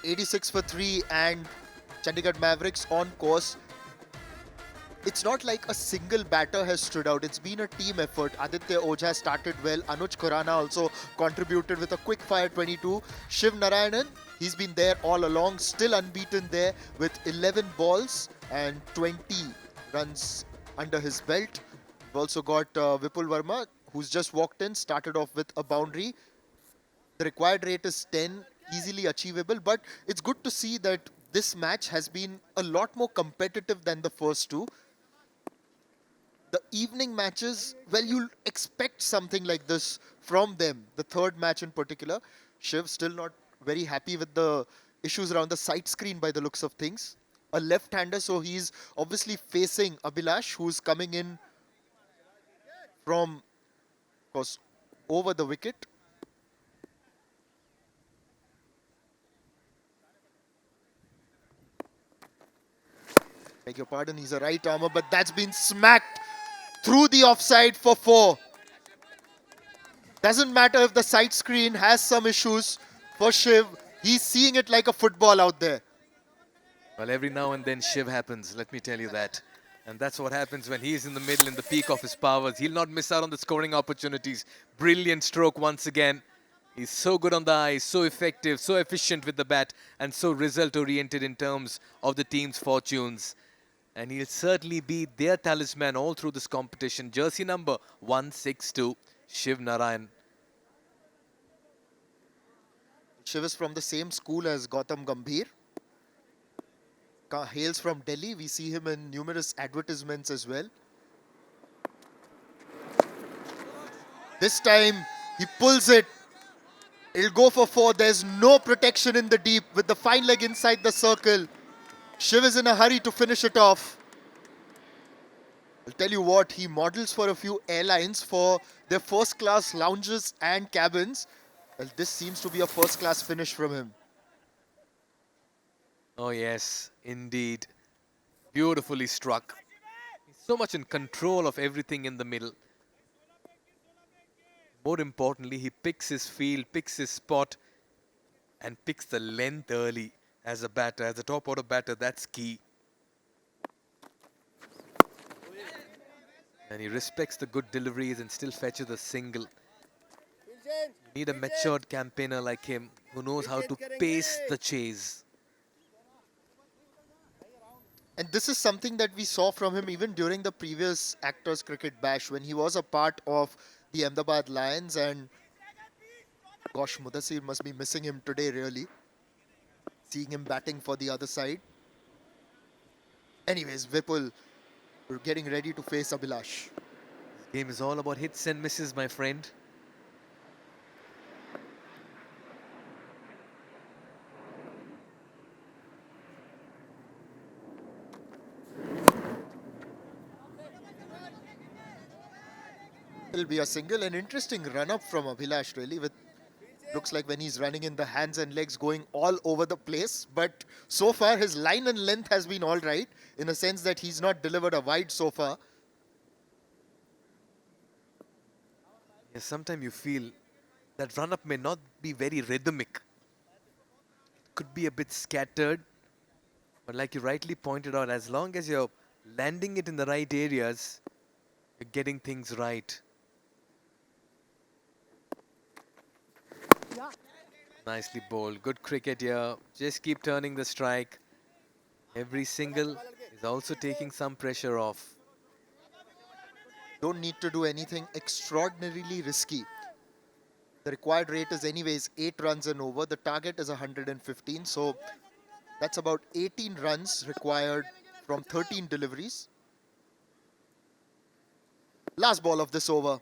86 for 3 and Chandigarh Mavericks on course. It's not like a single batter has stood out. It's been a team effort. Aditya Ojha started well. Anuj Khurana also contributed with a quick fire 22. Shiv Narayanan, he's been there all along, still unbeaten there with 11 balls and 20 runs under his belt. We've also got Vipul Verma, who's just walked in, started off with a boundary. The required rate is 10, easily achievable, but it's good to see that this match has been a lot more competitive than the first two. The evening matches, well, you'll expect something like this from them. The third match in particular, Shiv still not very happy with the issues around the side screen by the looks of things. A left-hander, so he's obviously facing Abhilash, who's coming in from, of course, over the wicket. Beg your pardon, he's a right armer, but that's been smacked through the offside for 4. Doesn't matter if the side screen has some issues for Shiv. He's seeing it like a football out there. Well, every now and then Shiv happens, let me tell you that. And that's what happens when he's in the middle, in the peak of his powers. He'll not miss out on the scoring opportunities. Brilliant stroke once again. He's so good on the eye, so effective, so efficient with the bat, and so result-oriented in terms of the team's fortunes. And he'll certainly be their talisman all through this competition. Jersey number 162, Shiv Narayanan. Shiv is from the same school as Gautam Gambhir. Hails from Delhi. We see him in numerous advertisements as well. This time he pulls it. It'll go for 4. There's no protection in the deep with the fine leg inside the circle. Shiv is in a hurry to finish it off. I'll tell you what, he models for a few airlines for their first class lounges and cabins. Well, this seems to be a first class finish from him. Oh yes, indeed. Beautifully struck. He's so much in control of everything in the middle. More importantly, he picks his field, picks his spot, and picks the length early as a batter, as a top order batter. That's key. And he respects the good deliveries and still fetches a single. You need a matured campaigner like him who knows how to pace the chase. And this is something that we saw from him even during the previous Actors Cricket Bash when he was a part of the Ahmedabad Lions. And gosh, Mudasir must be missing him today really. Seeing him batting for the other side. Anyways, Vipul, we're getting ready to face Abhilash. This game is all about hits and misses, my friend. It'll be a single. An interesting run-up from Abhilash really, with looks like when he's running in the hands and legs going all over the place. But so far his line and length has been all right in a sense that he's not delivered a wide so far. Yes, sometimes you feel that run-up may not be very rhythmic. It could be a bit scattered. But like you rightly pointed out, as long as you're landing it in the right areas, you're getting things right. Nicely bowled. Good cricket here. Just keep turning the strike. Every single is also taking some pressure off. Don't need to do anything extraordinarily risky. The required rate is anyways 8 runs and over. The target is 115. So that's about 18 runs required from 13 deliveries. Last ball of this over.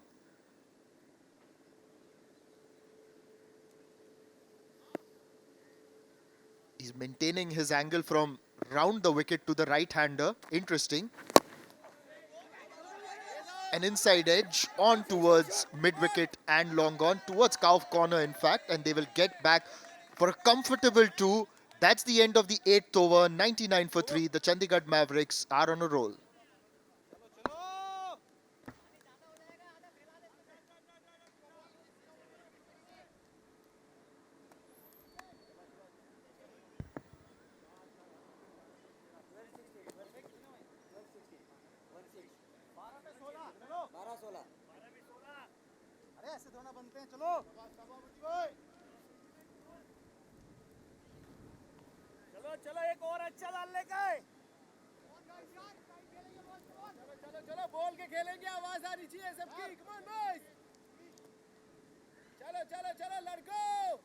He's maintaining his angle from round the wicket to the right-hander. Interesting. An inside edge on towards mid-wicket and long on towards Kauf corner in fact, and they will get back for a comfortable 2. That's the end of the 8th over. 99 for 3. The Chandigarh Mavericks are on a roll. चलो एक और अच्छा डालने का है चलो चलो चलो बोल के खेलेंगे आवाज आनी चाहिए सबकी कम ऑन बॉयज चलो चलो चलो लड़कों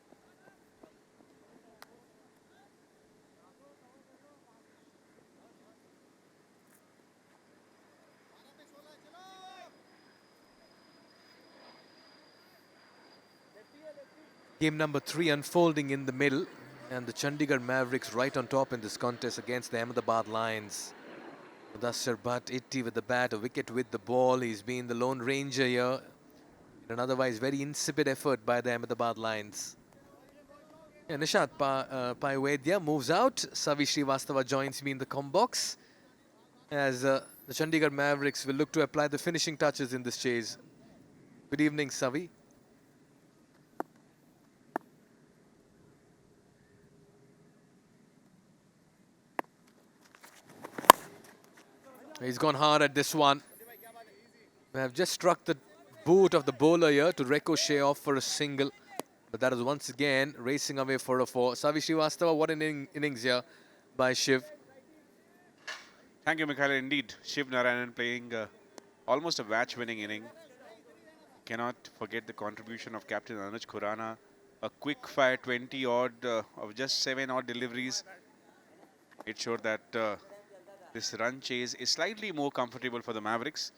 Game number 3 unfolding in the middle. And the Chandigarh Mavericks right on top in this contest against the Ahmedabad Lions. Mudasir Bhat, 80 with the bat, a wicket with the ball. He's been the lone ranger here. In an otherwise very insipid effort by the Ahmedabad Lions. Yeah, Nishat Paivedya moves out. Savi Srivastava joins me in the comm box. As the Chandigarh Mavericks will look to apply the finishing touches in this chase. Good evening, Savi. He's gone hard at this one. They have just struck the boot of the bowler here to ricochet off for a single. But that is once again racing away for a 4. Savi Srivastava, what an innings here by Shiv. Thank you, Mikhail. Indeed, Shiv Narayanan playing almost a match-winning inning. Cannot forget the contribution of Captain Anuj Khurana. A quick-fire 20-odd of just 7-odd deliveries. It showed that this run chase is slightly more comfortable for the Mavericks.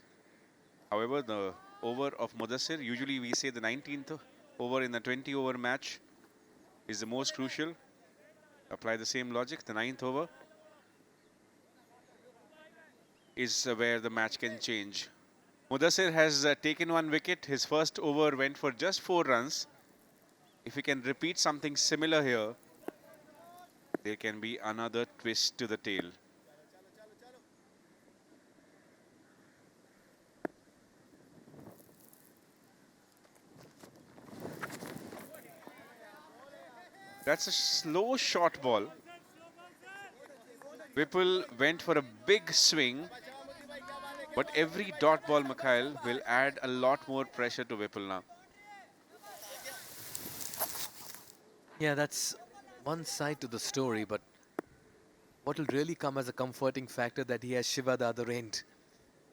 However, the over of Mudasir, usually we say the 19th over in the 20-over match is the most crucial. Apply the same logic. The 9th over is where the match can change. Mudasir has taken 1 wicket. His first over went for just 4 runs. If he can repeat something similar here, there can be another twist to the tail. That's a slow short ball. Vipul went for a big swing, but every dot ball, Mikhail, will add a lot more pressure to Vipul now. Yeah, that's one side to the story, but what will really come as a comforting factor that he has Shiva the other end.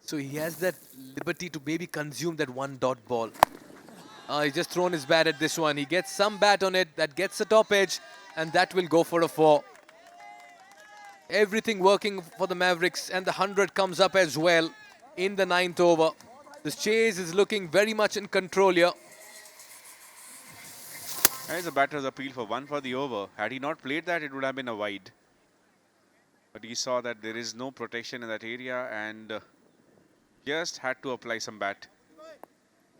So he has that liberty to maybe consume that 1 dot ball. He's just thrown his bat at this one. He gets some bat on it, that gets the top edge, and that will go for a 4. Everything working for the Mavericks, and the 100 comes up as well in the 9th over. This chase is looking very much in control here. There's a batter's appeal for 1 for the over. Had he not played that, it would have been a wide. But he saw that there is no protection in that area and just had to apply some bat.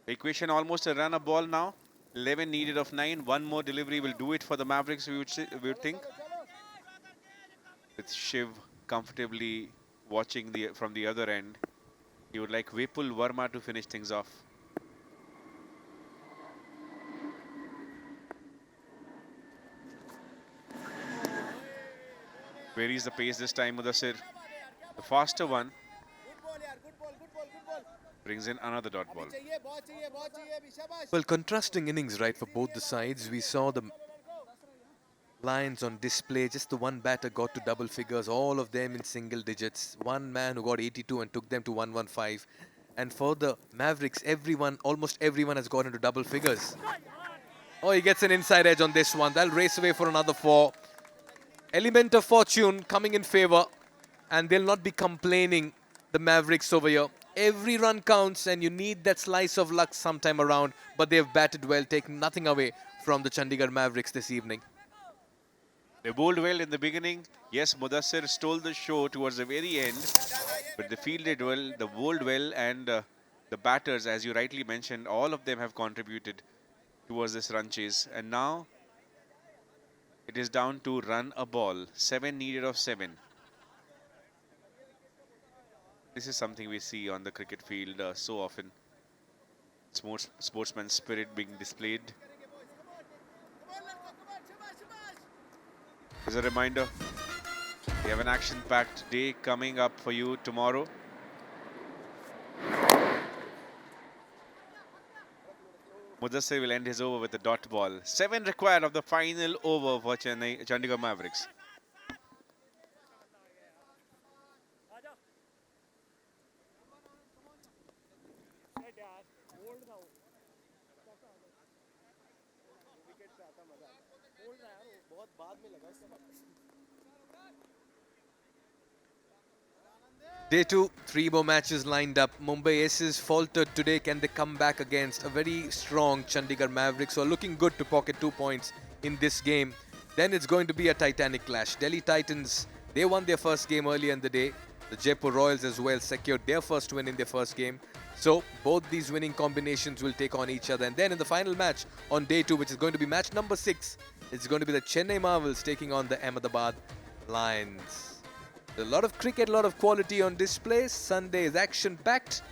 Equation almost a run a ball now. 11 needed of 9. 1 more delivery will do it for the Mavericks, we would think. With Shiv comfortably watching from the other end. He would like Vipul Verma to finish things off. Varies the pace this time, Mudasir. The faster one brings in another dot ball. Well, contrasting innings, right, for both the sides. We saw the Lions on display. Just the one batter got to double figures, all of them in single digits. One man who got 82 and took them to 115. And for the Mavericks, almost everyone has got into double figures. Oh, he gets an inside edge on this one. They'll race away for another 4. Element of fortune coming in favor, and they'll not be complaining, the Mavericks over here. Every run counts, and you need that slice of luck sometime around, but they've batted well, taking nothing away from the Chandigarh Mavericks this evening. They bowled well in the beginning. Yes, Mudasir stole the show towards the very end, but they fielded well, they bowled well, and the batters, as you rightly mentioned, all of them have contributed towards this run chase. And now it is down to run a ball. 7 needed of 7. This is something we see on the cricket field so often. Sportsman spirit being displayed. As a reminder, we have an action-packed day coming up for you tomorrow. Mudasir will end his over with a dot ball. 7 required of the final over for Chandigarh Mavericks. Day 2, 3 more matches lined up. Mumbai Aces faltered today. Can they come back against a very strong Chandigarh Mavericks who are looking good to pocket 2 points in this game? Then it's going to be a titanic clash. Delhi Titans, they won their first game earlier in the day. The Jaipur Royals as well secured their first win in their first game. So both these winning combinations will take on each other. And then in the final match on day 2, which is going to be match number 6, it's going to be the Chennai Marvels taking on the Ahmedabad Lions. A lot of cricket, a lot of quality on display. Sunday is action-packed.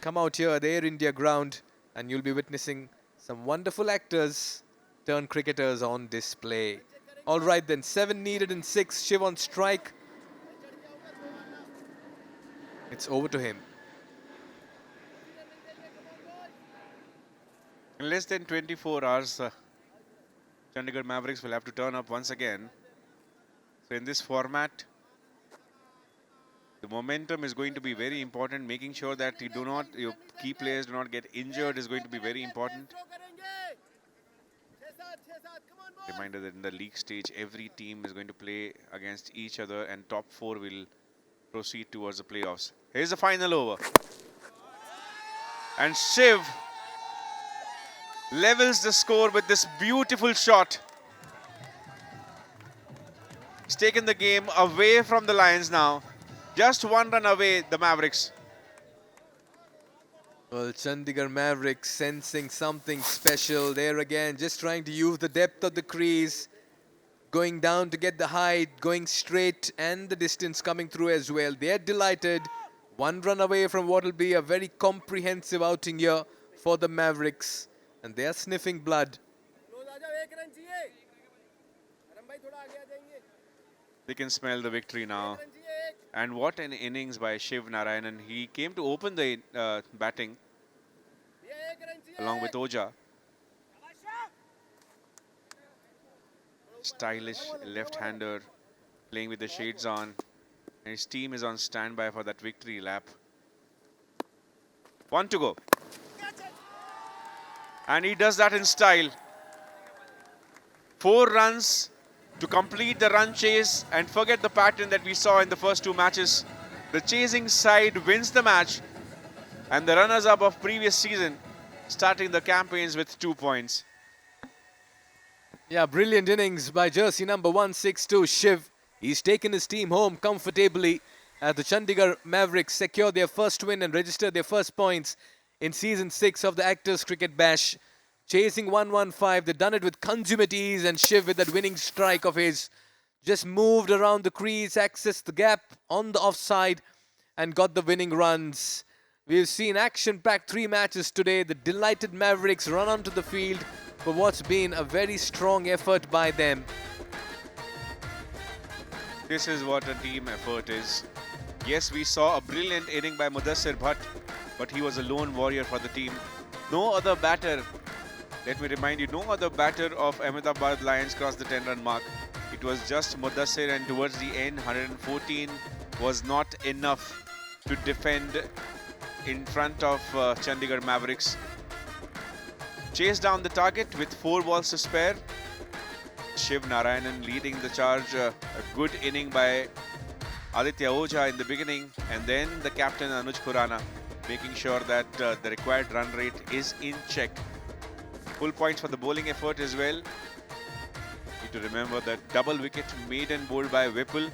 Come out here at the Air India ground and you'll be witnessing some wonderful actors turn cricketers on display. All right then, 7 needed and 6. Shiv on strike. it's over to him. In less than 24 hours, Chandigarh Mavericks will have to turn up once again. So in this format, the momentum is going to be very important. Making sure that your key players do not get injured is going to be very important. Reminder that in the league stage, every team is going to play against each other and top 4 will proceed towards the playoffs. Here's the final over. And Shiv levels the score with this beautiful shot. He's taken the game away from the Lions now. Just 1 run away, the Mavericks. Well, Chandigarh Mavericks sensing something special there again, just trying to use the depth of the crease, going down to get the height, going straight and the distance coming through as well. They're delighted. 1 run away from what will be a very comprehensive outing here for the Mavericks. And they're sniffing blood. They can smell the victory now. And what an innings by Shiv Narayanan. He came to open the batting along with Oja. Stylish left-hander playing with the shades on. And his team is on standby for that victory lap. 1 to go. And he does that in style. 4 runs to complete the run chase and forget the pattern that we saw in the first 2 matches. The chasing side wins the match and the runners-up of previous season starting the campaigns with 2 points. Yeah, brilliant innings by jersey number 162, Shiv. He's taken his team home comfortably as the Chandigarh Mavericks secure their first win and register their first points in season 6 of the Actors Cricket Bash. Chasing 115, they've done it with consummate ease, and Shiv with that winning strike of his just moved around the crease, accessed the gap on the offside and got the winning runs. We've seen action-packed 3 matches today. The delighted Mavericks run onto the field for what's been a very strong effort by them. This is what a team effort is. Yes, we saw a brilliant inning by Mudasir Bhat, but he was a lone warrior for the team. No other batter, let me remind you, no other batter of Ahmedabad Lions crossed the 10-run mark. It was just Mudasir, and towards the end, 114 was not enough to defend in front of Chandigarh Mavericks. Chased down the target with 4 balls to spare. Shiv Narayanan leading the charge. A good inning by Aditya Oja in the beginning, and then the captain Anuj Khurana making sure that the required run rate is in check. Full points for the bowling effort as well. Need to remember that double wicket maiden bowled by Vipul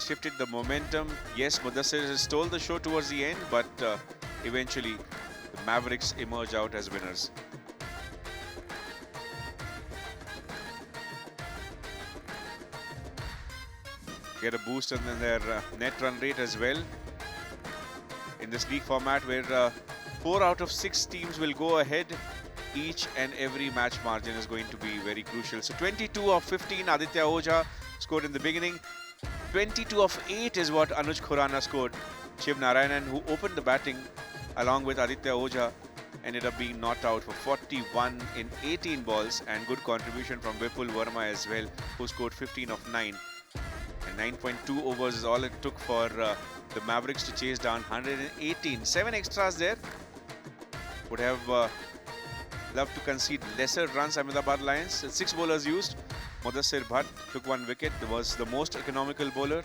shifted the momentum. Yes, Mudasir stole the show towards the end, but eventually the Mavericks emerge out as winners. Get a boost in their net run rate as well. In this league format where 4 out of 6 teams will go ahead, each and every match margin is going to be very crucial. So 22 of 15 Aditya Oja scored in the beginning. 22 of 8 is what Anuj Khurana scored. Shiv Narayanan, who opened the batting along with Aditya Oja, ended up being not out for 41 in 18 balls, and good contribution from Vipul Verma as well, who scored 15 of 9. And 9.2 overs is all it took for the Mavericks to chase down 118. 7 extras there. Would have loved to concede lesser runs, Ahmedabad Lions. 6 bowlers used. Mudasir Bhat took 1 wicket. Was the most economical bowler.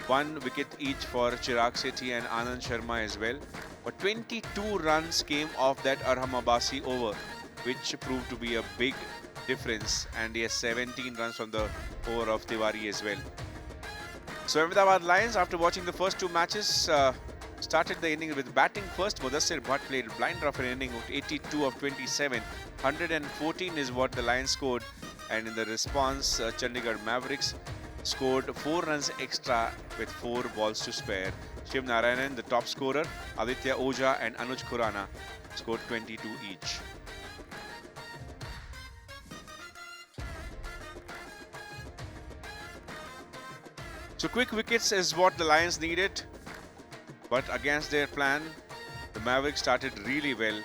1 wicket each for Chirag Sethi and Anand Sharma as well. But 22 runs came off that Arham Abbasi over, which proved to be a big difference. And yes, 17 runs from the over of Tiwari as well. So Ahmedabad Lions, after watching the first 2 matches, started the inning with batting first. Mudasir Bhat played blind rough an inning of 82 of 27. 114 is what the Lions scored. And in the response, Chandigarh Mavericks scored 4 runs extra with 4 balls to spare. Shiv Narayanan, the top scorer, Aditya Oja and Anuj Khurana scored 22 each. So quick wickets is what the Lions needed. But against their plan, the Mavericks started really well.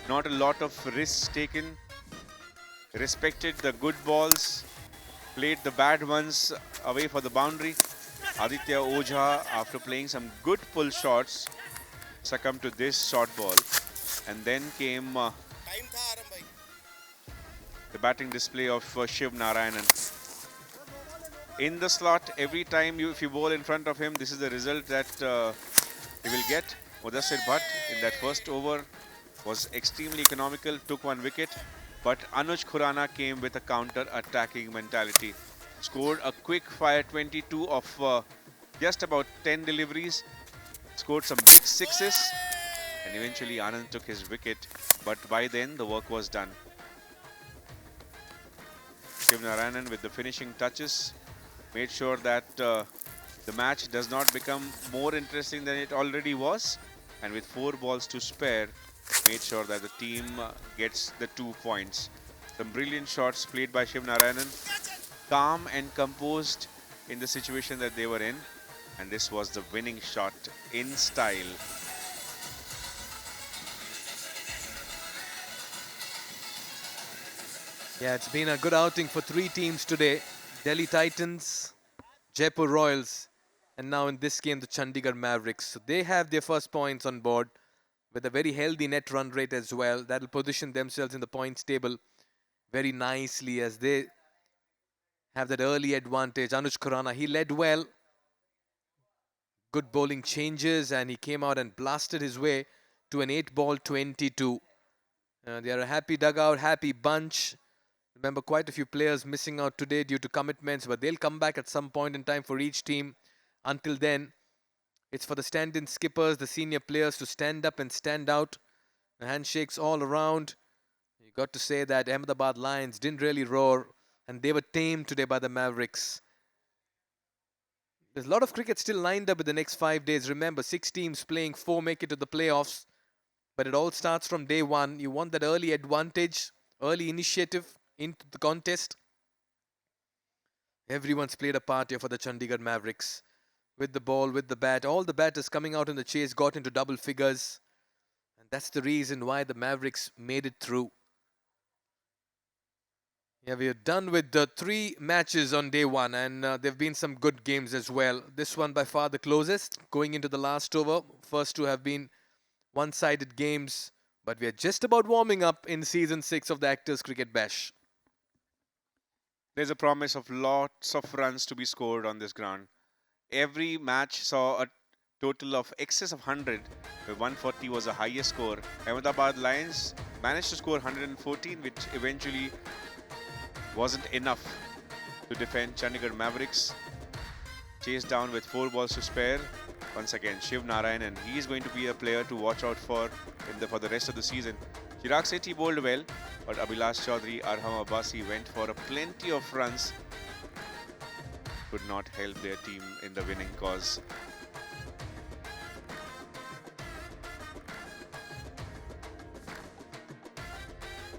Not a lot of risks taken. Respected the good balls. Played the bad ones away for the boundary. Aditya Ojha, after playing some good pull shots, succumbed to this short ball. And then came the batting display of Shiv Narayanan. In the slot, every time if you bowl in front of him, this is the result that he will get. Mudasir Bhat in that first over was extremely economical, took 1 wicket. But Anuj Khurana came with a counter-attacking mentality. Scored a quick fire 22 of just about 10 deliveries. Scored some big sixes. And eventually Anand took his wicket. But by then the work was done. Shiv Narayanan with the finishing touches made sure that the match does not become more interesting than it already was. And with 4 balls to spare, made sure that the team gets the 2 points. Some brilliant shots played by Shiv Narayanan. Calm and composed in the situation that they were in. And this was the winning shot in style. Yeah, it's been a good outing for 3 teams today. Delhi Titans, Jaipur Royals, and now in this game, the Chandigarh Mavericks. So they have their first points on board with a very healthy net run rate as well. That'll position themselves in the points table very nicely as they have that early advantage. Anuj Khurana, he led well. Good bowling changes, and he came out and blasted his way to an 8-ball 22. They are a happy dugout, happy bunch. Remember, quite a few players missing out today due to commitments, but they'll come back at some point in time for each team. Until then, it's for the stand-in skippers, the senior players to stand up and stand out. The handshakes all around. You got to say that Ahmedabad Lions didn't really roar, and they were tamed today by the Mavericks. There's a lot of cricket still lined up in the next 5 days. Remember, 6 teams playing, 4 make it to the playoffs. But it all starts from day one. You want that early advantage, early initiative into the contest. Everyone's played a part here for the Chandigarh Mavericks. With the ball, with the bat. All the batters coming out in the chase got into double figures. And that's the reason why the Mavericks made it through. Yeah, we are done with the 3 matches on day 1, and there have been some good games as well. This one by far the closest, going into the last over. First 2 have been one-sided games, but we are just about warming up in Season 6 of the Actors Cricket Bash. There's a promise of lots of runs to be scored on this ground. Every match saw a total of excess of 100, where 140 was the highest score. Ahmedabad Lions managed to score 114, which eventually wasn't enough to defend Chandigarh Mavericks. Chased down with 4 balls to spare. Once again, Shiv Narayanan, he is going to be a player to watch out for the rest of the season. Chirag Sethi bowled well, but Abhilash Chaudhary, Arham Abbasi went for a plenty of runs. Could not help their team in the winning cause.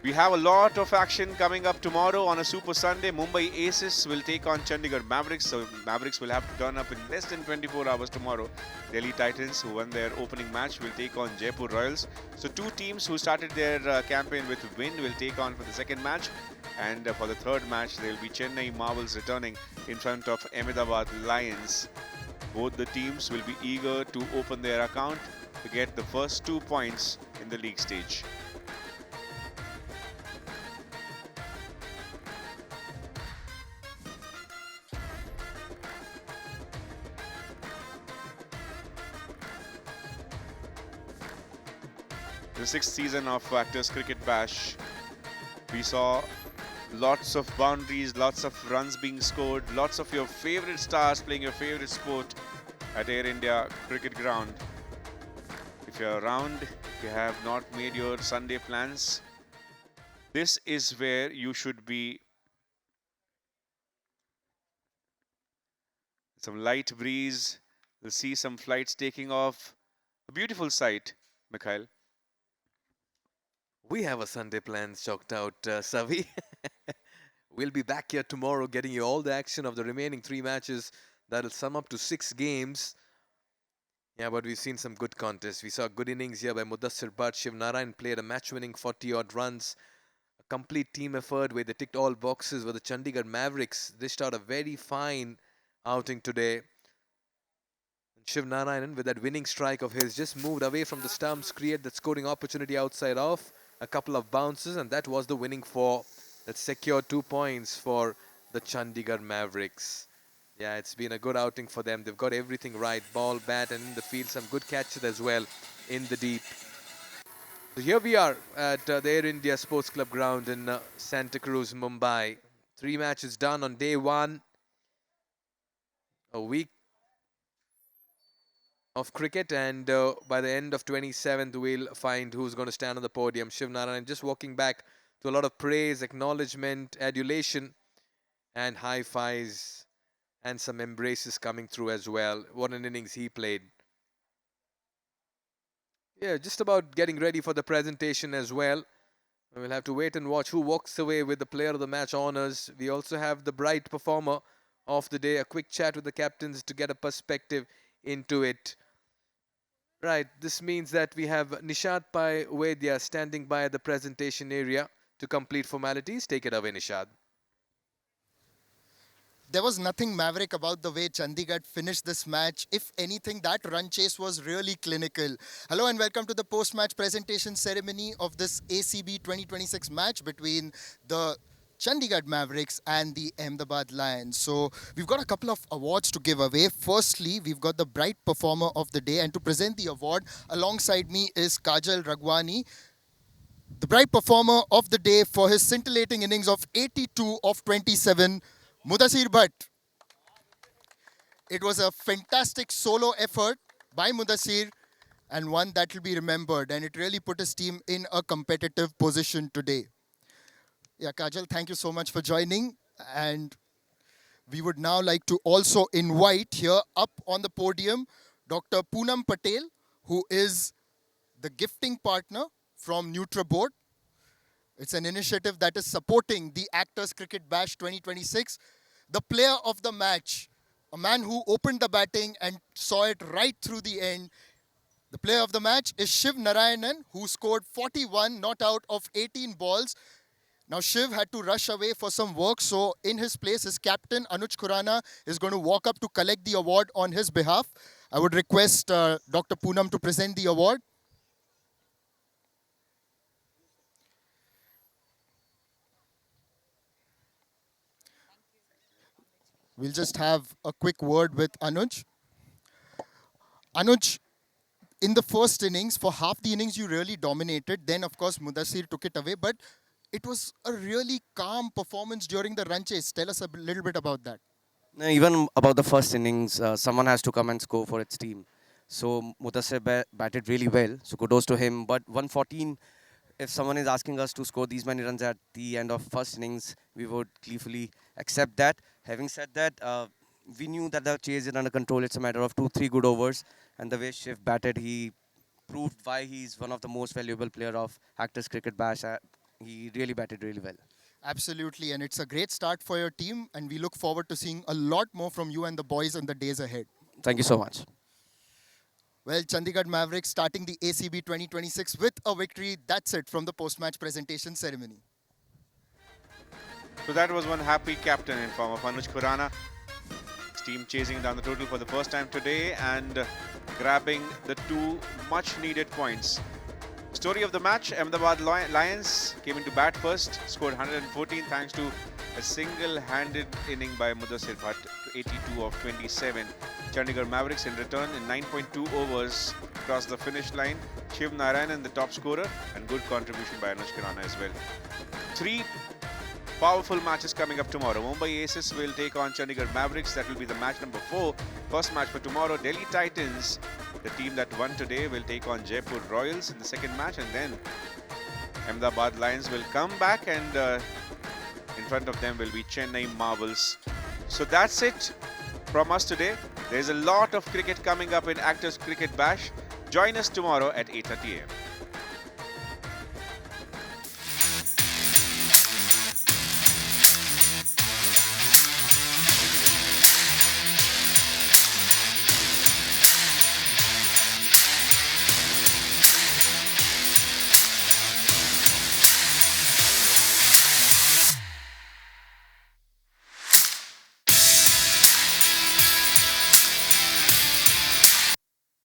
We have a lot of action coming up tomorrow on a Super Sunday. Mumbai Aces will take on Chandigarh Mavericks. So Mavericks will have to turn up in less than 24 hours tomorrow. Delhi Titans, who won their opening match, will take on Jaipur Royals. So 2 teams who started their campaign with win will take on for the second match. And for the third match, there will be Chennai Marvels returning in front of Ahmedabad Lions. Both the teams will be eager to open their account to get the first 2 points in the league stage. The 6th season of Actors Cricket Bash, we saw lots of boundaries, lots of runs being scored, lots of your favorite stars playing your favorite sport at Air India Cricket Ground. If you're around, if you have not made your Sunday plans, this is where you should be. Some light breeze, we'll see some flights taking off. A beautiful sight, Mikhail. We have a Sunday plans chalked out, Savi. We'll be back here tomorrow getting you all the action of the remaining 3 matches. That'll sum up to 6 games. Yeah, but we've seen some good contests. We saw good innings here by Mudasir Bhat. Shiv Narayanan played a match-winning 40-odd runs. A complete team effort where they ticked all boxes, where the Chandigarh Mavericks dished out a very fine outing today. And Shiv Narayanan, with that winning strike of his, just moved away from the stumps, created that scoring opportunity outside off. A couple of bounces, and that was the winning four that secured 2 points for the Chandigarh Mavericks. Yeah, it's been a good outing for them. They've got everything right. Ball, bat, and in the field, some good catches as well in the deep. So here we are at the Air India Sports Club ground in Santa Cruz, Mumbai. 3 matches done on day 1. A week of cricket, and by the end of 27th, we'll find who's going to stand on the podium. Shiv Narayanan just walking back to a lot of praise, acknowledgement, adulation, and high fives. And some embraces coming through as well. What an innings he played. Yeah, just about getting ready for the presentation as well. We'll have to wait and watch who walks away with the player of the match honours. We also have the bright performer of the day. A quick chat with the captains to get a perspective into it. Right, this means that we have Nishad Pai Vedya standing by at the presentation area to complete formalities. Take it away, Nishad. There was nothing maverick about the way Chandigarh finished this match. If anything, that run chase was really clinical. Hello and welcome to the post-match presentation ceremony of this ACB 2026 match between the Chandigarh Mavericks and the Ahmedabad Lions. So we've got a couple of awards to give away. Firstly, we've got the Bright Performer of the Day, and to present the award alongside me is Kajal Ragwani, the Bright Performer of the Day for his scintillating innings of 82 of 27. Mudasir Bhat. It was a fantastic solo effort by Mudasir and one that will be remembered, and it really put his team in a competitive position today. Yeah, Kajal, thank you so much for joining, and we would now like to also invite here up on the podium Dr. Poonam Patel, who is the gifting partner from NutriBoard. It's an initiative that is supporting the Actors Cricket Bash 2026. The player of the match, a man who opened the batting and saw it right through the end. The player of the match is Shiv Narayanan, who scored 41 not out of 18 balls. Now Shiv had to rush away for some work, so in his place, his captain Anuj Khurana is going to walk up to collect the award on his behalf. I would request Dr. Poonam to present the award. We'll just have a quick word with Anuj. Anuj, in the first innings, for half the innings, you really dominated. Then, of course, Mudasir took it away. But it was a really calm performance during the run chase. Tell us a little bit about that. No, even about the first innings, someone has to come and score for its team. So Mudasir batted really well. So kudos to him. But 114, if someone is asking us to score these many runs at the end of first innings, we would gleefully accept that. Having said that, we knew that the chase is under control. It's a matter of 2-3 good overs. And the way Shiv batted, he proved why he's one of the most valuable player of Actors Cricket Bash. He really batted really well. Absolutely. And it's a great start for your team. And we look forward to seeing a lot more from you and the boys in the days ahead. Thank you so much. Well, Chandigarh Mavericks starting the ACB 2026 with a victory. That's it from the post-match presentation ceremony. So that was one happy captain in form of Anuj Khurana. His team chasing down the total for the first time today and grabbing the 2 much-needed points. Story of the match, Ahmedabad Lions came into bat first, scored 114 thanks to a single-handed inning by Mudasir Bhat, 82 of 27. Chandigarh Mavericks in return in 9.2 overs crossed the finish line. Shiv Narayanan the top scorer, and good contribution by Anuj Khurana as well. 3 powerful matches coming up tomorrow. Mumbai Aces will take on Chandigarh Mavericks. That will be the match number 4. First match for tomorrow, Delhi Titans, the team that won today, will take on Jaipur Royals in the second match, and then Ahmedabad Lions will come back, and in front of them will be Chennai Marvels. So that's it from us today. There's a lot of cricket coming up in Actors Cricket Bash. Join us tomorrow at 8:30 AM.